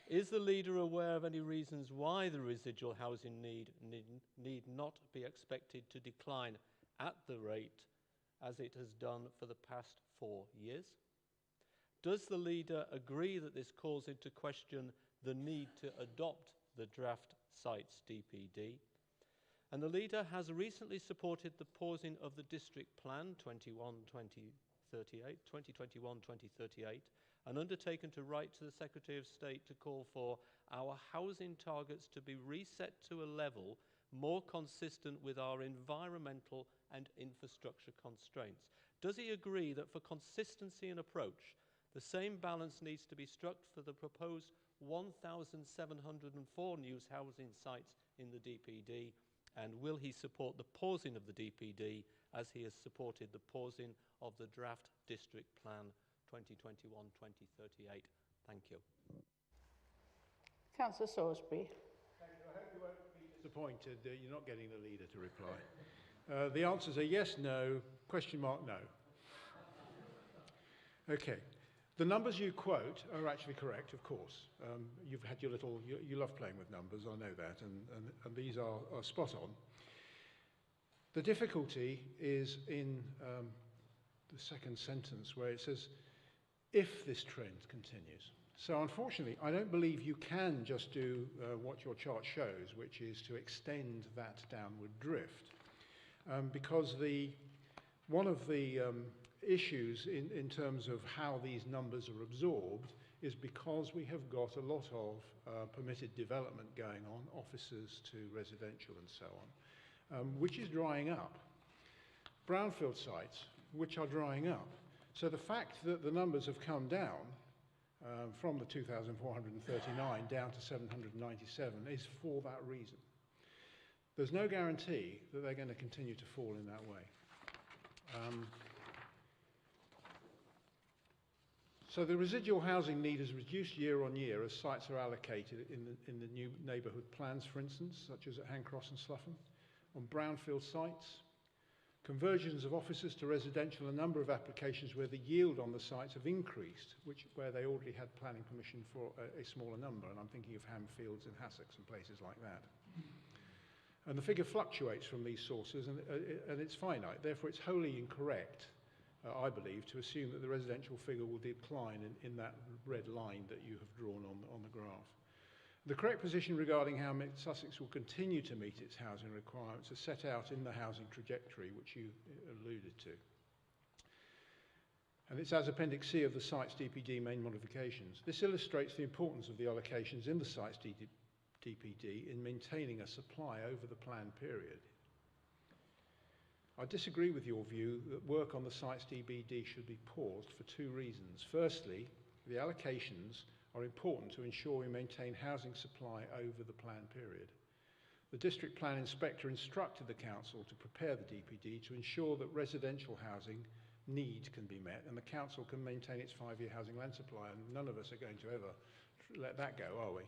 Is the leader aware of any reasons why the residual housing need not be expected to decline at the rate as it has done for the past 4 years? Does the leader agree that this calls into question the need to adopt the draft sites DPD? And the leader has recently supported the pausing of the district plan 2021-2038, and undertaken to write to the Secretary of State to call for our housing targets to be reset to a level more consistent with our environmental and infrastructure constraints. Does he agree that for consistency in approach, the same balance needs to be struck for the proposed 1,704 new housing sites in the DPD, and will he support the pausing of the DPD as he has supported the pausing of the draft district plan 2021-2038? Thank you. Councillor Salisbury. Thank you. I hope you won't be disappointed that you're not getting the leader to reply. The answers are yes, no, question mark, no. Okay. The numbers you quote are actually correct, of course. You've had your little, you love playing with numbers, I know that, and these are spot on. The difficulty is in the second sentence where it says, if this trend continues. So unfortunately, I don't believe you can just do what your chart shows, which is to extend that downward drift. Because one of the issues in terms of how these numbers are absorbed is because we have got a lot of permitted development going on, offices to residential and so on, which is drying up. Brownfield sites, which are drying up. So the fact that the numbers have come down from the 2,439 down to 797 is for that reason. There's no guarantee that they're going to continue to fall in that way. So the residual housing need is reduced year on year as sites are allocated in the new neighbourhood plans, for instance, such as at Hancross and Slugham, on brownfield sites, conversions of offices to residential, a number of applications where the yield on the sites have increased, where they already had planning permission for a smaller number, and I'm thinking of Hamfields and Sussex and places like that. And the figure fluctuates from these sources, and it's finite. Therefore, it's wholly incorrect, I believe, to assume that the residential figure will decline in that red line that you have drawn on the graph. The correct position regarding how Sussex will continue to meet its housing requirements is set out in the housing trajectory, which you alluded to. And it's as Appendix C of the site's DPD main modifications. This illustrates the importance of the allocations in the site's DPD in maintaining a supply over the planned period. I disagree with your view that work on the site's DPD should be paused for two reasons. Firstly, the allocations are important to ensure we maintain housing supply over the planned period. The District Plan Inspector instructed the Council to prepare the DPD to ensure that residential housing need can be met and the Council can maintain its 5-year housing land supply, and none of us are going to ever let that go, are we?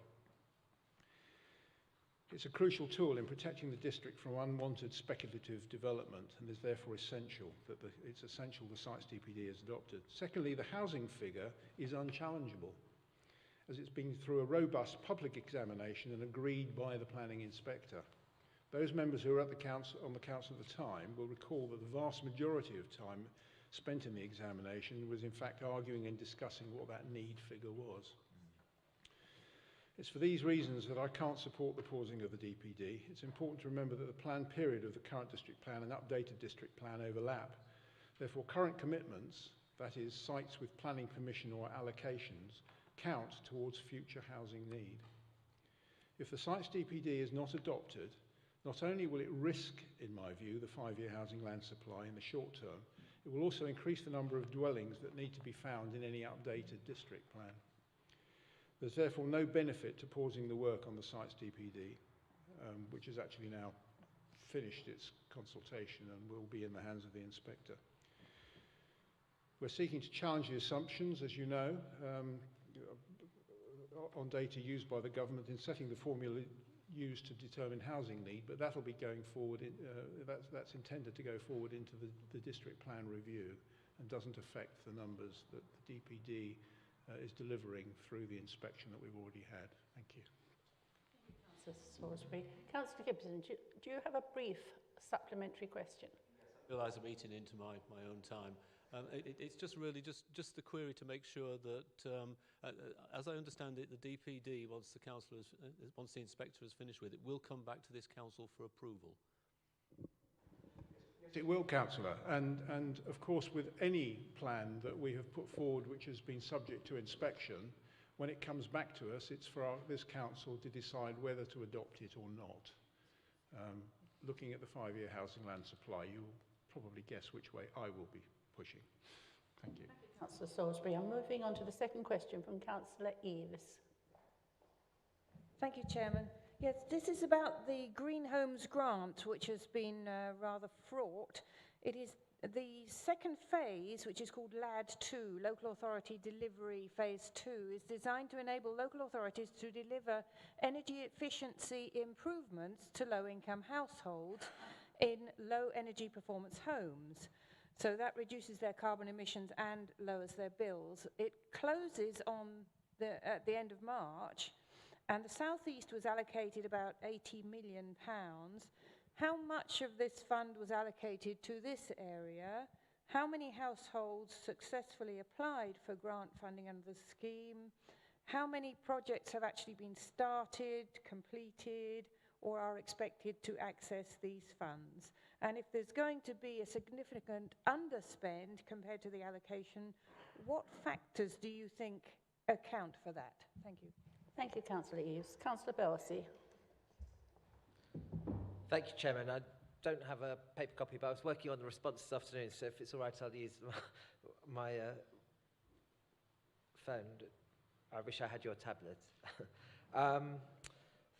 It's a crucial tool in protecting the district from unwanted speculative development and is therefore essential that it's essential the site's DPD is adopted. Secondly, the housing figure is unchallengeable as it's been through a robust public examination and agreed by the planning inspector. Those members who were on the council at the time will recall that the vast majority of time spent in the examination was in fact arguing and discussing what that need figure was. It's for these reasons that I can't support the pausing of the DPD. It's important to remember that the planned period of the current district plan and updated district plan overlap. Therefore, current commitments, that is, sites with planning permission or allocations, count towards future housing need. If the site's DPD is not adopted, not only will it risk, in my view, the 5-year housing land supply in the short term, it will also increase the number of dwellings that need to be found in any updated district plan. There's therefore no benefit to pausing the work on the site's DPD, which has actually now finished its consultation and will be in the hands of the inspector. We're seeking to challenge the assumptions, as you know, on data used by the government in setting the formula used to determine housing need, but that'll be going forward, that's intended to go forward into the district plan review and doesn't affect the numbers that the DPD is delivering through the inspection that we've already had. Thank you. Councillor Salisbury. Councillor Gibson, do you have a brief supplementary question? Yes, I realise I'm eating into my own time. It's just really just the query to make sure that, as I understand it, the DPD, once the inspector has finished with it, will come back to this council for approval. It will, Councillor, and of course with any plan that we have put forward which has been subject to inspection, when it comes back to us, it's for this council to decide whether to adopt it or not. Looking at the 5-year housing land supply, you'll probably guess which way I will be pushing. Thank you. Thank you, Councillor Salisbury. I'm moving on to the second question from Councillor Eves. Thank you, Chairman. Yes, this is about the Green Homes grant, which has been rather fraught. It is the second phase, which is called LAD2, Local Authority Delivery Phase 2, is designed to enable local authorities to deliver energy efficiency improvements to low-income households in low-energy performance homes. So that reduces their carbon emissions and lowers their bills. It closes at the end of March. And the South East was allocated about £80 million. How much of this fund was allocated to this area? How many households successfully applied for grant funding under the scheme? How many projects have actually been started, completed, or are expected to access these funds? And if there's going to be a significant underspend compared to the allocation, what factors do you think account for that? Thank you. Thank you, Councillor Eves. Councillor Belsey. Thank you, Chairman. I don't have a paper copy, but I was working on the response this afternoon, so if it's all right, I'll use my phone. I wish I had your tablet.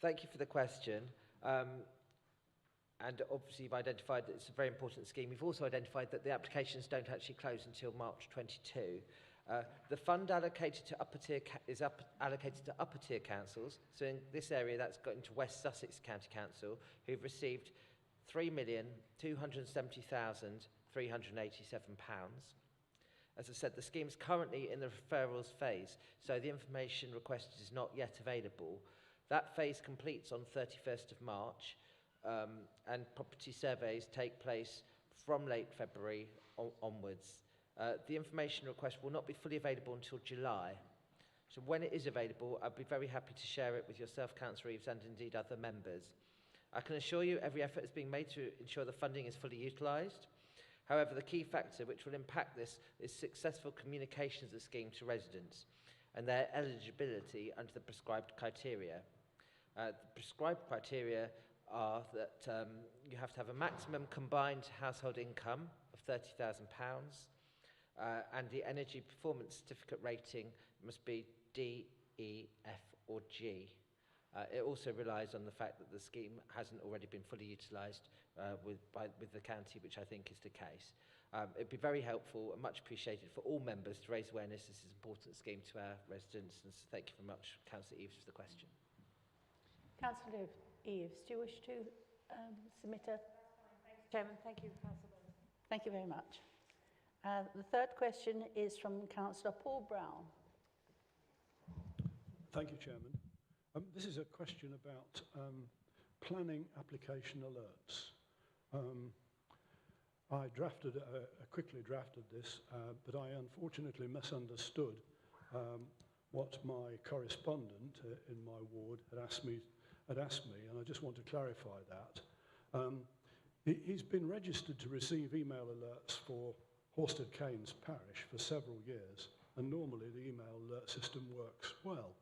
Thank you for the question. And obviously you've identified that it's a very important scheme. You've also identified that the applications don't actually close until March 22. The fund allocated to allocated to upper tier councils. So in this area, that's got into West Sussex County Council, who've received £3,270,387. As I said, the scheme is currently in the referrals phase, so the information requested is not yet available. That phase completes on 31st of March, and property surveys take place from late February onwards. The information request will not be fully available until July. So when it is available, I'd be very happy to share it with yourself, Councillor Eaves, and indeed other members. I can assure you every effort is being made to ensure the funding is fully utilised. However, the key factor which will impact this is successful communications of the scheme to residents and their eligibility under the prescribed criteria. The prescribed criteria are that you have to have a maximum combined household income of £30,000, and the energy performance certificate rating must be D, E, F or G. It also relies on the fact that the scheme hasn't already been fully utilised with the county, which I think is the case. It'd be very helpful and much appreciated for all members to raise awareness. This is an important scheme to our residents, and so thank you very much, Councillor Eaves, for the question. Councillor Eaves, do you wish to submit a... Chairman, thank you, Councillor. Thank you very much. The third question is from Councillor Paul Brown. Thank you, Chairman. This is a question about planning application alerts. I quickly drafted this, but I unfortunately misunderstood what my correspondent in my ward had asked me, and I just want to clarify that. He's been registered to receive email alerts for Horsted Keynes Parish for several years, and normally the email alert system works well.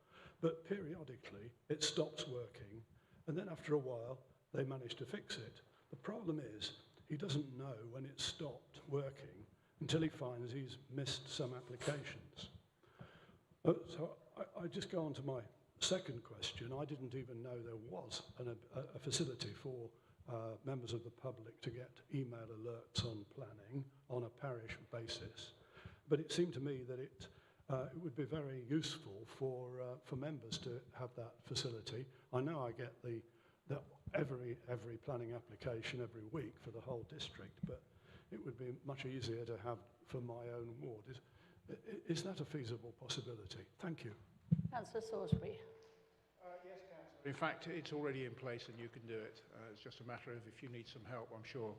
But periodically it stops working, and then after a while they manage to fix it. The problem is he doesn't know when it stopped working until he finds he's missed some applications. So I just go on to my second question. I didn't even know there was a facility for members of the public to get email alerts on planning on a parish basis, but it seemed to me that it would be very useful for members to have that facility. I know I get every planning application every week for the whole district, but it would be much easier to have for my own ward. Is that a feasible possibility? Thank you. Councillor Salisbury. Yes, Councillor. In fact, it's already in place and you can do it. It's just a matter of if you need some help, I'm sure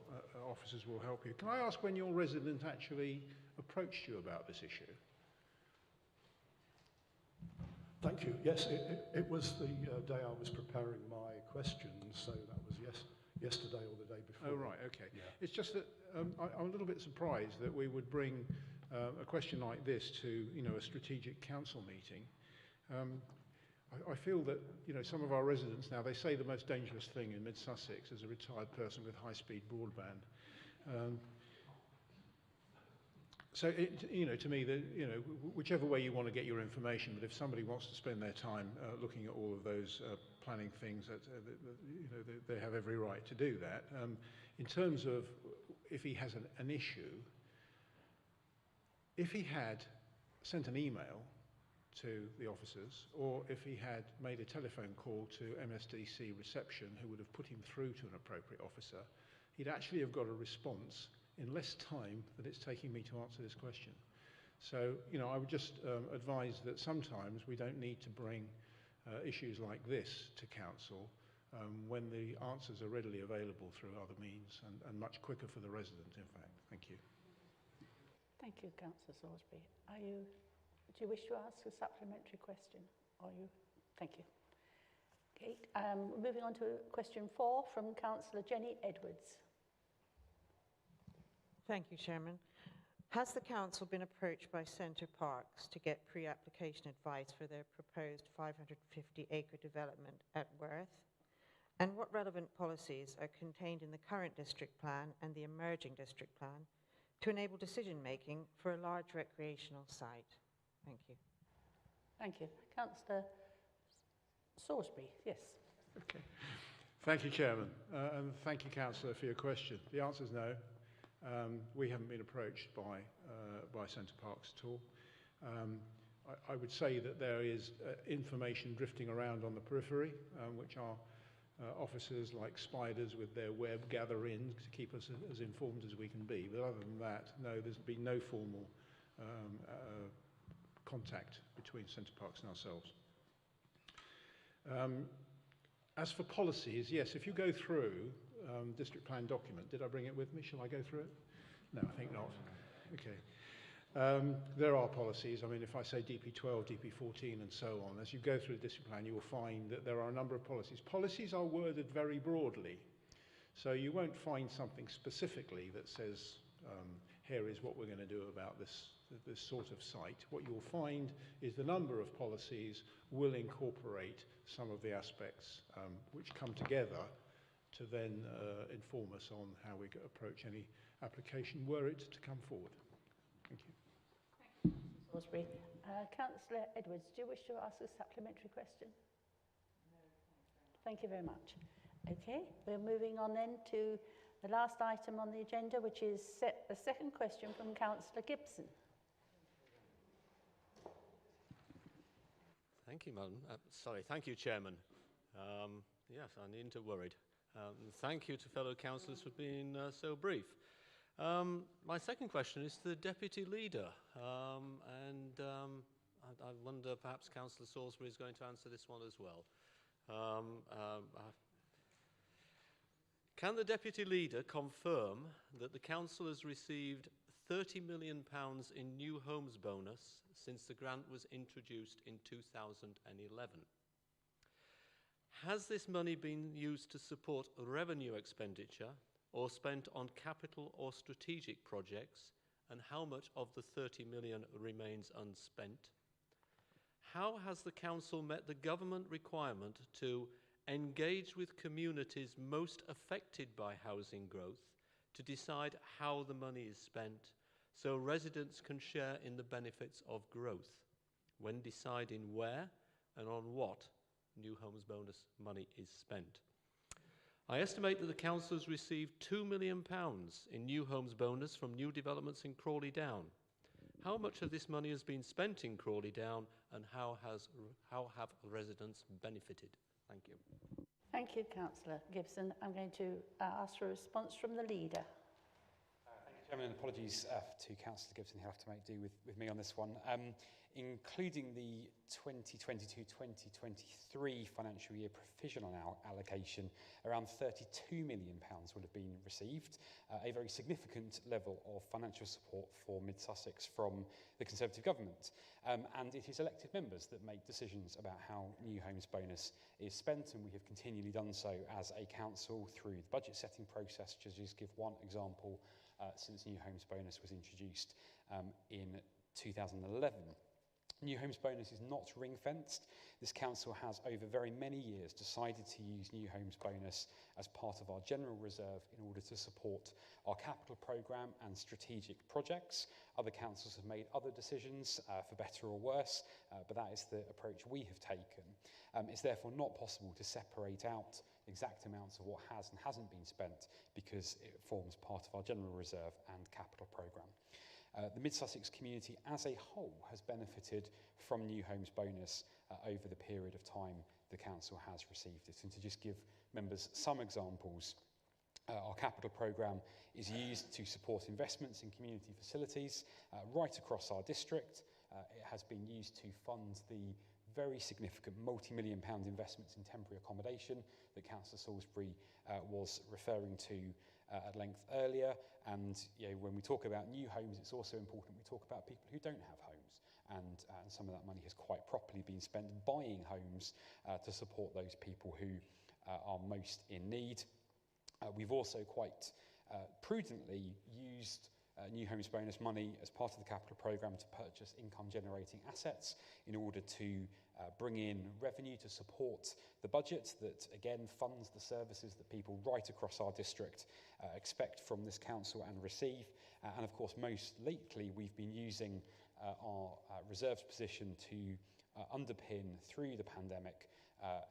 officers will help you. Can I ask when your resident actually approached you about this issue? Thank you. Yes, it was the day I was preparing my questions, so that was yesterday or the day before. Oh, right, okay. Yeah. It's just that I'm a little bit surprised that we would bring a question like this to, a strategic council meeting. I feel that, some of our residents now, they say the most dangerous thing in mid-Sussex is a retired person with high-speed broadband. So, to me, whichever way you want to get your information, but if somebody wants to spend their time looking at all of those planning things, they have every right to do that. In terms of if he has an issue, if he had sent an email to the officers, or if he had made a telephone call to MSDC reception, who would have put him through to an appropriate officer, he'd actually have got a response in less time than it's taking me to answer this question. So, I would just advise that sometimes we don't need to bring issues like this to council when the answers are readily available through other means and much quicker for the resident, in fact. Thank you. Thank you, Councillor Salisbury. Do you wish to ask a supplementary question? Thank you. Okay, moving on to question 4 from Councillor Jenny Edwards. Thank you, Chairman. Has the council been approached by Centre Parks to get pre-application advice for their proposed 550-acre development at Worth? And what relevant policies are contained in the current district plan and the emerging district plan to enable decision-making for a large recreational site? Thank you. Thank you. Councillor Salisbury, yes. Okay. Thank you, Chairman, and thank you, Councillor, for your question. The answer is no. We haven't been approached by Centre Parks at all. I would say that there is information drifting around on the periphery, which are officers like spiders with their web gather in to keep us as informed as we can be. But other than that, no, there's been no formal contact between Centre Parks and ourselves. As for policies, yes, if you go through district plan document, did I bring it with me? Shall I go through it? No, I think not. Okay. There are policies. I mean, if I say DP12, DP14 and so on, as you go through the district plan, you will find that there are a number of policies. Policies are worded very broadly. So you won't find something specifically that says, here is what we're going to do about this sort of site. What you'll find is the number of policies will incorporate some of the aspects which come together to then inform us on how we approach any application were it to come forward. Thank you. Salisbury. Councillor Edwards, do you wish to ask a supplementary question? No. Thank you very much. Okay, we're moving on then to the last item on the agenda, which is a second question from Councillor Gibson. Thank you, Madam. Thank you, Chairman. Yes, I needn't have worried. Thank you to fellow councillors for being so brief. My second question is to the Deputy Leader, I wonder perhaps Councillor Salisbury is going to answer this one as well. Can the Deputy Leader confirm that the Council has received £30 million in new homes bonus since the grant was introduced in 2011? Has this money been used to support revenue expenditure or spent on capital or strategic projects, and how much of the 30 million remains unspent? How has the Council met the government requirement to engage with communities most affected by housing growth to decide how the money is spent so residents can share in the benefits of growth when deciding where and on what new homes bonus money is spent? I estimate that the Council has received £2 million in new homes bonus from new developments in Crawley Down. How much of this money has been spent in Crawley Down, and how have residents benefited? Thank you. Thank you, Councillor Gibson. I'm going to ask for a response from the Leader. Thank you, Chairman, and apologies to Councillor Gibson who have to make do with me on this one. Including the 2022-2023 financial year provisional allocation, around £32 million will have been received, a very significant level of financial support for Mid-Sussex from the Conservative government. And it is elected members that make decisions about how new homes bonus is spent, and we have continually done so as a council through the budget setting process, to just give one example, since new homes bonus was introduced in 2011. New homes bonus is not ring-fenced. This council has over very many years decided to use new homes bonus as part of our general reserve in order to support our capital programme and strategic projects. Other councils have made other decisions for better or worse, but that is the approach we have taken. It's therefore not possible to separate out exact amounts of what has and hasn't been spent because it forms part of our general reserve and capital programme. The Mid-Sussex community as a whole has benefited from new homes bonus over the period of time the council has received it. And to just give members some examples, our capital programme is used to support investments in community facilities right across our district. It has been used to fund the very significant multi-million pound investments in temporary accommodation that Councillor Salisbury was referring to at length earlier. And when we talk about new homes, it's also important we talk about people who don't have homes, and some of that money has quite properly been spent buying homes to support those people who are most in need. We've also quite prudently used new homes bonus money as part of the capital programme to purchase income generating assets in order to bring in revenue to support the budget that again funds the services that people right across our district expect from this council and receive. And of course most lately we've been using our reserves position to underpin through the pandemic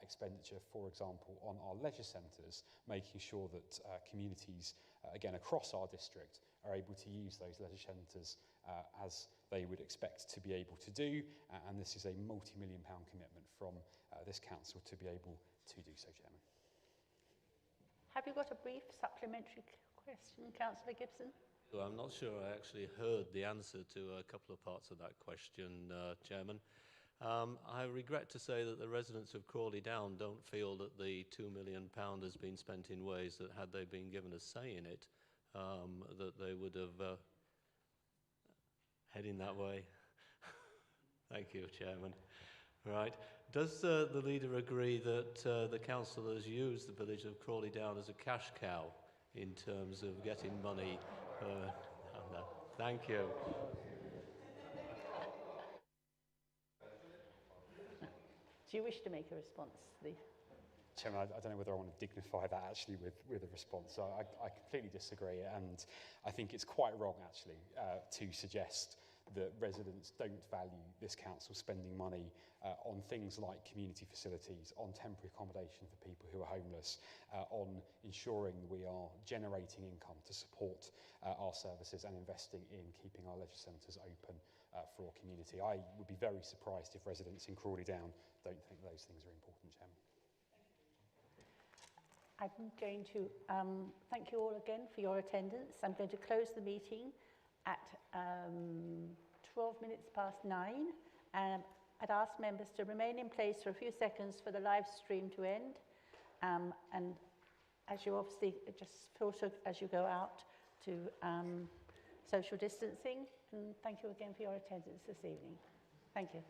expenditure, for example, on our leisure centres, making sure that communities, again, across our district are able to use those leisure centres as they would expect to be able to do. And this is a multi-million pound commitment from this council to be able to do so, Chairman. Have you got a brief supplementary question, Councillor Gibson? Well, I'm not sure I actually heard the answer to a couple of parts of that question, Chairman. I regret to say that the residents of Crawley Down don't feel that the £2 million has been spent in ways that, had they been given a say in it, that they would have heading that way. Thank you, Chairman. Right. Does the leader agree that the council has used the village of Crawley Down as a cash cow in terms of getting money? No. Thank you. Do you wish to make a response? Chairman, I don't know whether I want to dignify that actually with a response. So I completely disagree, and I think it's quite wrong actually to suggest that residents don't value this council spending money on things like community facilities, on temporary accommodation for people who are homeless, on ensuring we are generating income to support our services and investing in keeping our leisure centres open for our community. I would be very surprised if residents in Crawley Down don't think those things are important, Chairman. I'm going to thank you all again for your attendance. I'm going to close the meeting at 12 minutes past 9. I'd ask members to remain in place for a few seconds for the live stream to end. And as you obviously just filter as you go out to social distancing. And thank you again for your attendance this evening. Thank you.